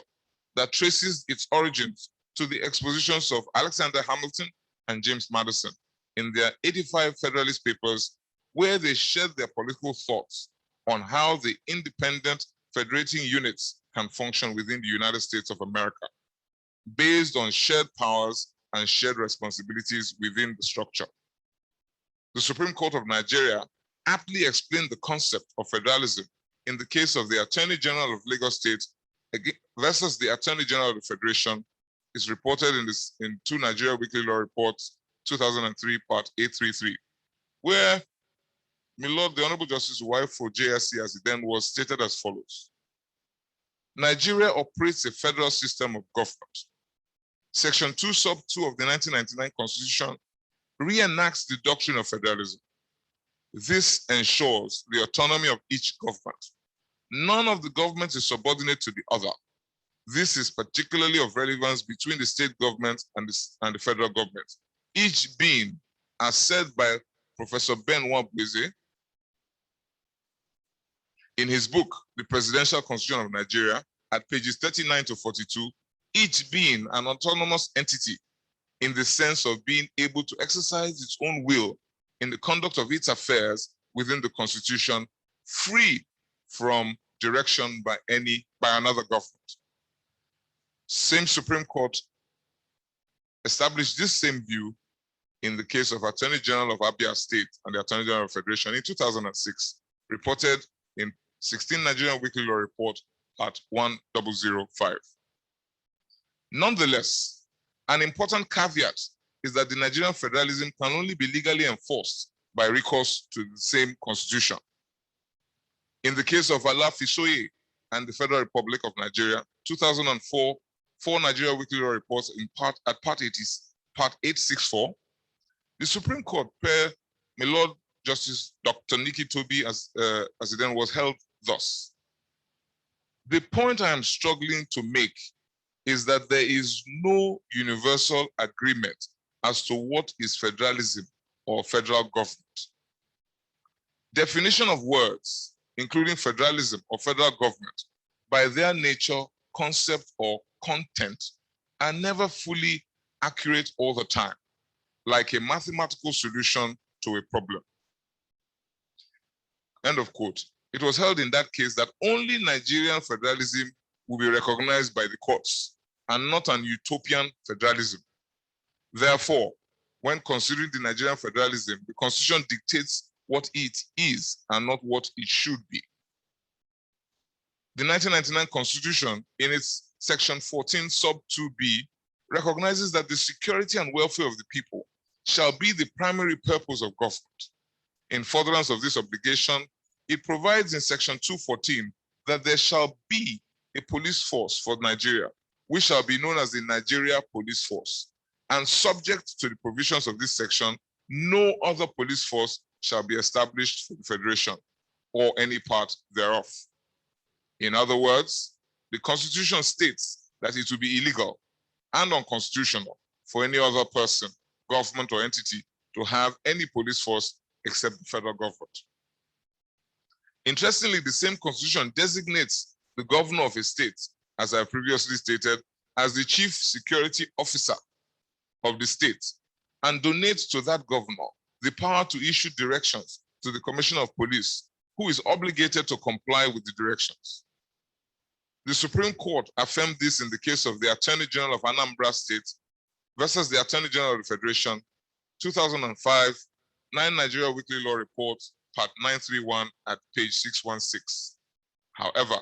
that traces its origins to the expositions of Alexander Hamilton and James Madison in their 85 Federalist Papers, where they shared their political thoughts on how the independent federating units can function within the United States of America, based on shared powers and shared responsibilities within the structure. The Supreme Court of Nigeria aptly explained the concept of federalism in the case of the Attorney General of Lagos State versus the Attorney General of the Federation, is reported in 2 Nigeria Weekly Law Reports, 2003, Part 833, where my Lord, the Honorable Justice Wifo JSC, as it then was, stated as follows. Nigeria operates a federal system of government. Section 2, sub 2 of the 1999 Constitution reenacts the doctrine of federalism. This ensures the autonomy of each government. None of the governments is subordinate to the other. This is particularly of relevance between the state government and the federal government, each being, as said by Professor Ben Wabweze in his book, The Presidential Constitution of Nigeria, at pages 39 to 42, each being an autonomous entity in the sense of being able to exercise its own will in the conduct of its affairs within the Constitution, free from direction by another government. Same Supreme Court established this same view in the case of Attorney General of Abia State and the Attorney General of Federation in 2006, reported in 16 Nigerian Weekly Law Report at 1005. Nonetheless, an important caveat is that the Nigerian federalism can only be legally enforced by recourse to the same constitution. In the case of Allah Fisoye and the Federal Republic of Nigeria, 2004, 4 Nigeria Weekly Law Reports at part 864, the Supreme Court, per my Lord Justice Dr. Nikki Toby, as it then was, held thus. The point I am struggling to make is that there is no universal agreement as to what is federalism or federal government. Definition of words, including federalism or federal government, by their nature, concept, or content, are never fully accurate all the time, like a mathematical solution to a problem. End of quote. It was held in that case that only Nigerian federalism will be recognized by the courts and not an utopian federalism. Therefore, when considering the Nigerian federalism, the Constitution dictates what it is and not what it should be. The 1999 Constitution, in its section 14, sub 2b, recognizes that the security and welfare of the people shall be the primary purpose of government. In furtherance of this obligation, it provides in section 214 that there shall be a police force for Nigeria, which shall be known as the Nigeria Police Force. And subject to the provisions of this section, no other police force shall be established for the Federation or any part thereof. In other words, the Constitution states that it will be illegal and unconstitutional for any other person, government, or entity to have any police force except the federal government. Interestingly, the same Constitution designates the governor of a state, as I previously stated, as the chief security officer of the state, and donates to that governor the power to issue directions to the Commissioner of Police, who is obligated to comply with the directions. The Supreme Court affirmed this in the case of the Attorney General of Anambra State versus the Attorney General of the Federation, 2005, 9 Nigeria Weekly Law Report, part 931 at page 616. However,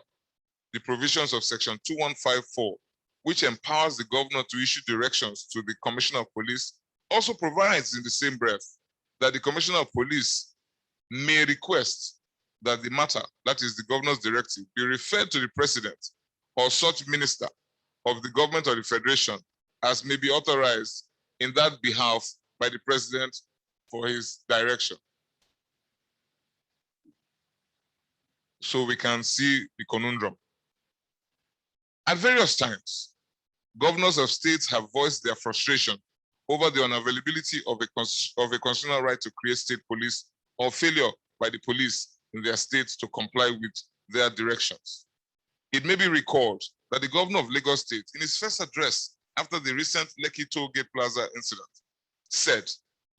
the provisions of section 2154, which empowers the governor to issue directions to the Commissioner of Police, also provides in the same breath that the Commissioner of Police may request that the matter, that is the governor's directive, be referred to the president or such minister of the government or the federation as may be authorized in that behalf by the president for his direction. so we can see the conundrum. At various times, governors of states have voiced their frustration over the unavailability of a constitutional right to create state police or failure by the police in their states to comply with their directions. It may be recalled that the governor of Lagos State, in his first address after the recent Lekki Tollgate Plaza incident, said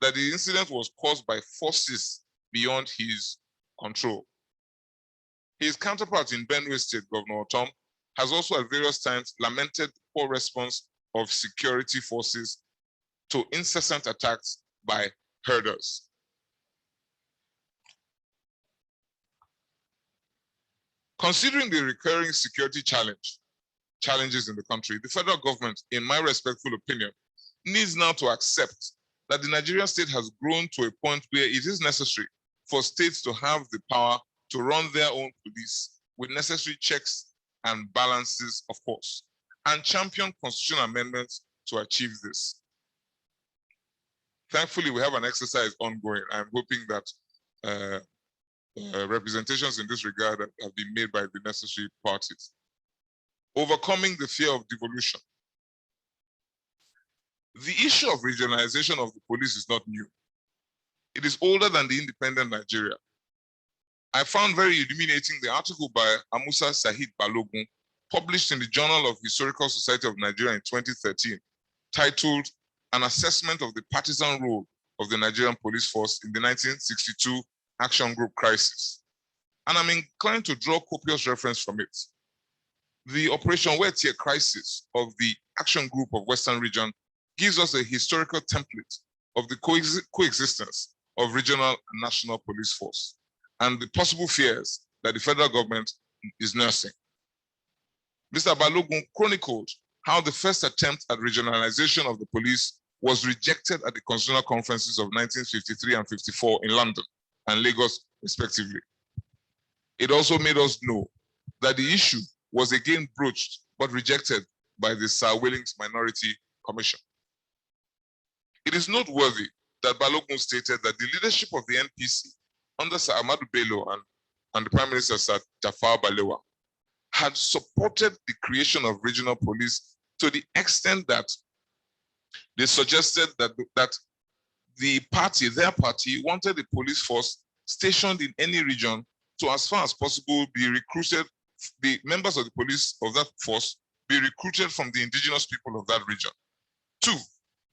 that the incident was caused by forces beyond his control. His counterpart in Benue State, Governor Tom, has also at various times lamented the poor response of security forces to incessant attacks by herders. Considering the recurring security challenges in the country, the federal government, in my respectful opinion, needs now to accept that the Nigerian state has grown to a point where it is necessary for states to have the power to run their own police with necessary checks and balances, of course, and champion constitutional amendments to achieve this. Thankfully, we have an exercise ongoing. I'm hoping that representations in this regard have been made by the necessary parties. Overcoming the fear of devolution. The issue of regionalization of the police is not new. It is older than the independent Nigeria. I found very illuminating the article by Amusa Sahid Balogun, published in the Journal of Historical Society of Nigeria in 2013, titled An Assessment of the Partisan Role of the Nigerian Police Force in the 1962 Action Group Crisis. And I'm inclined to draw copious reference from it. The Operation Wetier crisis of the Action Group of Western Region gives us a historical template of the coexistence of regional and national police force and the possible fears that the federal government is nursing. Mr. Balogun chronicled how the first attempt at regionalization of the police was rejected at the constitutional conferences of 1953 and 54 in London and Lagos, respectively. It also made us know that the issue was again broached but rejected by the Sir Willings Minority Commission. It is noteworthy that Balogun stated that the leadership of the NPC under Sir Ahmadu Bello and the Prime Minister Sir Tafawa Balewa had supported the creation of regional police to the extent that they suggested that their party wanted the police force stationed in any region to, as far as possible, be recruited, the members of the police of that force be recruited from the indigenous people of that region. 2,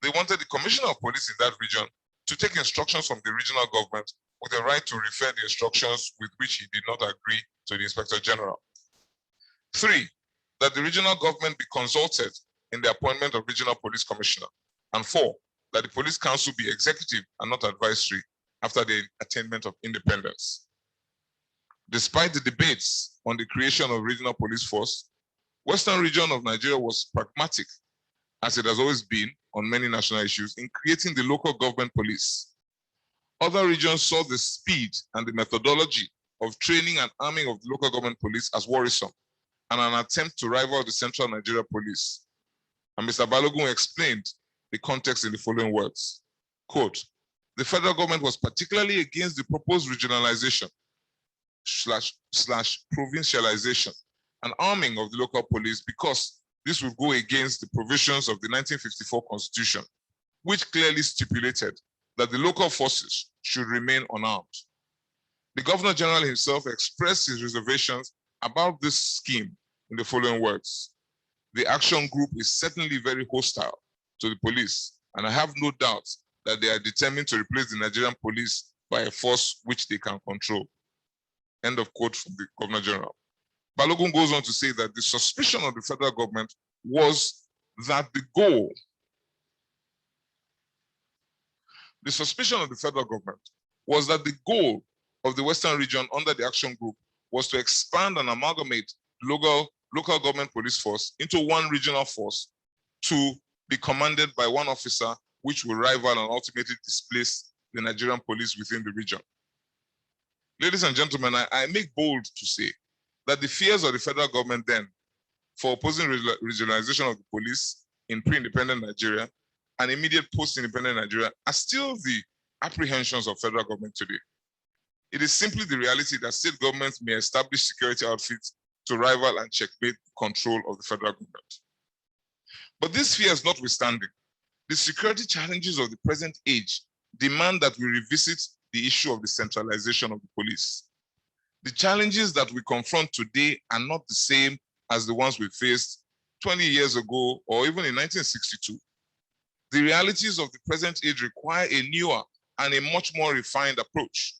they wanted the commissioner of police in that region to take instructions from the regional government with the right to refer the instructions with which he did not agree to the Inspector General. 3, that the regional government be consulted in the appointment of regional police commissioner. And 4, that the police council be executive and not advisory after the attainment of independence. Despite the debates on the creation of regional police force, Western region of Nigeria was pragmatic, as it has always been on many national issues, in creating the local government police. Other regions saw the speed and the methodology of training and arming of the local government police as worrisome and an attempt to rival the Central Nigeria Police. And Mr. Balogun explained the context in the following words, quote, the federal government was particularly against the proposed regionalization / provincialization and arming of the local police because this would go against the provisions of the 1954 Constitution, which clearly stipulated that the local forces should remain unarmed. The Governor General himself expressed his reservations about this scheme in the following words. The action group is certainly very hostile to the police, and I have no doubt that they are determined to replace the Nigerian police by a force which they can control. End of quote from the Governor General. Balogun goes on to say that the suspicion of the federal government was that the goal of the Western region under the action group was to expand and amalgamate local government police force into one regional force to be commanded by one officer, which will rival and ultimately displace the Nigerian police within the region. Ladies and gentlemen, I make bold to say that the fears of the federal government then for opposing regionalization of the police in pre-independent Nigeria and immediate post-independent Nigeria are still the apprehensions of federal government today. It is simply the reality that state governments may establish security outfits to rival and checkmate control of the federal government. But these fears notwithstanding, the security challenges of the present age demand that we revisit the issue of the centralization of the police. The challenges that we confront today are not the same as the ones we faced 20 years ago or even in 1962. The realities of the present age require a newer and a much more refined approach.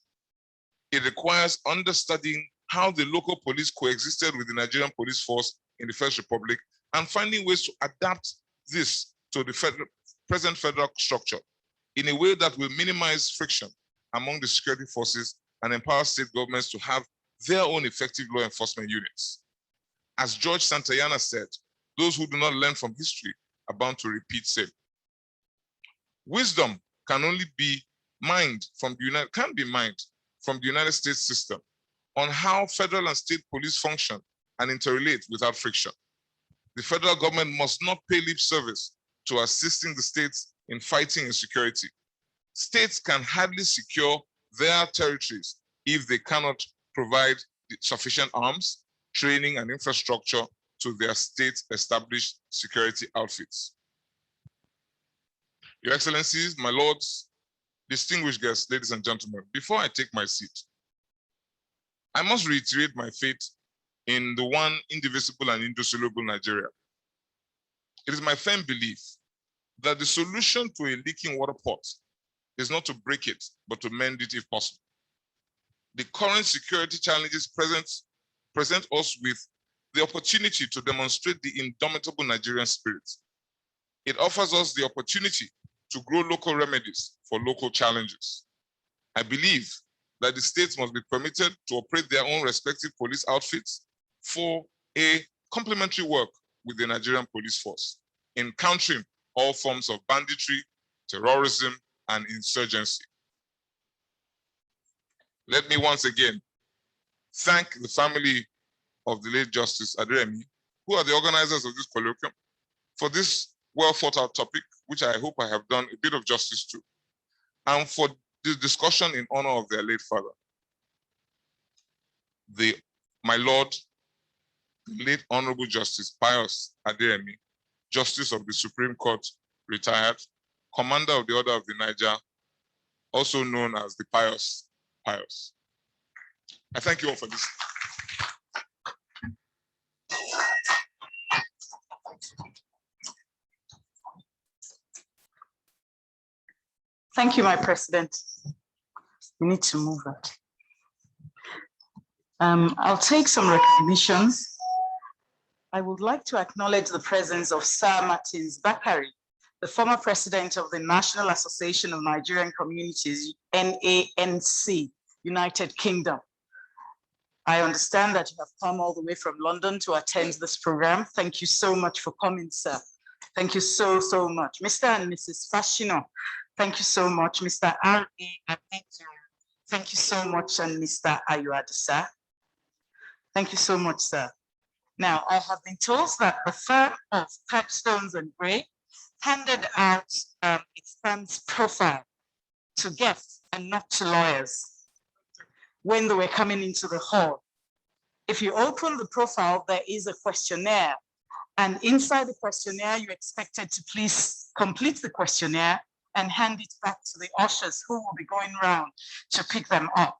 It requires understanding how the local police coexisted with the Nigerian police force in the First Republic and finding ways to adapt this to the present federal structure in a way that will minimize friction among the security forces and empower state governments to have their own effective law enforcement units. As George Santayana said, those who do not learn from history are bound to repeat same. Wisdom can only be mined from the United States system on how federal and state police function and interrelate without friction. The federal government must not pay lip service to assisting the states in fighting insecurity. States can hardly secure their territories if they cannot provide sufficient arms, training, and infrastructure to their state-established security outfits. Your Excellencies, my lords, distinguished guests, ladies and gentlemen, before I take my seat, I must reiterate my faith in the one indivisible and indissoluble Nigeria. It is my firm belief that the solution to a leaking water pot is not to break it, but to mend it if possible. The current security challenges present us with the opportunity to demonstrate the indomitable Nigerian spirit. It offers us the opportunity to grow local remedies for local challenges. I believe that the states must be permitted to operate their own respective police outfits for a complementary work with the Nigerian police force in countering all forms of banditry, terrorism, and insurgency. Let me once again thank the family of the late Justice Aderemi, who are the organizers of this colloquium, for this well thought out topic, which I hope I have done a bit of justice to, and for this discussion in honor of their late father. My Lord, the late Honorable Justice Pius Aderemi, Justice of the Supreme Court, retired, Commander of the Order of the Niger, also known as the Pius. I thank you all for this. Thank you, my president. We need to move that. I'll take some recognitions. I would like to acknowledge the presence of Sir Martins Bakari, the former president of the National Association of Nigerian Communities, NANC, United Kingdom. I understand that you have come all the way from London to attend this program. Thank you so much for coming, sir. Thank you so, so much. Mr. and Mrs. Fashino, thank you so much. Mr. R.A. Thank you so much. And Mr. Ayuadisa, thank you so much, sir. Now, I have been told that the firm of Capstones and Gray handed out its firm's profile to guests and not to lawyers when they were coming into the hall. If you open the profile, there is a questionnaire, and inside the questionnaire, you're expected to please complete the questionnaire and hand it back to the ushers who will be going around to pick them up.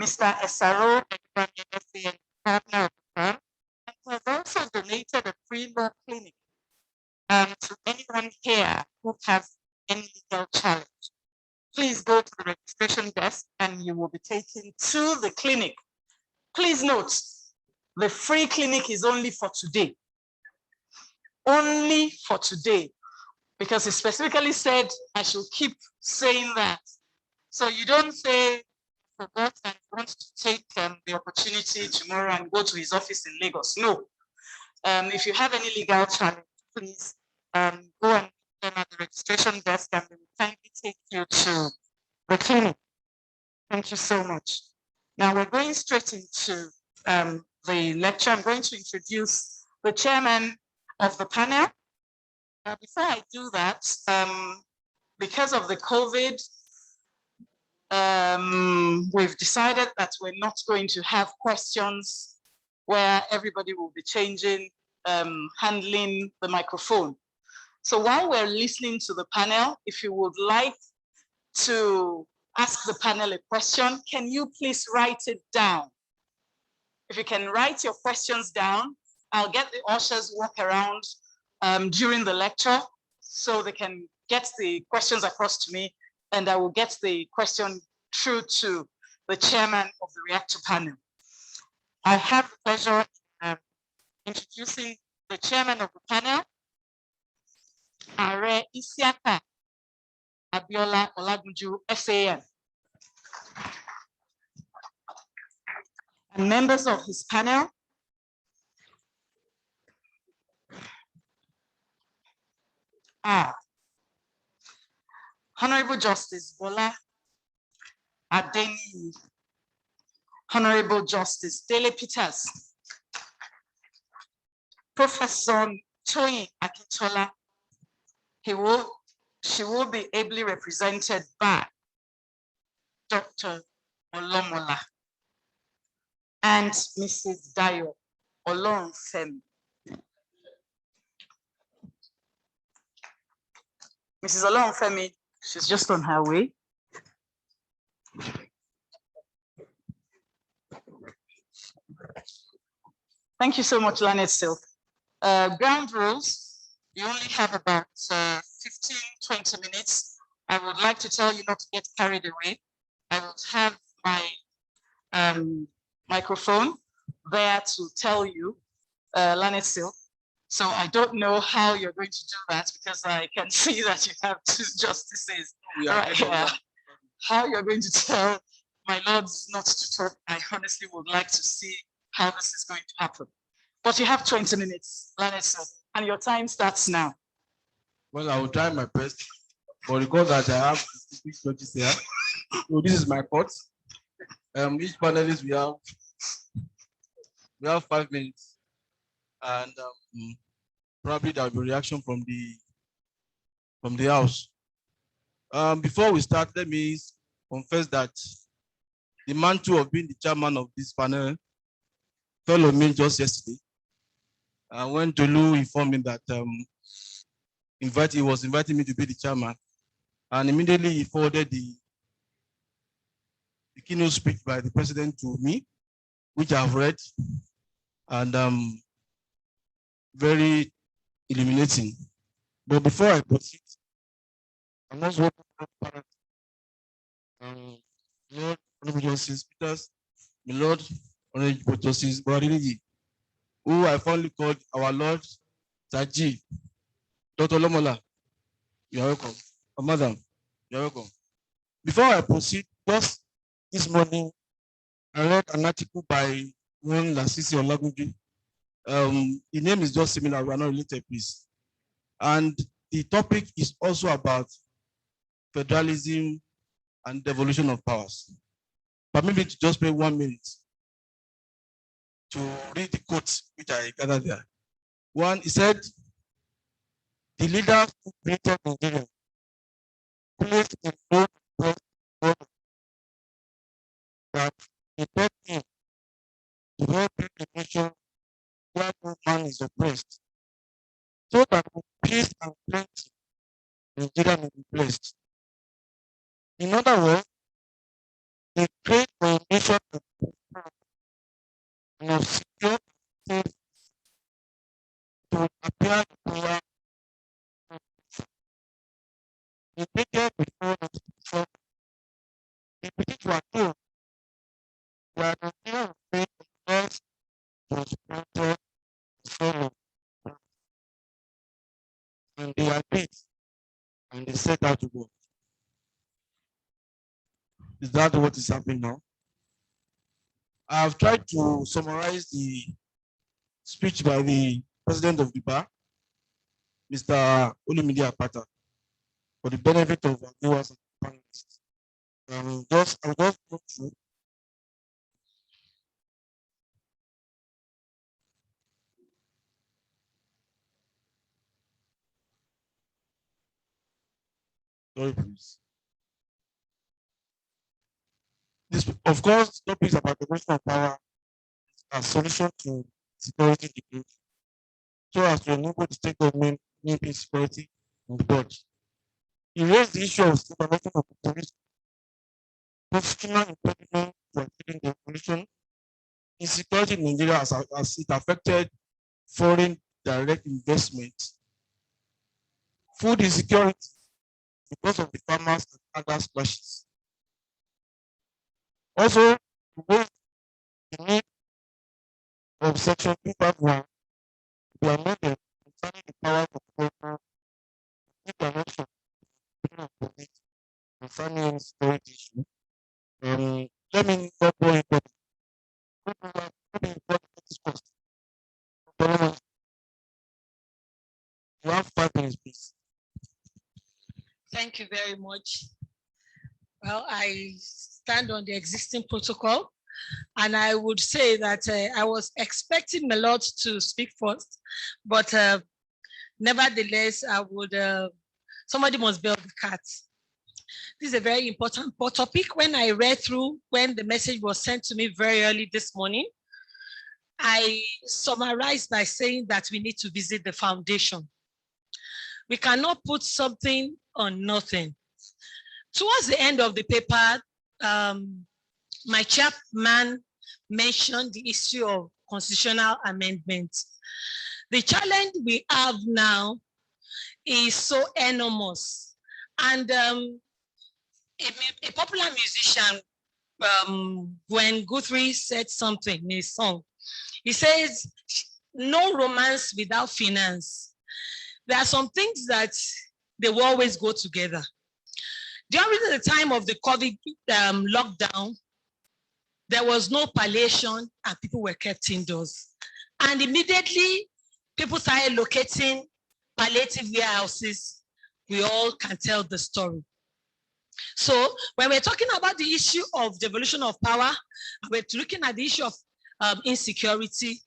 Mr. Esaro, partner of the firm, has also donated a free law clinic to anyone here who has any legal challenge. Please go to the registration desk and you will be taken to the clinic. Please note, the free clinic is only for today. Only for today, because it specifically said I should keep saying that. So you don't say, forgot and want to take the opportunity tomorrow and go to his office in Lagos. No. If you have any legal challenge, please go and meet them at the registration desk and they will kindly take you to the clinic. Thank you so much. Now we're going straight into the lecture. I'm going to introduce the chairman of the panel. Before I do that, because of the COVID, We've decided that we're not going to have questions where everybody will be handling the microphone. So while we're listening to the panel, if you would like to ask the panel a question, can you please write it down? If you can write your questions down, I'll get the ushers walk around during the lecture so they can get the questions across to me, and I will get the question through to the chairman of the reactor panel. I have the pleasure of introducing the chairman of the panel, Are Isiaka Abiola Olagunju, SAN. And members of his panel are Honorable Justice Bola Aderemi, Honorable Justice Dele Peters, Professor Toyin Akintola. She will be ably represented by Dr. Olomola and Mrs. Dayo Olorunfemi. Mrs. Olorunfemi, she's just on her way. Thank you so much, Lanet Silk. Ground rules, you only have about 15, 20 minutes. I would like to tell you not to get carried away. I will have my microphone there to tell you, Lanet Silk. So I don't know how you're going to do that because I can see that you have two justices right here. How you're going to tell my lords not to talk, I honestly would like to see how this is going to happen. But you have 20 minutes, Lanet Silk, and your time starts now. Well, I will try my best, but because that I have six judges here, so this is my court. Each panelist we have 5 minutes, and probably there will be reaction from the house. Before we start, let me confess that the mantle of being the chairman of this panel fell on me just yesterday. When Tolu informed me that he was inviting me to be the chairman, and immediately he forwarded the keynote speech by the president to me, which I've read, and very illuminating. But before I proceed, I must welcome Lord Honorable Justice Peters, my Lord Honorable Justice Borinigi, who I fondly called our Lord Saji, Dr. Lomola. You are welcome. Madam, you are welcome. Before I proceed, just this morning, I read an article by one Lasisi Olagunju. The name is just similar, we are not related, please. And the topic is also about federalism and devolution of powers. But maybe to just pay 1 minute to read the quotes which I gathered there. One, he said, the leader who created Nigeria placed in no that the third thing to help build a nation where no man is oppressed, so that with peace and plenty, Nigeria may be blessed. In other words, they create for a nation of secure state to appear power. The decade before the British were told that Nigeria would face the first was granted follow, and they agreed and they set out to go. Is that what is happening now? I've tried to summarize the speech by the president of the bar, Mr. Olumide Apata, for the benefit of our viewers and panelists. I'll just go through. Sorry, please. Of course, topics about devolution of power are solution to security debate, so as to enable the state government in security on the board. He raised the issue of supervision of the police, constitutional impediment to achieving the evolution insecurity in Nigeria as it affected foreign direct investment, food insecurity because of the farmers and other splashes. Also, the need of Section 251 to be amended concerning the power of the government to give direction to the police concerning any security issue. Let me not go into it. You have 5 minutes, please. Thank you very much. Well, I stand on the existing protocol, and I would say that I was expecting my Lord to speak first, but nevertheless, I would, somebody must bail the cat. This is a very important topic. When I read through, when the message was sent to me very early this morning, I summarized by saying that we need to visit the foundation. We cannot put something on nothing. Towards the end of the paper, my chairman mentioned the issue of constitutional amendments. The challenge we have now is so enormous. And a popular musician, when Guthrie said something in his song, he says, no romance without finance. There are some things that they will always go together. During the time of the COVID lockdown, there was no palliation and people were kept indoors. And immediately, people started locating palliative warehouses. We all can tell the story. So when we're talking about the issue of devolution of power, we're looking at the issue of insecurity.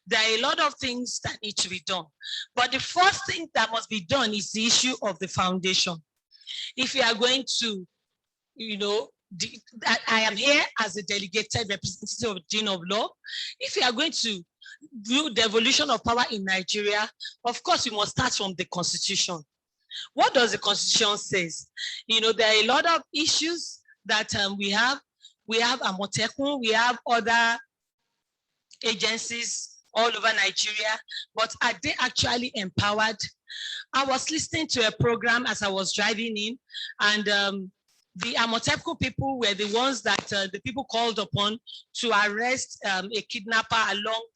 There are a lot of things that need to be done. But the first thing that must be done is the issue of the foundation. If you are going to, I am here as a delegated representative of Dean of Law. If you are going to do devolution of power in Nigeria, of course, we must start from the Constitution. What does the Constitution say? There are a lot of issues that we have. We have Amotekun, we have other agencies all over Nigeria, but are they actually empowered? I was listening to a program as I was driving in, and the Amotekun people were the ones that the people called upon to arrest a kidnapper along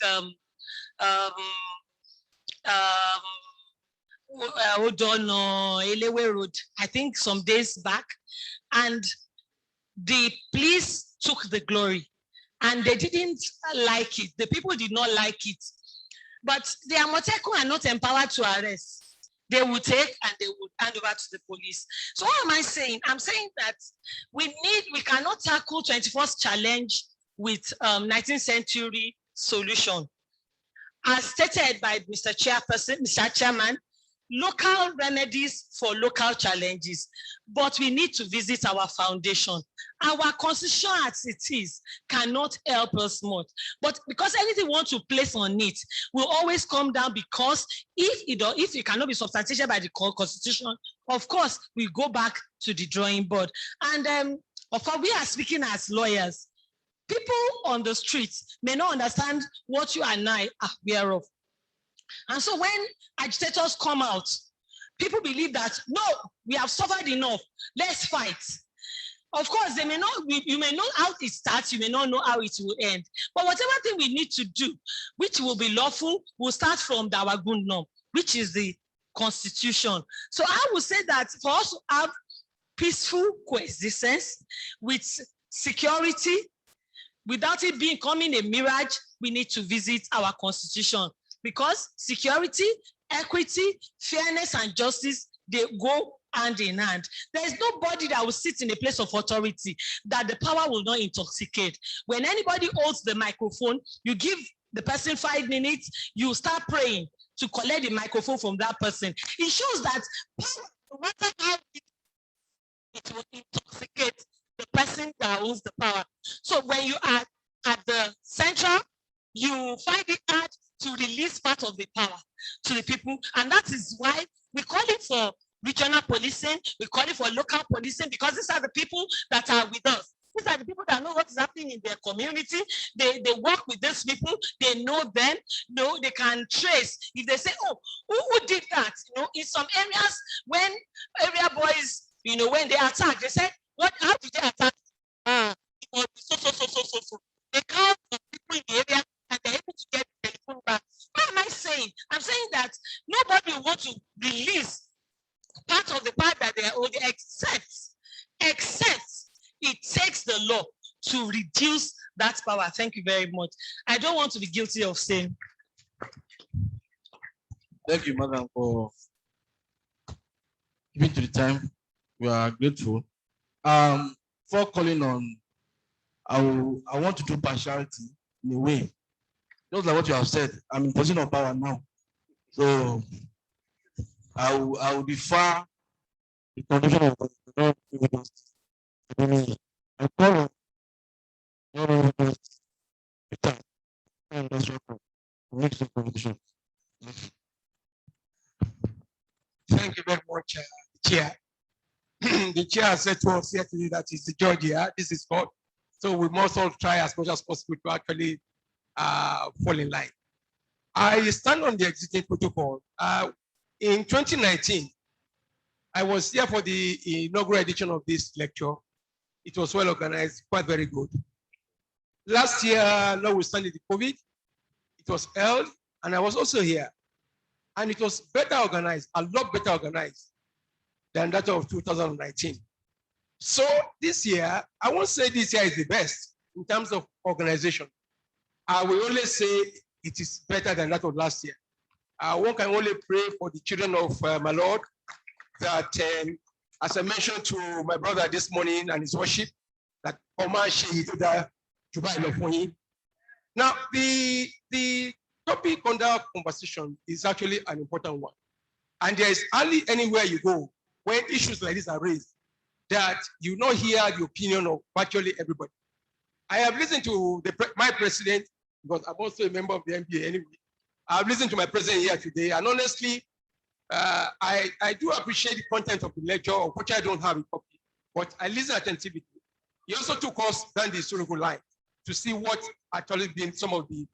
Elewe Road, I think some days back, and the police took the glory and they didn't like it. The people did not like it. But the Amotekun are not empowered to arrest. They will take and they will hand over to the police. So what am I saying? I'm saying that we cannot tackle 21st challenge with 19th century solution. As stated by Mr. Chairman, local remedies for local challenges, but we need to visit our foundation. Our constitution as it is cannot help us much, but because anything we want to place on it will always come down, because if it cannot be substantiated by the constitution, of course, we go back to the drawing board. And of course, we are speaking as lawyers. People on the streets may not understand what you and I are aware of. And so when agitators come out, people believe that, no, we have suffered enough, let's fight. Of course, you may know how it starts, you may not know how it will end. But whatever thing we need to do, which will be lawful, will start from our good norm, which is the Constitution. So I would say that for us to have peaceful coexistence with security, without it becoming a mirage, we need to visit our Constitution. Because security, equity, fairness, and justice, they go hand in hand. There is nobody that will sit in a place of authority that the power will not intoxicate. When anybody holds the microphone, you give the person 5 minutes, you start praying to collect the microphone from that person. It shows that no matter how it will intoxicate the person that owns the power. So when you are at the central, you find it hard to release part of the power to the people. And that is why we call it for regional policing, we call it for local policing, because these are the people that are with us. These are the people that know what is happening in their community. They work with these people. They know them. They can trace. If they say, oh, who did that? In some areas, when area boys, when they attack, they say, how did they attack? It was so. They count the people in the area and they're able to get the telephone back. What am I saying? I'm saying that nobody will want to release part of the part that they are owed, except it takes the law to reduce that power. Thank you very much. I don't want to be guilty of saying. Thank you, madam, for giving to the time. We are grateful. For calling on, I want to do partiality in a way. Just like what you have said, I'm in position of power now. So I will defer the condition of the I call next competition. Thank you very much, Chair. The chair said to us yesterday that it's the judge here. This is God. So we must all try as much as possible to actually fall in line. I stand on the existing protocol. In 2019, I was here for the inaugural edition of this lecture. It was well organized, quite very good. Last year, notwithstanding the COVID, it was held, and I was also here. And it was better organized, a lot better organized than that of 2019. So this year, I won't say this year is the best in terms of organization. I will only say it is better than that of last year. One can only pray for the children of my Lord that, as I mentioned to my brother this morning and his worship, that now the topic on that conversation is actually an important one. And there is hardly anywhere you go when issues like this are raised that you not hear the opinion of virtually everybody. I have listened to my president, because I'm also a member of the MBA anyway. I've listened to my president here today, and honestly, I do appreciate the content of the lecture, of which I don't have a copy, but I listen attentively. He also took us down the historical line to see what actually been some of the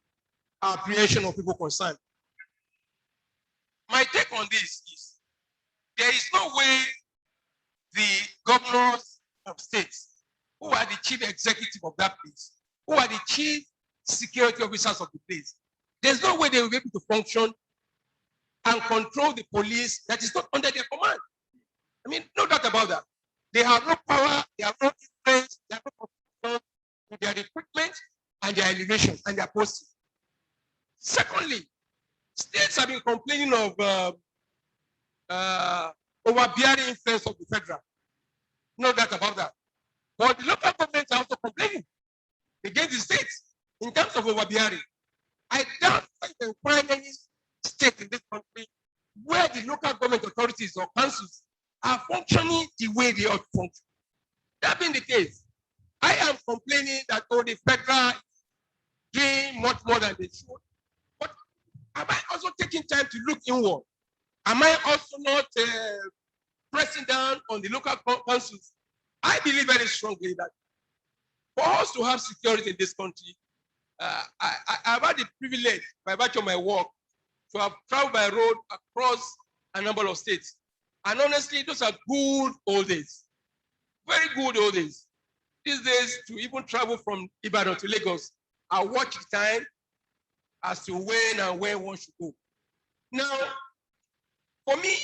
apprehension of people concerned. My take on this is, there is no way the governors of states, who are the chief executive of that place, who are the chief security officers of the place, there's no way they will be able to function and control the police that is not under their command. I mean, no doubt about that. They have no power, they have no influence, they have no control with their equipment and their elevation and their posting. Secondly, states have been complaining of overbearing influence of the federal. No doubt about that. But the local governments are also complaining against the states in terms of overbearing. I doubt that you can find any state in this country where the local government authorities or councils are functioning the way they ought to function. That being the case, I am complaining that the federal doing much more than they should. But am I also taking time to look inward? Am I also not pressing down on the local councils? I believe very strongly that for us to have security in this country, I've had the privilege, by virtue of my work, to have traveled by road across a number of states. And honestly, those are good old days. Very good old days. These days, to even travel from Ibadan to Lagos, I watch the time as to when and where one should go. Now, for me,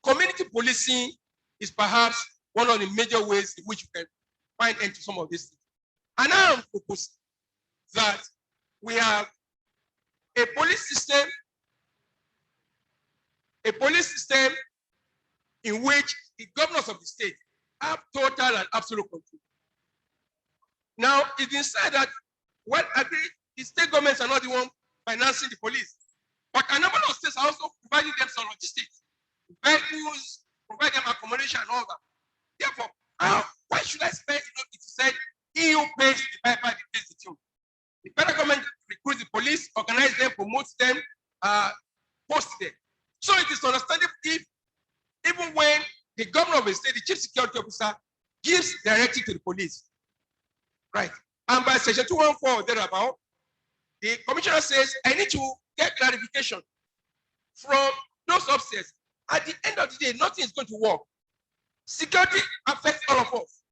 community policing is perhaps one of the major ways in which you can find end to some of these things. And I am proposing that we have a police system in which the governors of the state have total and absolute control. Now, it's been said that, well, agreed, the state governments are not the one financing the police, but a number of states are also providing them some logistics, vehicles, provide them accommodation and all that. Therefore, why should I spend? It said, he who pays the piper, the pays the tune. The federal government recruits the police, organize them, promotes them, post them. So it is understandable if, even when the governor of a state, the chief security officer, gives directive to the police, right? And by section 214 thereabout, the commissioner says, I need to get clarification from those officers. At the end of the day, nothing is going to work. Security affects all of us,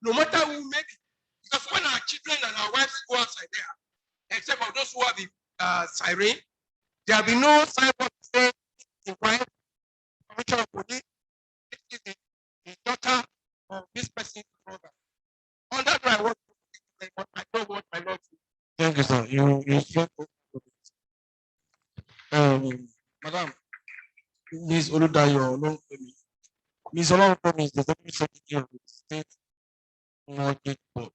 no matter who made it. Because when our children and our wives go outside there, except for those who have the siren, there will be no signboard saying in crime, commissioner of police, this is the daughter of this person's brother. On that, I want to say, but I don't want my Lord to. Thank you, sir. You spoke. Madam, Ms. Oludayo, Ms. Olawumi is the Deputy Secretary of the State Mortgage Board.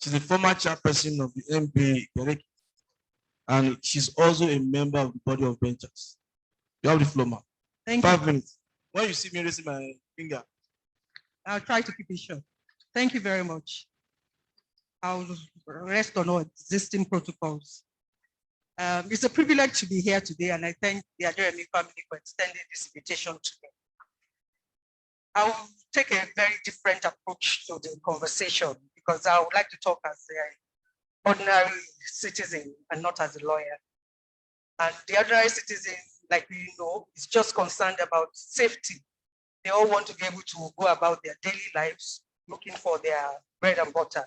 She's the former chairperson of the MBA, and she's also a member of the Body of Benchers. You have the floor, ma'am. Thank 5 you. minutes. When you see me raising my finger, I'll try to keep it short. Thank you very much. I'll rest on all existing protocols. It's a privilege to be here today, and I thank the Aderemi family for extending this invitation to me. I will take a very different approach to the conversation because I would like to talk as an ordinary citizen and not as a lawyer. And the ordinary citizen, like we know, is just concerned about safety. They all want to be able to go about their daily lives, looking for their bread and butter.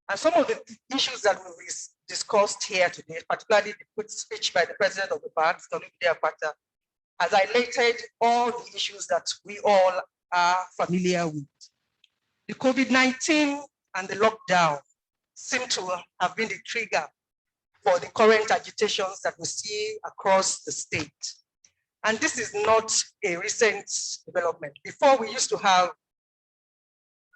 And some of the issues that we discussed here today, particularly the quick speech by the president of the bank, has highlighted all the issues that we all are familiar with. The COVID-19 and the lockdown seem to have been the trigger for the current agitations that we see across the state. And this is not a recent development. Before, we used to have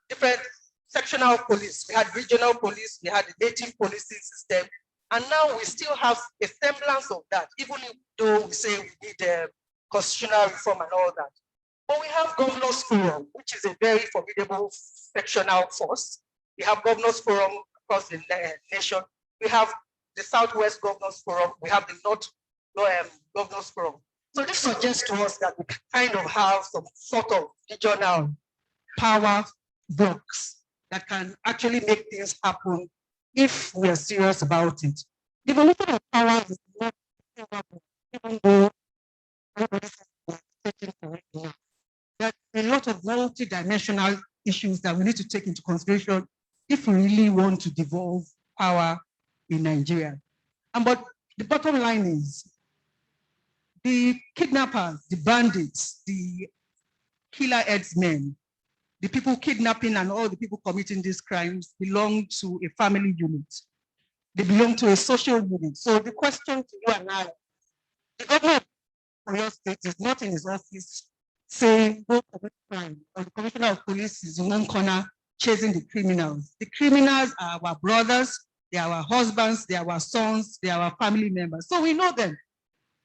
different sectional police, we had regional police, we had the native policing system, and now we still have a semblance of that, even though we say we need constitutional reform and all that. But we have Governors Forum, which is a very formidable sectional force. We have Governors Forum across the nation. We have the Southwest Governors Forum. We have the North Governors Forum. So this suggests to us that we kind of have some sort of regional power blocks that can actually make things happen if we are serious about it. The evolution of power is not even though everybody is taking for it now. There are a lot of multi-dimensional issues that we need to take into consideration if we really want to devolve power in Nigeria. But the bottom line is the kidnappers, the bandits, the killer headsmen, the people kidnapping and all the people committing these crimes belong to a family unit. They belong to a social unit. So the question to you and I, the governor of your state is not in his office saying, go commit crime, or the commissioner of police is in one corner chasing the criminals. The criminals are our brothers, they are our husbands, they are our sons, they are our family members. So we know them.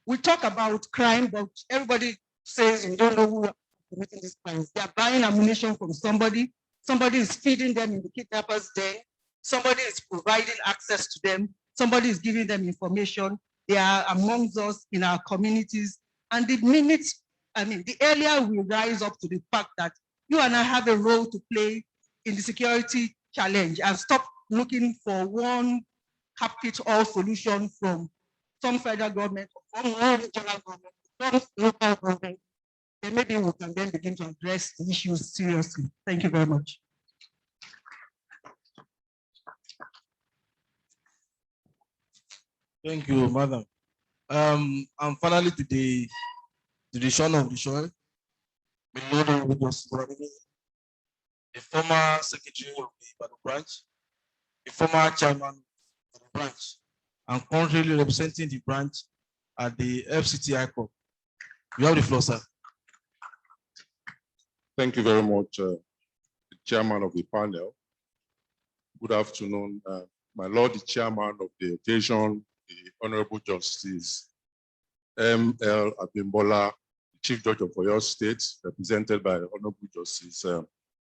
We talk about crime, but everybody says you don't know who are committing these crimes. They are buying ammunition from somebody. Somebody is feeding them in the kidnappers' den. Somebody is providing access to them. Somebody is giving them information. They are amongst us in our communities. And the minute, the earlier we rise up to the fact that you and I have a role to play in the security challenge and stop looking for one cap-it-all solution from some federal government, or from one regional government, some local government, then maybe we can then begin to address the issues seriously. Thank you very much. thank you, madam. And finally, to the son of the soil, the former secretary of the Ibadan branch, the former chairman of the branch, and currently representing the branch at the FCTI Corp. You have the floor, sir. Thank you very much, chairman of the panel. Good afternoon, my Lord, the chairman of the occasion, the Honorable Justice M.L. Abimbola, Chief Judge of Oyo State, represented by the Honorable Justice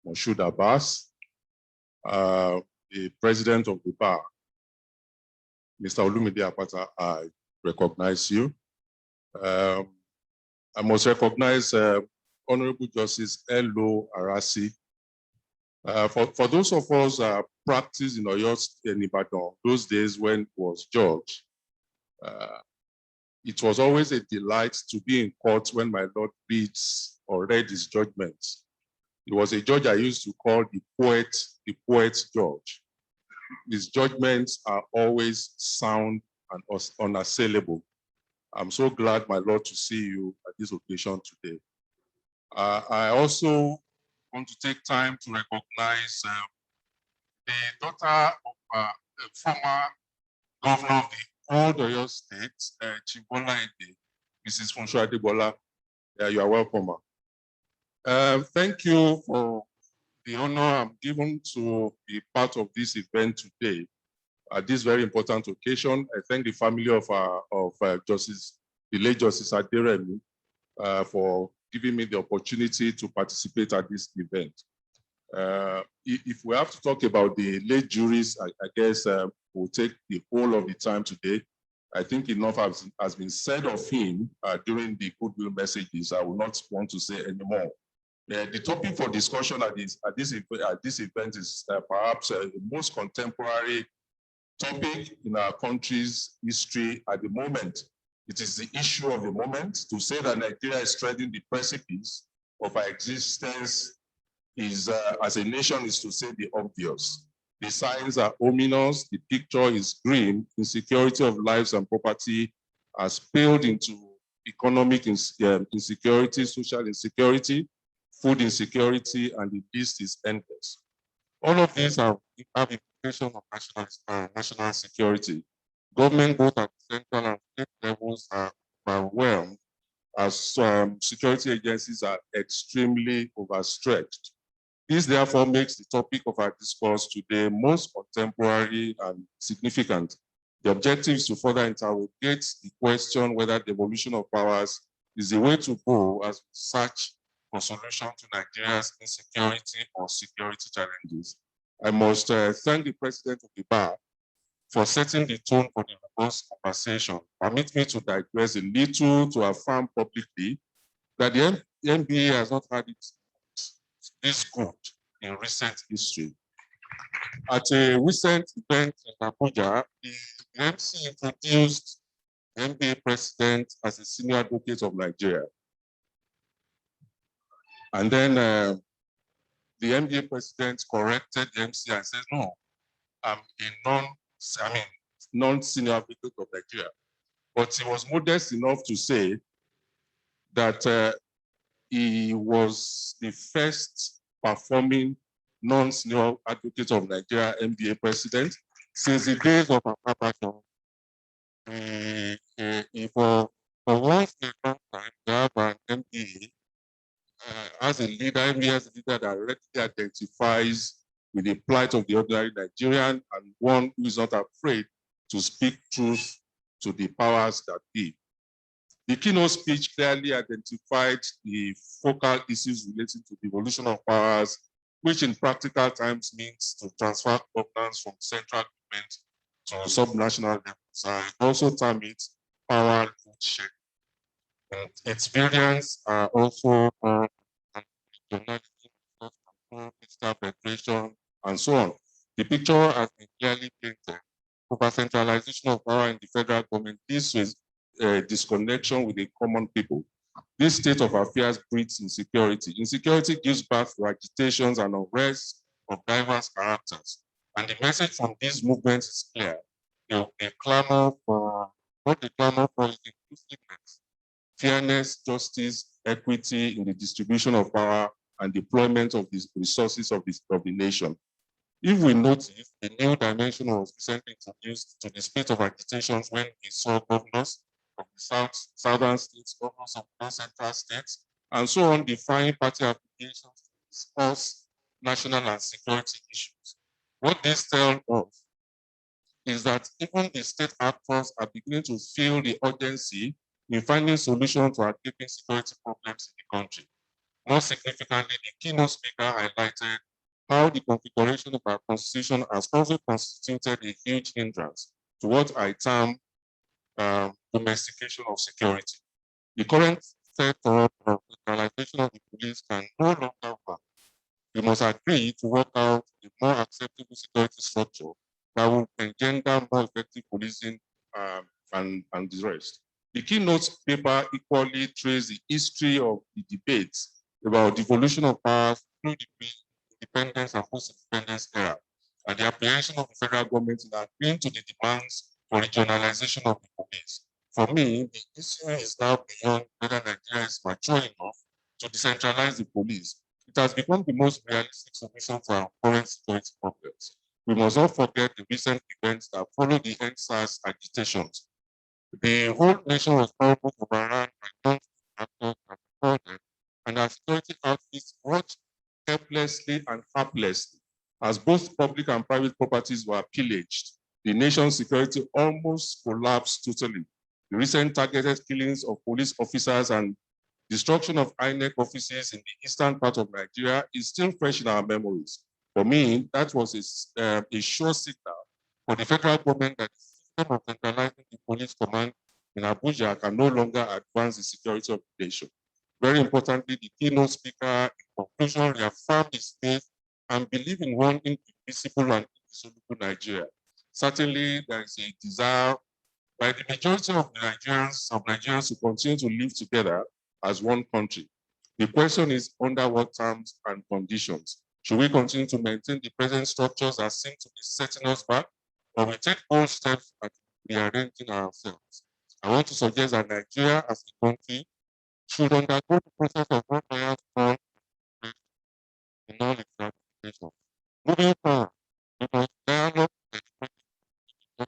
Moshood Abbas, the president of the bar, Mr. Olumide Apata, I recognize you. I must recognize Honorable Justice Elo Arasi. For those of us practiced in Oyo and Ibadan, those days when it was judge, it was always a delight to be in court when my Lord reads or read his judgments. He was a judge I used to call the poet judge. His judgments are always sound and unassailable. I'm so glad, my Lord, to see you at this occasion today. I also want to take time to recognize the daughter of the former governor of the old Oyo State, Chibola Ede, Mrs. Funsho Adebola. You are welcome. Thank you for the honor I'm given to be part of this event today. At this very important occasion, I thank the family of the late Justice Aderemi for giving me the opportunity to participate at this event. If we have to talk about the late juries, I guess we'll take the whole of the time today. I think enough has been said of him during the goodwill messages. I will not want to say anymore. The topic for discussion at this event is perhaps the most contemporary topic in our country's history at the moment. It is the issue of the moment. To say that Nigeria is treading the precipice of our existence is, as a nation, is to say the obvious. The signs are ominous, the picture is grim, insecurity of lives and property has spilled into economic insecurity, social insecurity, food insecurity, and the list is endless. All of these have implications of national security. Government, both at central and state levels, are overwhelmed as security agencies are extremely overstretched. This therefore makes the topic of our discourse today most contemporary and significant. The objective is to further interrogate the question whether the evolution of powers is the way to go as we search for solution to Nigeria's insecurity or security challenges. I must thank the president of the bar for setting the tone for the robust conversation. Permit me to digress a little to affirm publicly that the NBA has not had it this good in recent history. At a recent event in Abuja, the MC introduced the NBA president as a senior advocate of Nigeria. And then the NBA president corrected the MC and said, no, I'm a non-senior advocate of Nigeria. But he was modest enough to say that he was the first performing non-senior advocate of Nigeria NBA president since the days of Akabasho. For once in a long time, they have an NBA as a leader, NBA as a leader that readily identifies with the plight of the ordinary Nigerian and one who is not afraid to speak truth to the powers that be. The keynote speech clearly identified the focal issues relating to the evolution of powers, which in practical terms means to transfer governance from central government to subnational levels. I also term it power load shedding. Its variants are also digital penetration, and so on. The picture has been clearly painted. Over-centralization of power in the federal government leads to a disconnection with the common people. This state of affairs breeds insecurity. Insecurity gives birth to agitations and unrest of diverse characters. And the message from these movements is clear. They clamor for what they clamor for is inclusiveness, fairness, justice, equity in the distribution of power and deployment of the resources of the nation. If we notice, a new dimension was recently introduced to the state of agitations when we saw governors of the southern states, governors of the central states, and so on, defying party applications to discuss national and security issues. What this tells us is that even the state actors are beginning to feel the urgency in finding solutions to our deep security problems in the country. More significantly, the keynote speaker highlighted how the configuration of our constitution has also constituted a huge hindrance to what I term domestication of security. The current setup of centralization of the police can no longer work. We must agree to work out a more acceptable security structure that will engender more effective policing and the rest. The keynote paper equally traced the history of the debates about devolution of powers through the independence and post-independence era, and the apprehension of the federal government in agreeing to the demands for regionalization of the police. For me, the issue is now beyond whether Nigeria is mature enough to decentralize the police. It has become the most realistic solution to our current security problems. We must not forget the recent events that followed the NSAS agitations. The whole nation was powerful overrun by non-actors and recorded, and our security outfits worked helplessly and haplessly. As both public and private properties were pillaged, the nation's security almost collapsed totally. The recent targeted killings of police officers and destruction of INEC offices in the eastern part of Nigeria is still fresh in our memories. For me, that was a sure signal for the federal government that the system of centralizing the police command in Abuja can no longer advance the security of the nation. Very importantly, the keynote speaker, in conclusion, reaffirmed his faith and believe in one indivisible and indissoluble Nigeria. Certainly, there is a desire by the majority of Nigerians to continue to live together as one country. The question is under what terms and conditions? Should we continue to maintain the present structures that seem to be setting us back, or we take bold steps at rearranging ourselves? I want to suggest that Nigeria as a country should undergo the process of what lawyers call in all its ramifications. Moving forward, we must dialogue with the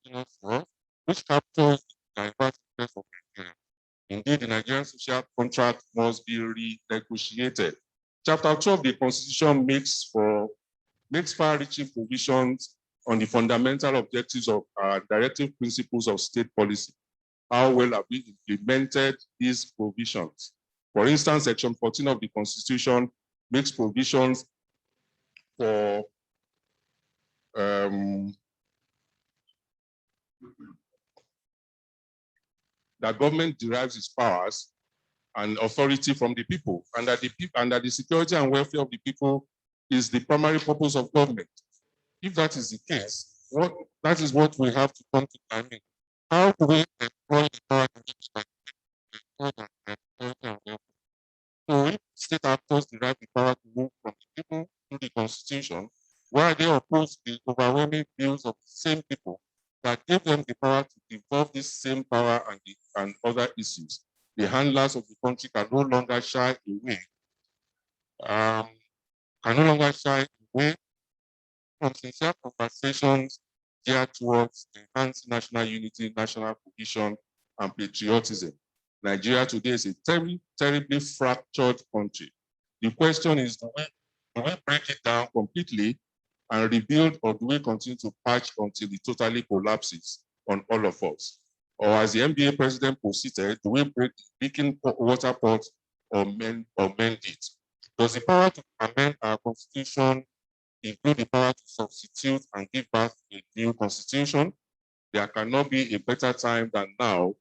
indigenous laws, which captures the diverse interests of Nigeria. Indeed, the Nigerian social contract must be renegotiated. Chapter 2 of the Constitution makes far-reaching provisions on the fundamental objectives of our directive principles of state policy. How well have we implemented these provisions? For instance, Section 14 of the Constitution makes provisions for that government derives its powers and authority from the people, and that the security and welfare of the people is the primary purpose of government. If that is the case, that is what we have to come to timing. How do we employ the power so if state actors derive the power to move from the people to the Constitution, why are they opposed to the overwhelming views of the same people that gave them the power to devolve this same power and other issues? The handlers of the country can no longer shy away. From sincere conversations geared towards enhancing national unity, national cohesion, and patriotism. Nigeria today is a terribly fractured country. The question is, do we break it down completely and rebuild, or do we continue to patch until it totally collapses on all of us? Or as the NBA president posited, do we break the leaking water pot or mend it? Does the power to amend our constitution include the power to substitute and give birth to a new constitution? There cannot be a better time than now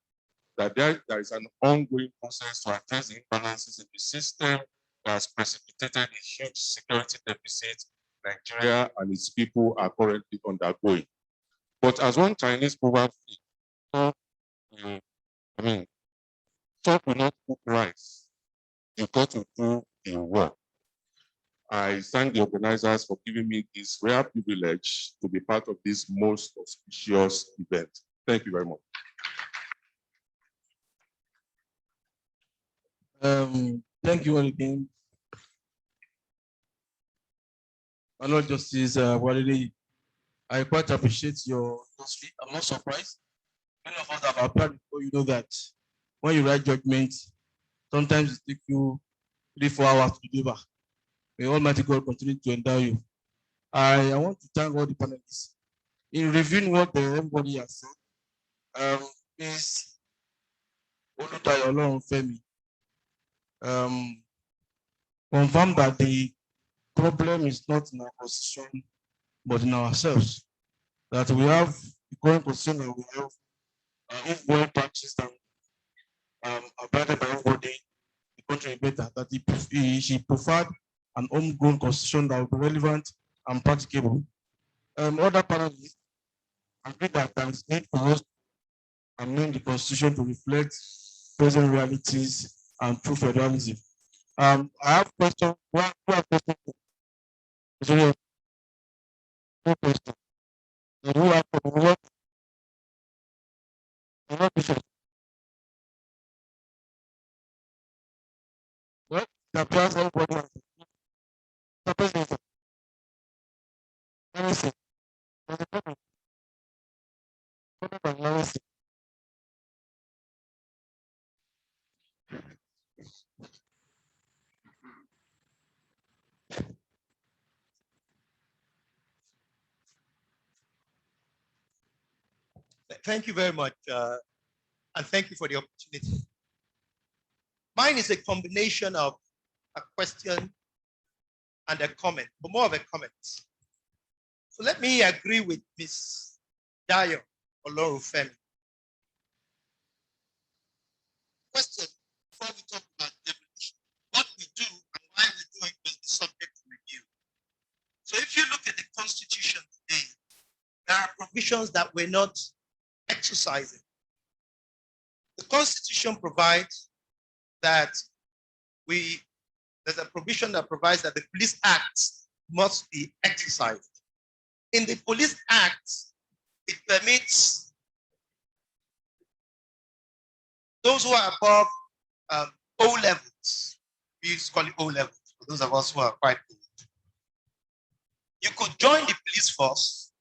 that there is an ongoing process to address the imbalances in the system that has precipitated a huge security deficit Nigeria and its people are currently undergoing. But as one Chinese proverb says, talk will not cook rice. You've got to do the work. I thank the organizers for giving me this rare privilege to be part of this most auspicious event. Thank you very much. Thank you all again. My Lord Justice Aderemi, I quite appreciate your history. I'm not surprised. Many of us have applied before. You know that when you write judgment, sometimes it takes you 3-4 hours to deliver. May Almighty God continue to endow you. I want to thank all the panelists. In reviewing what everybody has said, Ms. Olutayo Olorunfemi, confirm that the problem is not in our constitution, but in ourselves. That we have the current constitution that we have, ongoing practice that abided by everybody, the country is better. That she preferred an homegrown constitution that would be relevant and practicable. Other panelists agree that there is need for us to amend the constitution to reflect present realities and true federalism. I have questions. One question. No question. Who have what? What? The price everybody has. The president. Let me see. There's a problem. Let me see. Thank you very much, and thank you for the opportunity. Mine is a combination of a question and a comment, but more of a comment. So let me agree with Ms. Dayo Olorufemi. Question before we talk about definition, what we do and why we do it was the subject to review. So if you look at the Constitution today, there are provisions that we're not exercising. The Constitution provides that there's a provision that provides that the Police Act must be exercised. In the Police Act, it permits those who are above O levels, we used to call it O levels, for those of us who are quite old. You could join the police force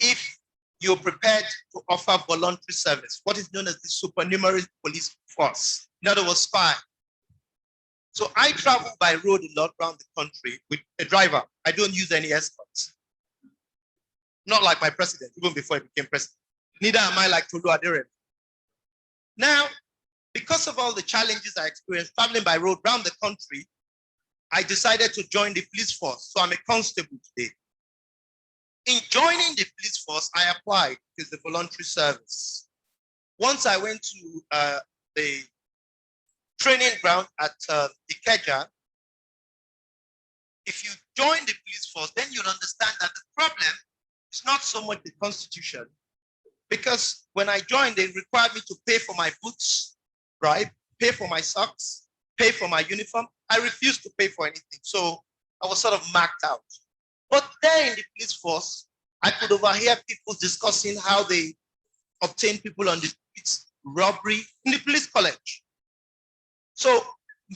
if you're prepared to offer voluntary service, what is known as the supernumerary police force. In other words, spy. So I travel by road a lot around the country with a driver. I don't use any escorts. Not like my president, even before he became president. Neither am I like Tolu Aderemi. Now, because of all the challenges I experienced traveling by road around the country, I decided to join the police force. So I'm a constable today. In joining the police force, I applied to the voluntary service. Once I went to the training ground at Ikeja, if you join the police force, then you'll understand that the problem is not so much the Constitution, because when I joined, they required me to pay for my boots, right? Pay for my socks, pay for my uniform. I refused to pay for anything. So I was sort of marked out. But there in the police force, I could overhear people discussing how they obtain people on the streets, robbery in the police college. So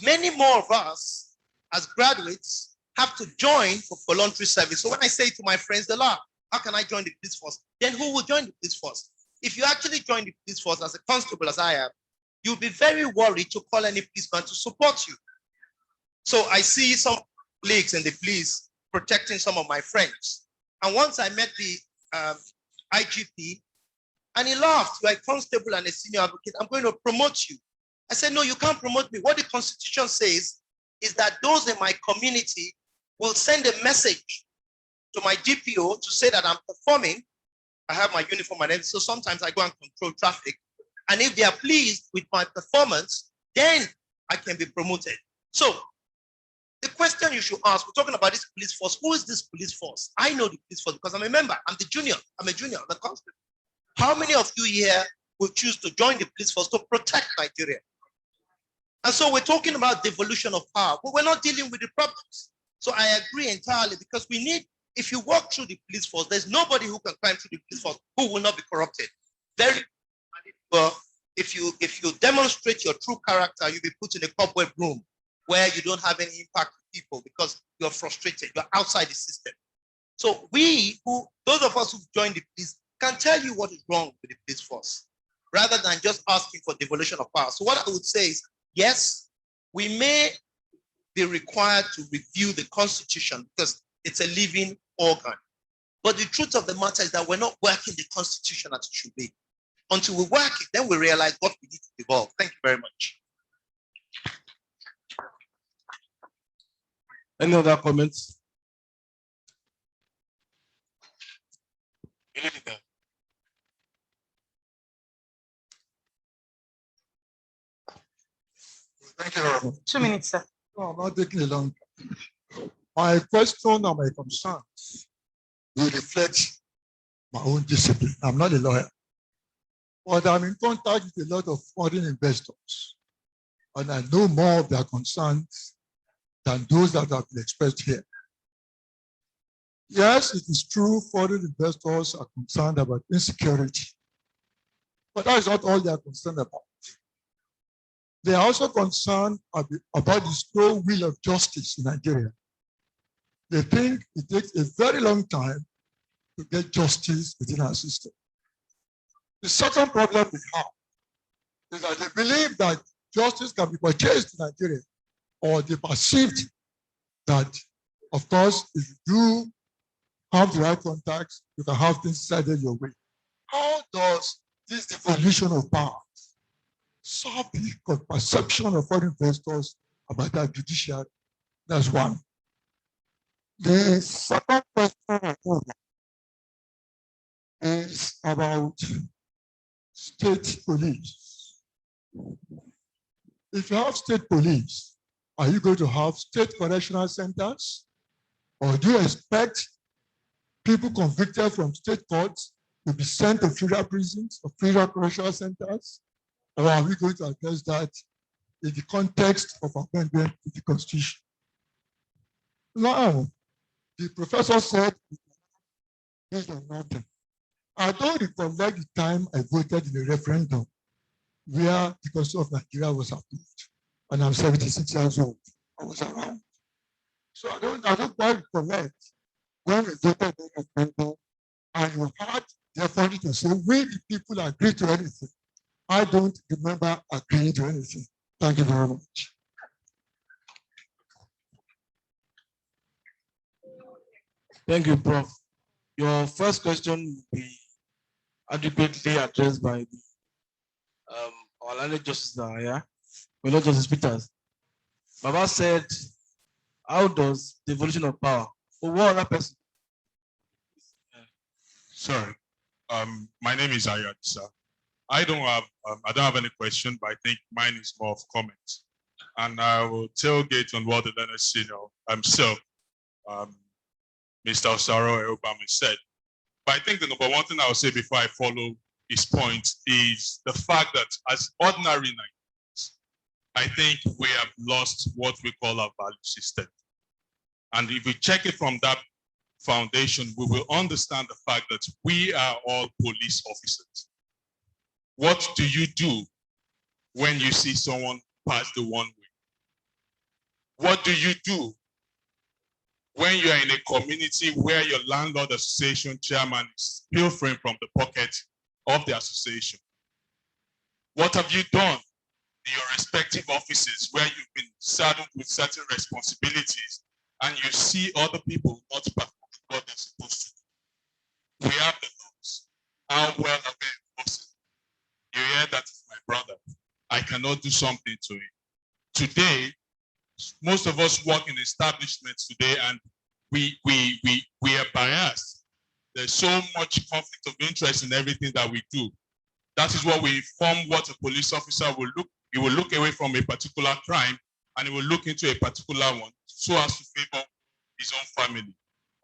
many more of us as graduates have to join for voluntary service. So when I say to my friends, the law, how can I join the police force? Then who will join the police force? If you actually join the police force as a constable, as I am, you'll be very worried to call any policeman to support you. So I see some colleagues in the police protecting some of my friends. And once I met the IGP, and he laughed, you're a constable and a senior advocate, I'm going to promote you. I said, no, you can't promote me. What the Constitution says is that those in my community will send a message to my DPO to say that I'm performing. I have my uniform and everything, so sometimes I go and control traffic. And if they are pleased with my performance, then I can be promoted. So the question you should ask, we're talking about this police force. Who is this police force? I know the police force because I'm a member. I'm the junior. I'm a junior. I'm a constable. How many of you here will choose to join the police force to protect Nigeria? And so we're talking about devolution of power, but we're not dealing with the problems. So I agree entirely, because we need, if you walk through the police force, there's nobody who can climb through the police force who will not be corrupted. Very well, if you demonstrate your true character, you'll be put in a cobweb room where you don't have any impact on people because you're frustrated, you're outside the system. So those of us who've joined the police can tell you what is wrong with the police force, rather than just asking for devolution of power. So what I would say is, yes, we may be required to review the Constitution because it's a living organ. But the truth of the matter is that we're not working the Constitution as it should be. Until we work it, then we realize what we need to evolve. Thank you very much. Any other comments? Thank you very much. 2 minutes, sir. No, I'm not taking a long time. My question and my concerns will reflect my own discipline. I'm not a lawyer, but I'm in contact with a lot of foreign investors, and I know more of their concerns than those that have been expressed here. Yes, it is true foreign investors are concerned about insecurity, but that is not all they are concerned about. They are also concerned about the slow wheel of justice in Nigeria. They think it takes a very long time to get justice within our system. The second problem we have is that they believe that justice can be purchased in Nigeria, or they perceived that, of course, if you do have the right contacts, you can have things decided your way. How does this devolution of power solve the perception of foreign investors about our judiciary? That's one. The second question is about state police. If you have state police, are you going to have state correctional centers? Or do you expect people convicted from state courts to be sent to federal prisons or federal correctional centers? Or are we going to address that in the context of amendment to the Constitution? Now, the professor said, this is nothing. I don't recollect the time I voted in a referendum where the Constitution of Nigeria was approved. And I'm 76 years old. I was around. So I don't quite recollect when we voted in a referendum and you had the authority to say, we the people agree to anything. I don't remember agreeing to anything. Thank you very much. Thank you, Prof. Your first question will be adequately addressed by our learned justice now, yeah? We're not Justice Peters. Baba said, how does devolution of power? For what other person? Sorry. My name is Ayad, sir. I don't have any question, but I think mine is more of comment. And I will tailgate on what the learned senior himself, Mr. Osaro Obama said. But I think the number one thing I will say before I follow his point is the fact that as ordinary Nigerians, I think we have lost what we call our value system. And if we check it from that foundation, we will understand the fact that we are all police officers. What do you do when you see someone pass the one way? What do you do when you are in a community where your landlord association chairman is pilfering from the pocket of the association? What have you done in your respective offices where you've been saddled with certain responsibilities and you see other people not performing what they're supposed to do? We have the laws. How well are we enforcing? You hear that is my brother. I cannot do something to it. Today, most of us work in establishments today and we are biased. There's so much conflict of interest in everything that we do. That is what we inform what a police officer will look. He will look away from a particular crime and he will look into a particular one so as to favor his own family.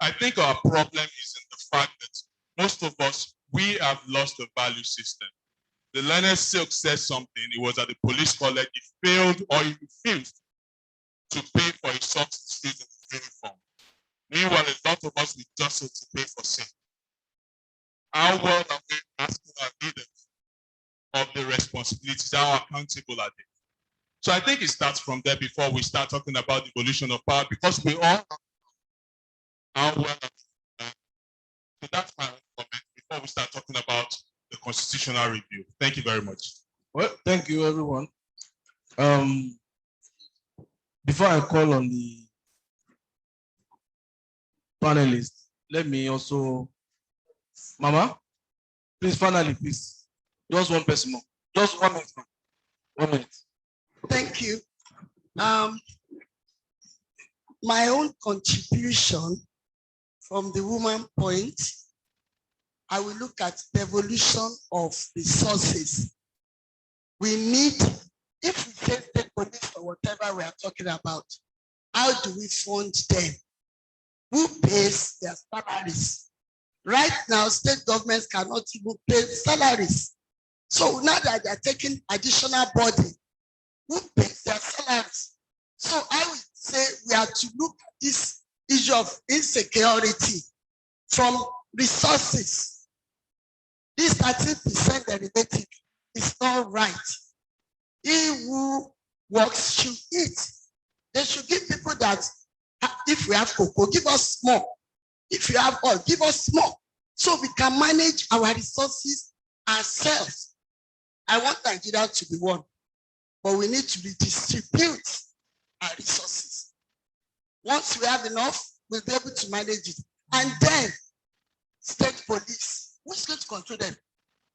I think our problem is in the fact that most of us, we have lost the value system. The learned Silk said something. It was at the police college. He failed or he refused to pay for his substitute uniform. Meanwhile, a lot of us will just have to pay for sin. How well are we asking our leaders of the responsibilities? How accountable are they? So I think it starts from there before we start talking about the evolution of power, because we all know how well are we. So that's my comment before we start talking about the constitutional review. Thank you very much. Well, thank you, everyone. Before I call on the panelists, let me also, Mama, please, finally, please, just one person more, just 1 minute, 1 minute. Thank you. my own contribution from the woman point, I will look at the evolution of resources. We need, if we say state police or whatever we are talking about, how do we fund them? Who pays their salaries? Right now, state governments cannot even pay salaries. So now that they are taking additional burden, who pays their salaries? So I would say we have to look at this issue of insecurity from resources. This 13% derivative is not right. He who works should eat. They should give people that, if we have cocoa, give us more. If you have oil, give us more. So we can manage our resources ourselves. I want Nigeria to be one, but we need to redistribute our resources. Once we have enough, we'll be able to manage it. And then, state police, who's going to control them?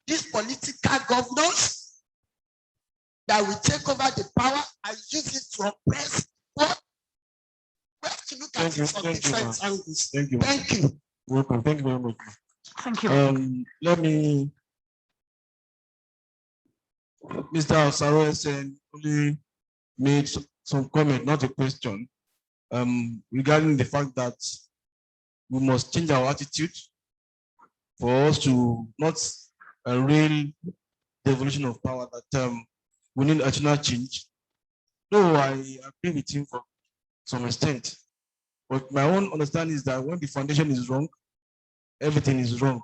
These political governors that will take over the power and use it to oppress. What? We have to look at it from different angles. Thank you. Thank you. Welcome. Thank you very much. Thank you. Let me, Mr. Osaro only made some comment, not a question, regarding the fact that we must change our attitude for us to not rail the evolution of power, that we need additional change. No, I agree with him for some extent. But my own understanding is that when the foundation is wrong, everything is wrong.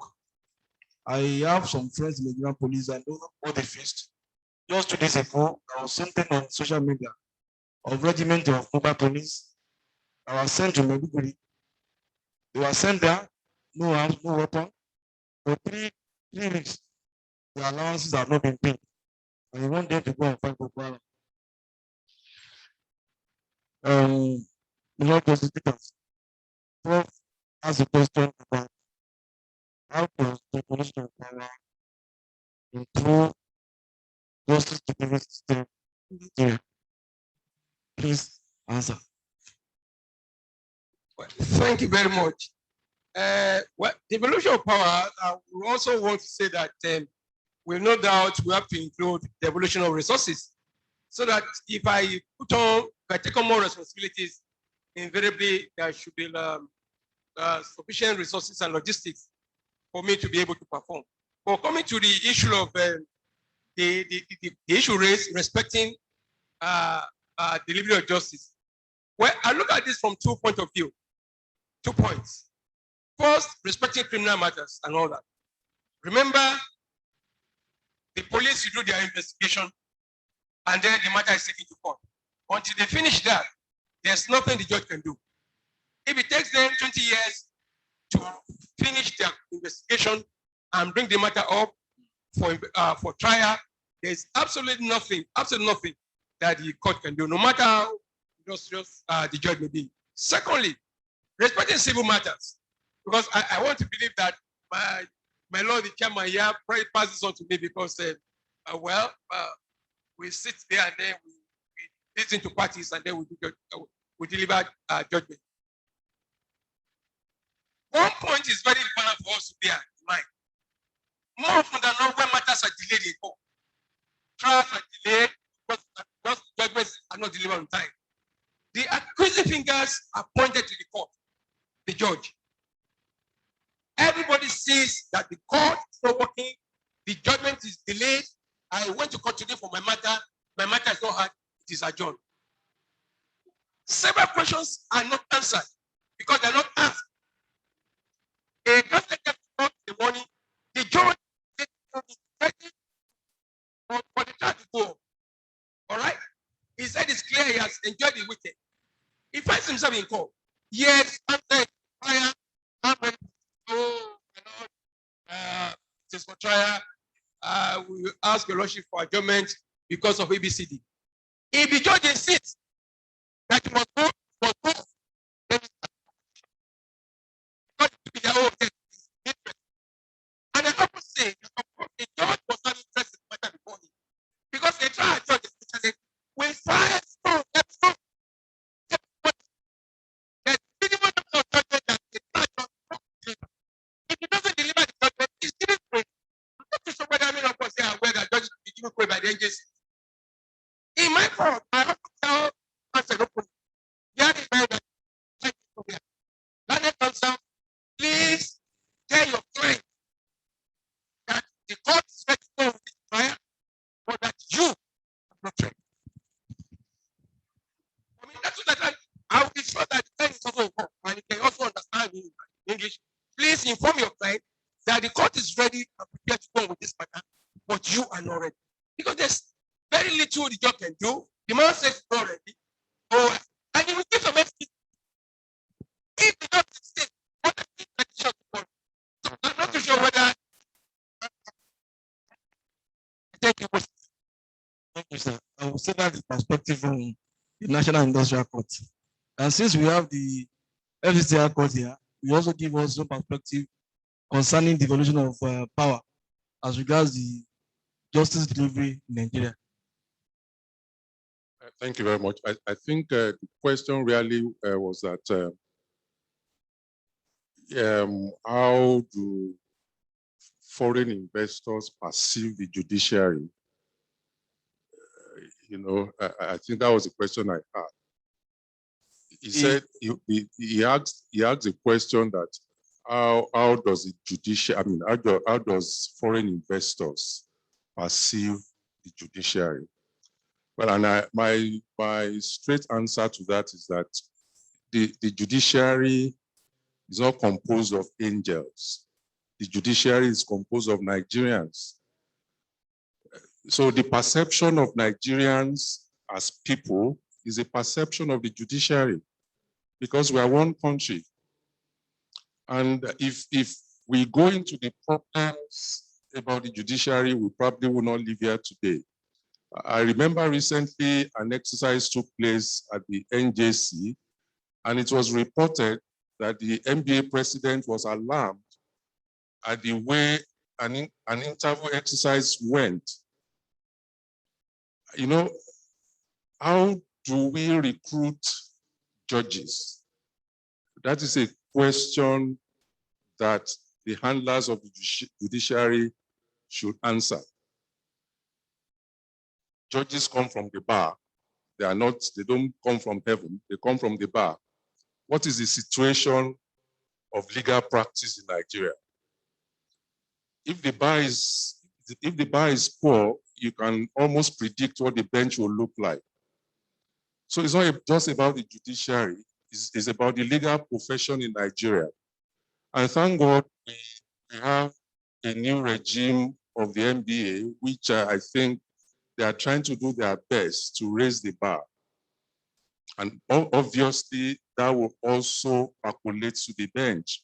I have some friends in the Nigerian police. I know what they faced. Just 2 days ago, I was something on social media of regiment of mobile police. I was sent to Maiduguri. They were sent there, no arms, no weapon. For three weeks, the allowances have not been paid. And you want them to go and fight Boko Haram. The Lord prosecutors. Prof has a question about how does the evolution of power improve justice delivery system in Nigeria? Please answer. Thank you very much. Well, the evolution of power, we also want to say that with no doubt we have to include the evolution of resources, so that if I take on more responsibilities, invariably there should be sufficient resources and logistics for me to be able to perform. But coming to the issue of the issue raised respecting delivery of justice, well, I look at this from 2 points of view. 2 points. First, respecting criminal matters and all that. Remember, the police will do their investigation and then the matter is taken to court. Until they finish that, there's nothing the judge can do. If it takes them 20 years to finish their investigation and bring the matter up for trial, there's absolutely nothing that the court can do, no matter how just the judge may be. Secondly, respecting civil matters, because I want to believe that my Lord, the chairman here, probably pass this on to me because, we sit there and then we listen to parties and then we deliver judgment. One point is very important for us to bear in mind. More often than not, when matters are delayed in court, trials are delayed because judgments are not delivered on time. The accusing fingers are pointed to the court, the judge. Everybody sees that the court is not working, the judgment is delayed. I went to court today for my matter is not heard, it is adjourned. Several questions are not answered because they're not asked. A just like that in the morning, the judge is ready for the trial to go. All right? He said it's clear he has enjoyed the weekend. He finds himself in court. Yes, after trial, it is for trial. We will ask your lordship for adjournment because of ABCD. If the judge insists that you must go, then it's their own interest. And I have to say, the judge was not interested in the matter before him. Because the trial judge said, we find JSC. In my fault, I have to tell myself, please tell your client that the court is ready to go with this trial, but that you are not ready. I mean, that's what I will be sure that the client is also involved and you can also understand in English. Please inform your client that the court is ready and prepared to go with this matter, but you are not ready. Because there's very little the judge can do. The man says it's not ready. Oh, and he will give some excuse. If the judge insists, what the petition for? So I'm not too sure whether. Thank you. Thank you, sir. I will say that the perspective from the National Industrial Court. And since we have the FCCR court here, we also give us some perspective concerning the evolution of power as regards the justice delivery in Nigeria. Thank you very much. I think the question really was that how do foreign investors perceive the judiciary? I think that was the question I had. He said he asked a question that how does the judiciary? I mean, how does foreign investors perceive the judiciary? Well, and my straight answer to that is that the judiciary is not composed of angels. The judiciary is composed of Nigerians. So the perception of Nigerians as people is a perception of the judiciary because we are one country. And if we go into the problems about the judiciary, we probably will not live here today. I remember recently an exercise took place at the NJC, and it was reported that the NBA president was alarmed at the way an interview exercise went. How do we recruit judges? That is a question that the handlers of the judiciary should answer. Judges come from the bar. They don't come from heaven, they come from the bar. What is the situation of legal practice in Nigeria? If the bar is poor, you can almost predict what the bench will look like. So it's not just about the judiciary, it's about the legal profession in Nigeria. And thank God we have a new regime of the NBA, which I think they are trying to do their best to raise the bar. And obviously, that will also percolate to the bench.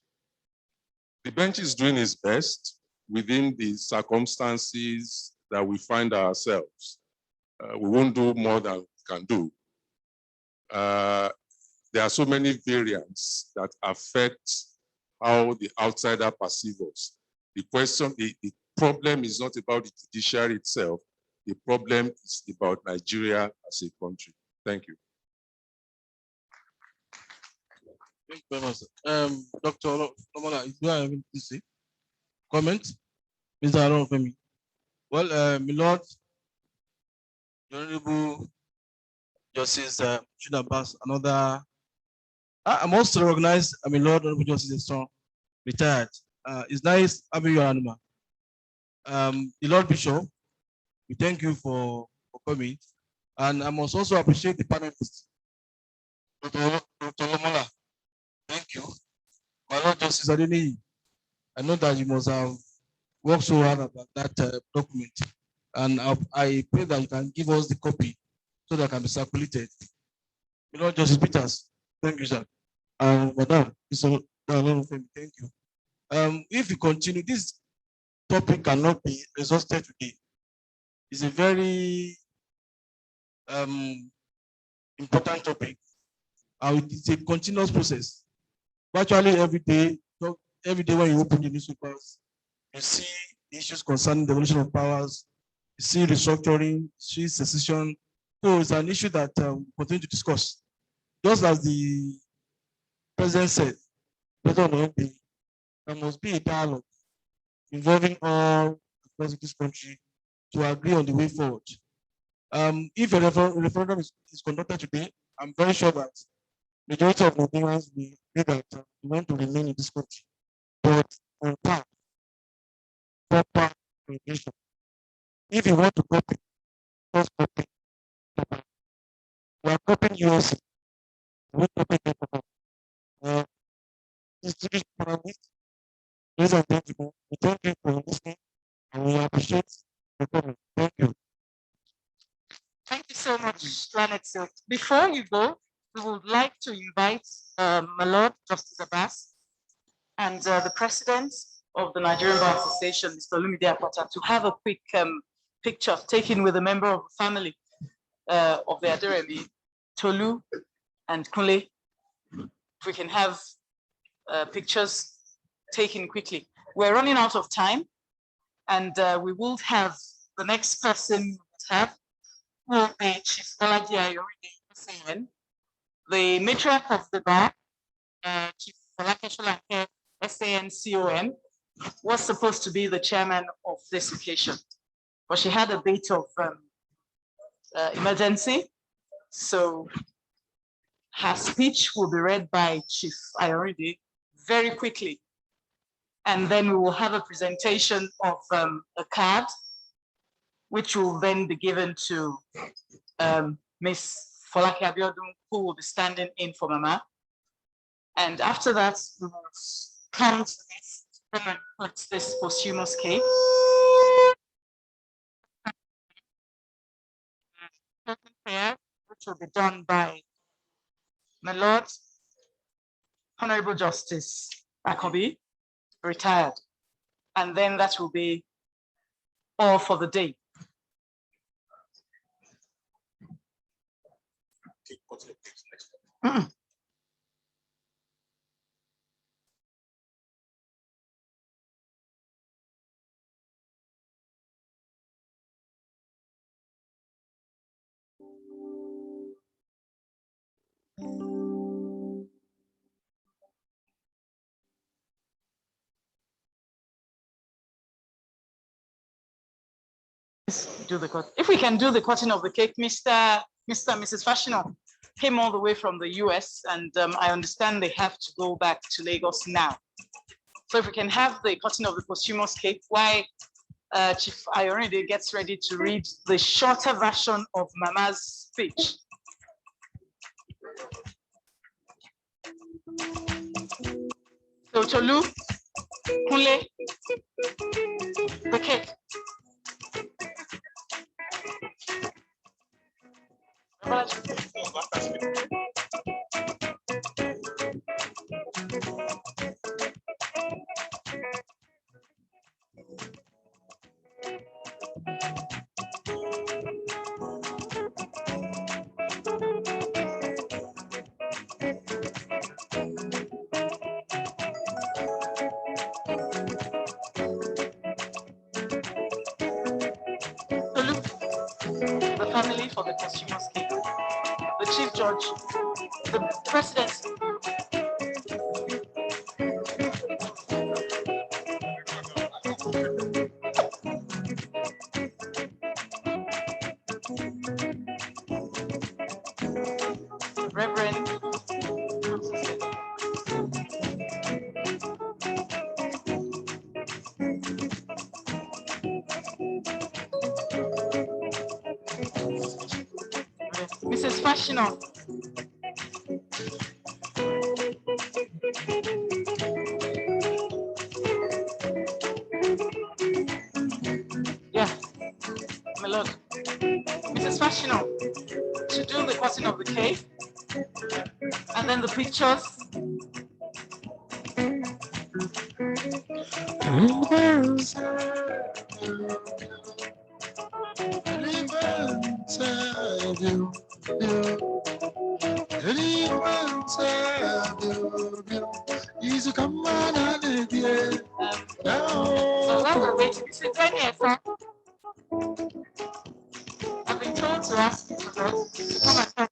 The bench is doing its best within the circumstances that we find ourselves. We won't do more than we can do. There are so many variants that affect how the outsider perceives us. The problem is not about the judiciary itself. The problem is about Nigeria as a country. Thank you. Thank you very much. Dr. Lomola, do you have anything to say? Comment? Mr. Aderemi. Well, my Lord, the Honorable Justice Abbas, another. I'm also recognized, my Lord, Honorable Justice Son, retired. It's nice having you, Anuma. The Lord Bishop, we thank you for coming. And I must also appreciate the panelists. Dr. Lomola, thank you. My Lord Justice Aderemi, I know that you must have worked so hard about that document. And I pray that you can give us the copy so that it can be circulated. My Lord Justice Peters, thank you, sir. Madam, thank you. If you continue, this topic cannot be exhausted today. It's a very important topic. It's a continuous process. Virtually every day when you open the newspapers, you see issues concerning the evolution of powers, you see restructuring, you see secession. So it's an issue that we continue to discuss. Just as the President said, there must be a dialogue involving all across this country to agree on the way forward. If a referendum is conducted today, I'm very sure that majority of Nigerians will say that we want to remain in this country. But on top, proper regulation. If you want to copy, just copy. We are copying USA. We copy paper. Distinguished panelists, ladies and gentlemen, we thank you for listening and we appreciate the comment. Thank you. Thank you so much, Planet Silk. Before you go, we would like to invite my Lord Justice Abbas and the President of the Nigerian Bar Association, Mr. Olumide Apata, to have a quick picture taken with a member of the family of the Aderemi, Tolu and Kunle. If we can have pictures taken quickly. We're running out of time, and we will have the next person will be Chief Bolaji Ayoride, the matriarch of the bar, Chief Folake Solanke, SANCON, was supposed to be the chairman of this occasion, but she had a bit of emergency, so her speech will be read by Chief Ayoride very quickly. And then we will have a presentation of a card, which will then be given to Ms. Folake Abiodun, who will be standing in for Mama. And after that, we will come to this and put this posthumous cake. Prayer, which will be done by my Lord, Honorable Justice Akobi, retired. And then that will be all for the day. Do the cut. If we can do the cutting of the cake, Mr. and Mrs. Fashionable came all the way from the US, and I understand they have to go back to Lagos now. So if we can have the cutting of the posthumous cake, while Chief Ayoride gets ready to read the shorter version of Mama's speech. So Tolu, Kunle, the cake. The family for the posthumous cake, the chief judge, the president. Reverend. Mrs. Fashionable. Yeah, my lord. Mrs. Fashionable, to do the cutting of the cake, and then the pictures. So while we're waiting, Mr. Daniel, I've been told to ask you to come and help.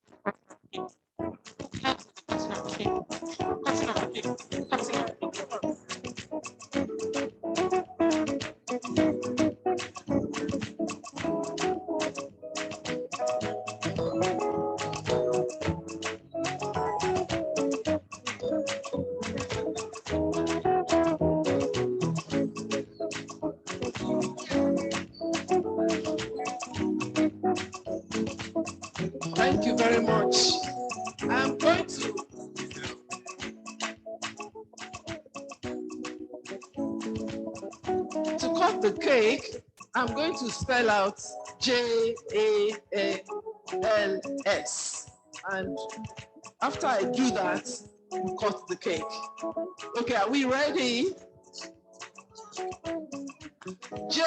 Thank you very much. I'm going to cut the cake. I'm going to spell out JALS. And after I do that, we cut the cake. Okay, are we ready? J.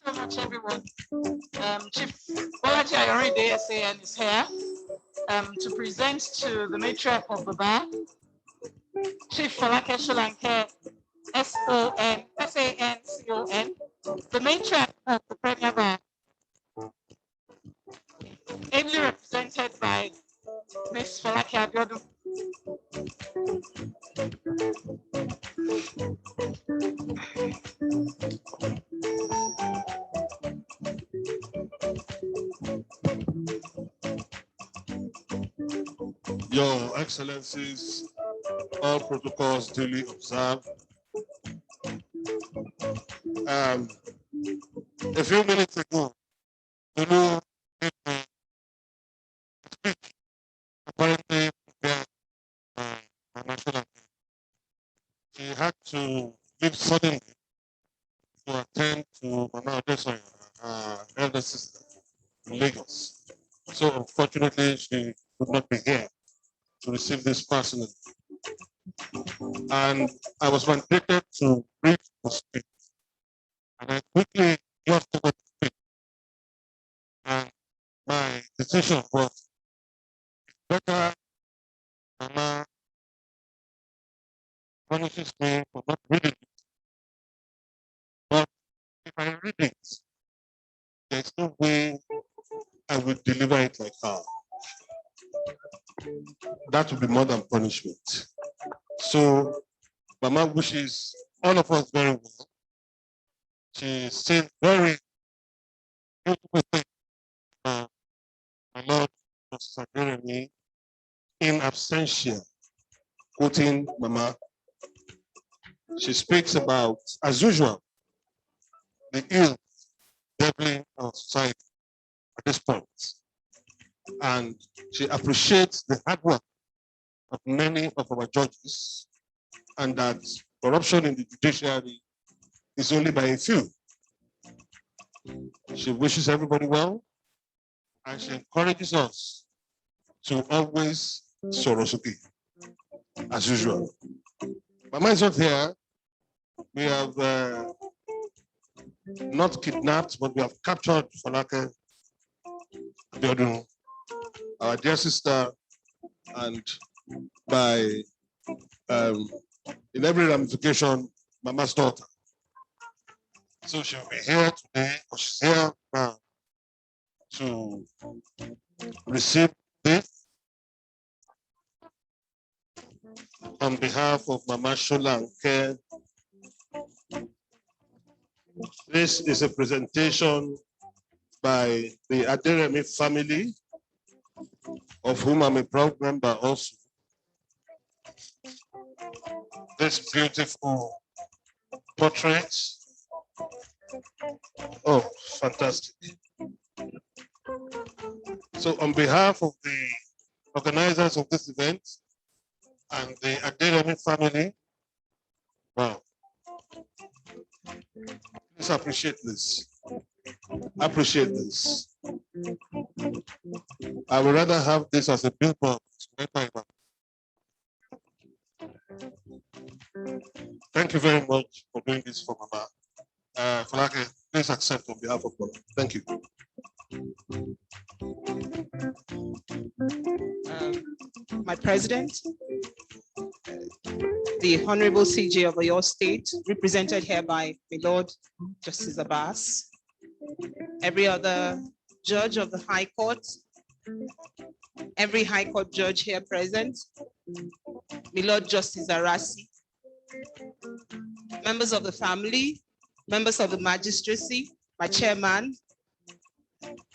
So much, everyone. Chief Bolaji Ayori, the SAN, is here to present to the matriarch of the bar, Chief Falake Sholanke, SANCON, the matriarch of the Premier Bar, ably represented by Ms. Falake Abiodun. Your Excellencies, all protocols duly observed. A few minutes ago, apparently she had to leave suddenly to attend to Mama Adesoya, her elder sister in Lagos. So unfortunately, she could not be here to receive this personally. And I was mandated to read the speech. And I quickly glossed over the speech. And my decision was better Mama punishes me for not reading it. But if I read it, there's no way I will deliver it like her. That would be more than punishment. So Mama wishes all of us very well. She said very beautiful things about my Lord Aderemi in absentia, quoting Mama. She speaks about, as usual, the ill devilling of society at this point. And she appreciates the hard work of many of our judges, and that corruption in the judiciary is only by a few. She wishes everybody well, and she encourages us to always Sorosuki, as usual. Mama is not here. We have not kidnapped, but we have captured Falake Abiodun, our dear sister, and by in every ramification, Mama's daughter. So she'll be here today, or she's here now to receive this on behalf of Mama Sholanke. This is a presentation by the Aderemi family, of whom I'm a proud member also. This beautiful portrait. Oh, fantastic. So on behalf of the organizers of this event and the Aderemi family, wow, please appreciate this. Appreciate this. I would rather have this as a billboard. Thank you very much for doing this for Mama. Falake, please accept on behalf of Mama. Thank you. My president, the Honorable CJ of your state, represented here by my Lord Justice Abbas, every other judge of the High Court, every High Court judge here present, my Lord Justice Arasi, members of the family, members of the magistracy, my chairman,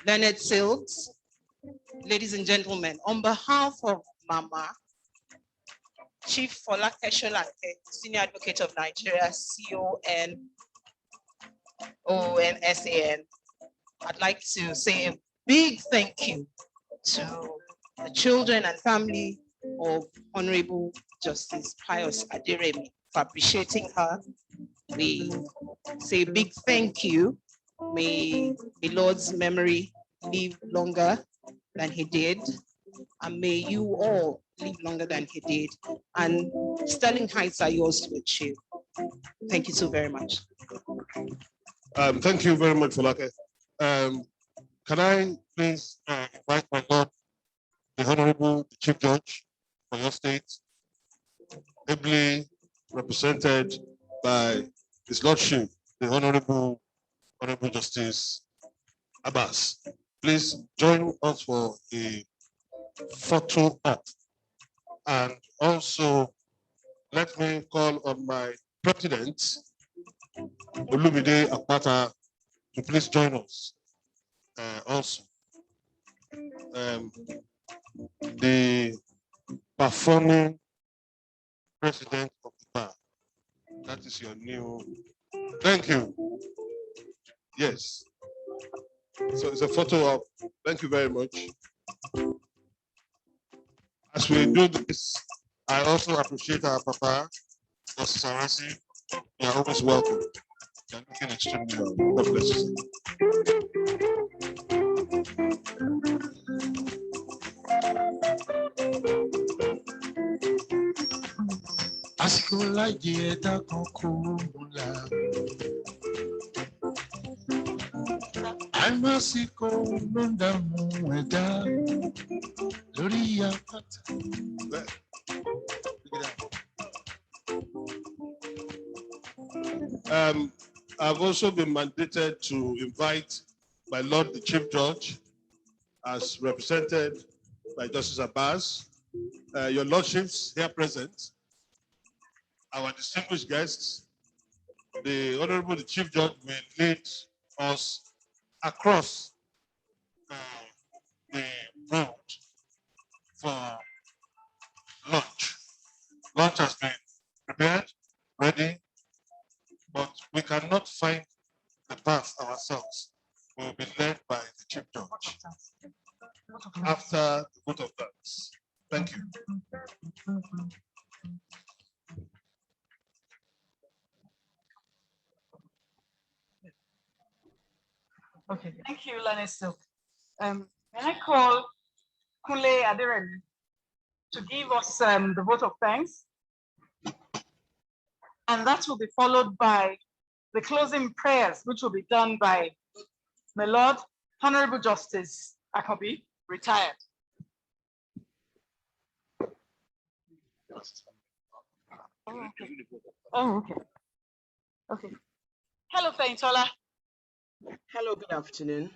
Leonard Silks, ladies and gentlemen, on behalf of Mama, Chief Folake Sholanke, Senior Advocate of Nigeria, CONONSAN, I'd like to say a big thank you to the children and family of Honorable Justice Pius Aderemi for appreciating her. We say a big thank you. May the Lord's memory live longer than he did, and may you all live longer than he did, and sterling heights are yours to achieve. Thank you so very much. Thank you very much, Falake. Can I please invite my Lord, the Honorable Chief Judge for your state, ably represented by His Lordship, the Honorable Justice Abbas. Please join us for a photo op. And also, let me call on my president, Olumide Akpata, to please join us. Also, the performing president of the bar. That is your new. Thank you. Yes. So it's a photo of. Thank you very much. As we do this, I also appreciate our Papa, Justice Arasi. You are always welcome. You're looking extremely well. God bless you. I've also been mandated to invite my Lord the Chief Judge, as represented by Justice Abbas, your Lordships here present, our distinguished guests, the Honorable the Chief Judge will lead us across the road for lunch. Lunch has been prepared, ready, but we cannot find the path ourselves. We will be led by the Chief Judge after the vote of thanks. Thank you. Okay, thank you, Leonard Silk. May I call Kunle Aderemi to give us the vote of thanks. And that will be followed by the closing prayers, which will be done by my Lord, Honorable Justice Akobi, retired. Oh, okay. Okay. Hello, Feintola. Hello, good afternoon.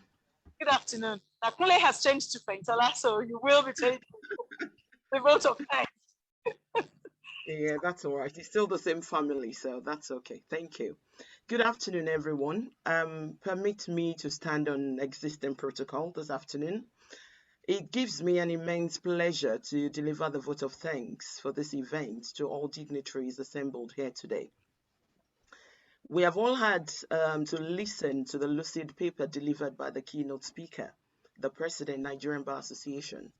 Good afternoon. Nakule has changed to Feintola, so you will be taking the vote of thanks. Yeah, that's all right. It's still the same family, so that's okay. Thank you. Good afternoon, everyone. Permit me to stand on existing protocol this afternoon. It gives me an immense pleasure to deliver the vote of thanks for this event to all dignitaries assembled here today. We have all had to listen to the lucid paper delivered by the keynote speaker, the President, Nigerian Bar Association.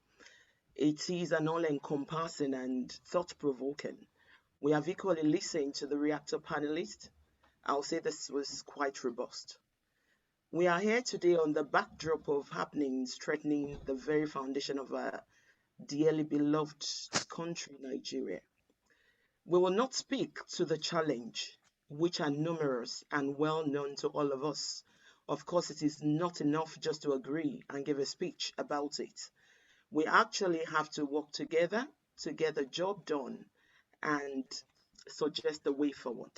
It is an all-encompassing and thought-provoking. We have equally listened to the reactor panelists. I'll say this was quite robust. We are here today on the backdrop of happenings threatening the very foundation of our dearly beloved country, Nigeria. We will not speak to the challenge, which are numerous and well known to all of us. Of course, it is not enough just to agree and give a speech about it. We actually have to work together to get the job done and suggest the way forward.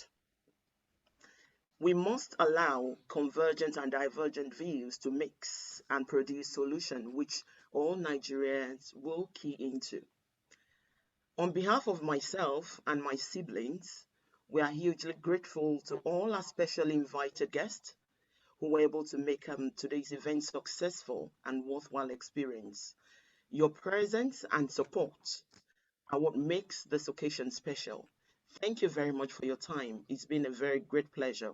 We must allow convergent and divergent views to mix and produce solutions which all Nigerians will key into. On behalf of myself and my siblings, we are hugely grateful to all our specially invited guests who were able to make today's event successful and worthwhile experience. Your presence and support are what makes this occasion special. Thank you very much for your time. It's been a very great pleasure.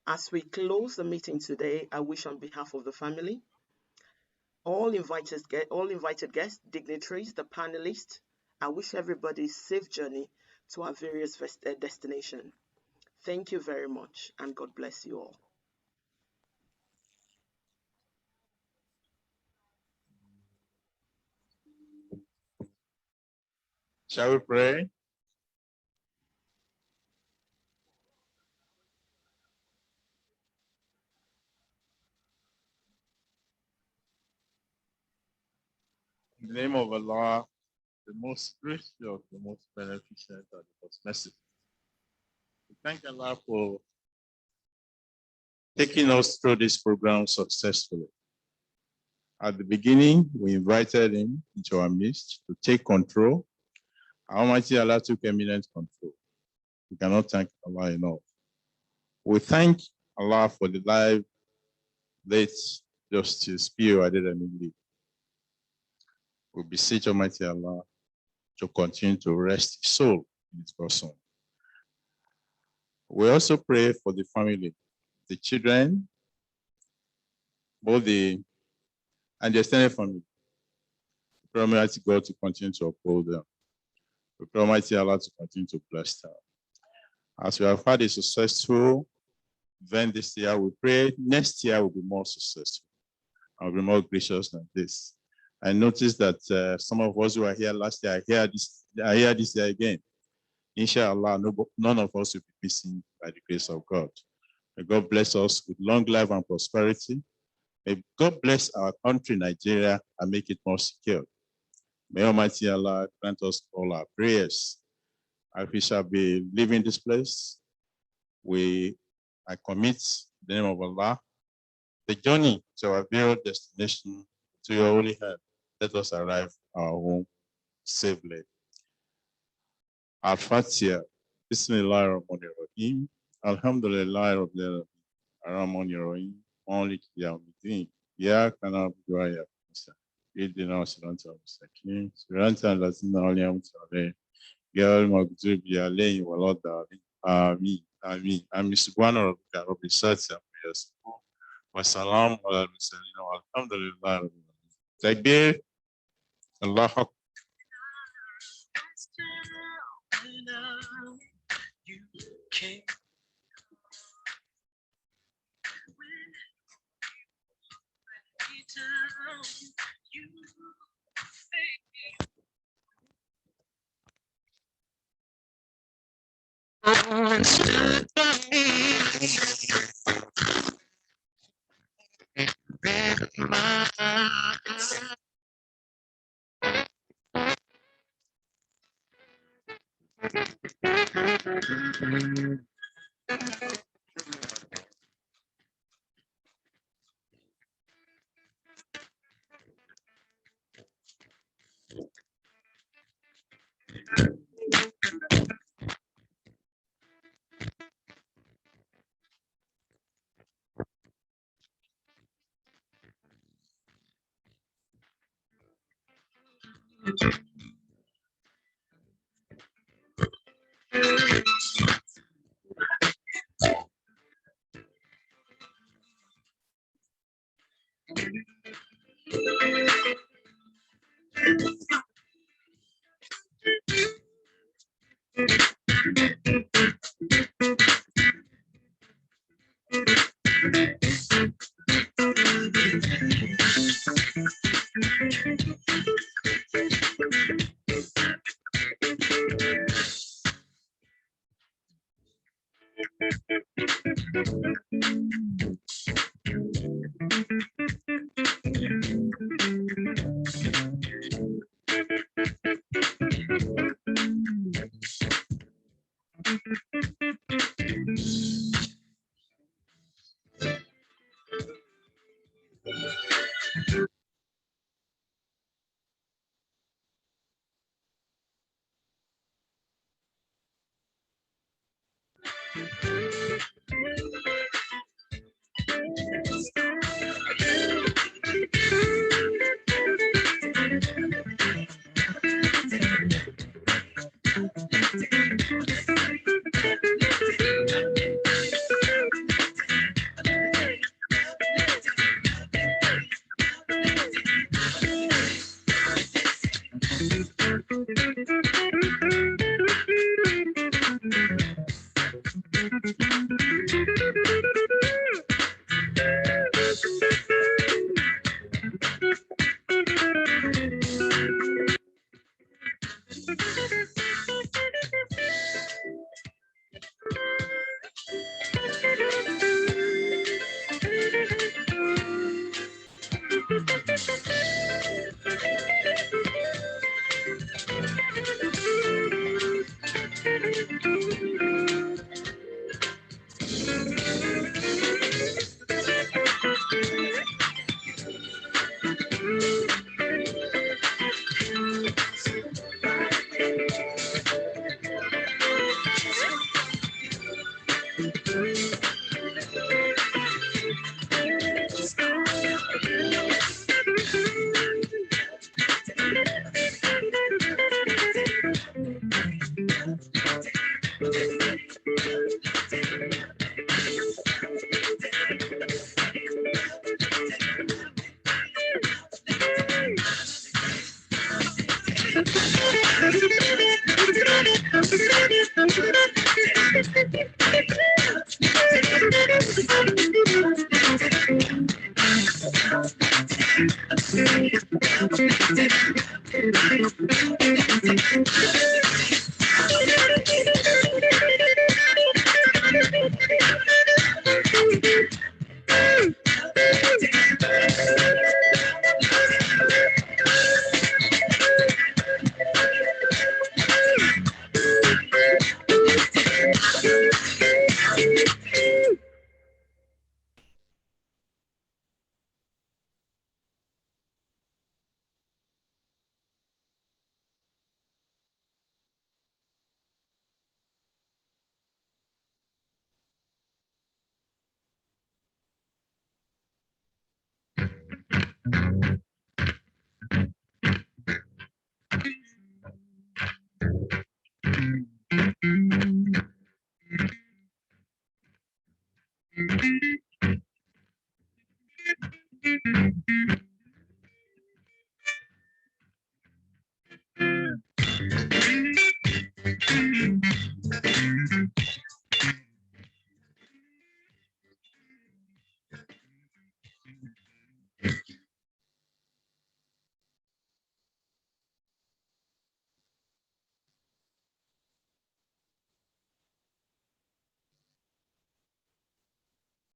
As we close the meeting today, I wish on behalf of the family, all invited guests, dignitaries, the panelists, I wish everybody a safe journey to our various destinations. Thank you very much, and God bless you all. Shall we pray? In the name of Allah, the most gracious, the most beneficent, and the most merciful. We thank Allah for taking us through this program successfully. At the beginning, we invited him into our midst to take control. Almighty Allah took eminent control. We cannot thank Allah enough. We thank Allah for the life late Justice Pius Aderemi. We beseech Almighty Allah to continue to rest his soul in his person. We also pray for the family, the children, both and the extended family. We pray Almighty God to continue to uphold them. We pray Almighty Allah to continue to bless them. As we have had a successful event this year, we pray next year will be more successful and will be more gracious than this. I noticed that some of us who are here last year are here this year again. Inshallah, none of us will be missing by the grace of God. May God bless us with long life and prosperity. May God bless our country, Nigeria, and make it more secure. May Almighty Allah grant us all our prayers. As we shall be leaving this place, I commit the name of Allah, the journey to our various destination, to your holy hand. Let us arrive our home safely. Al-Fatiha. Bismillahirrahmanirrahim. Alhamdulillah Rabbil Alamin. Malik Yawmiddin. Ya kana wa ya Musa. Idina sirata mustaqim. Sirata allazina an'amta alayhim. Ghayril maghdubi alayhim waladdallin. Amin. Amin. Amin. Subhana rabbika rabbil izzati amma yasifun. Wa salamun alal mursalin. Walhamdulillahi rabbil alamin. Takbir. Allah Akbar.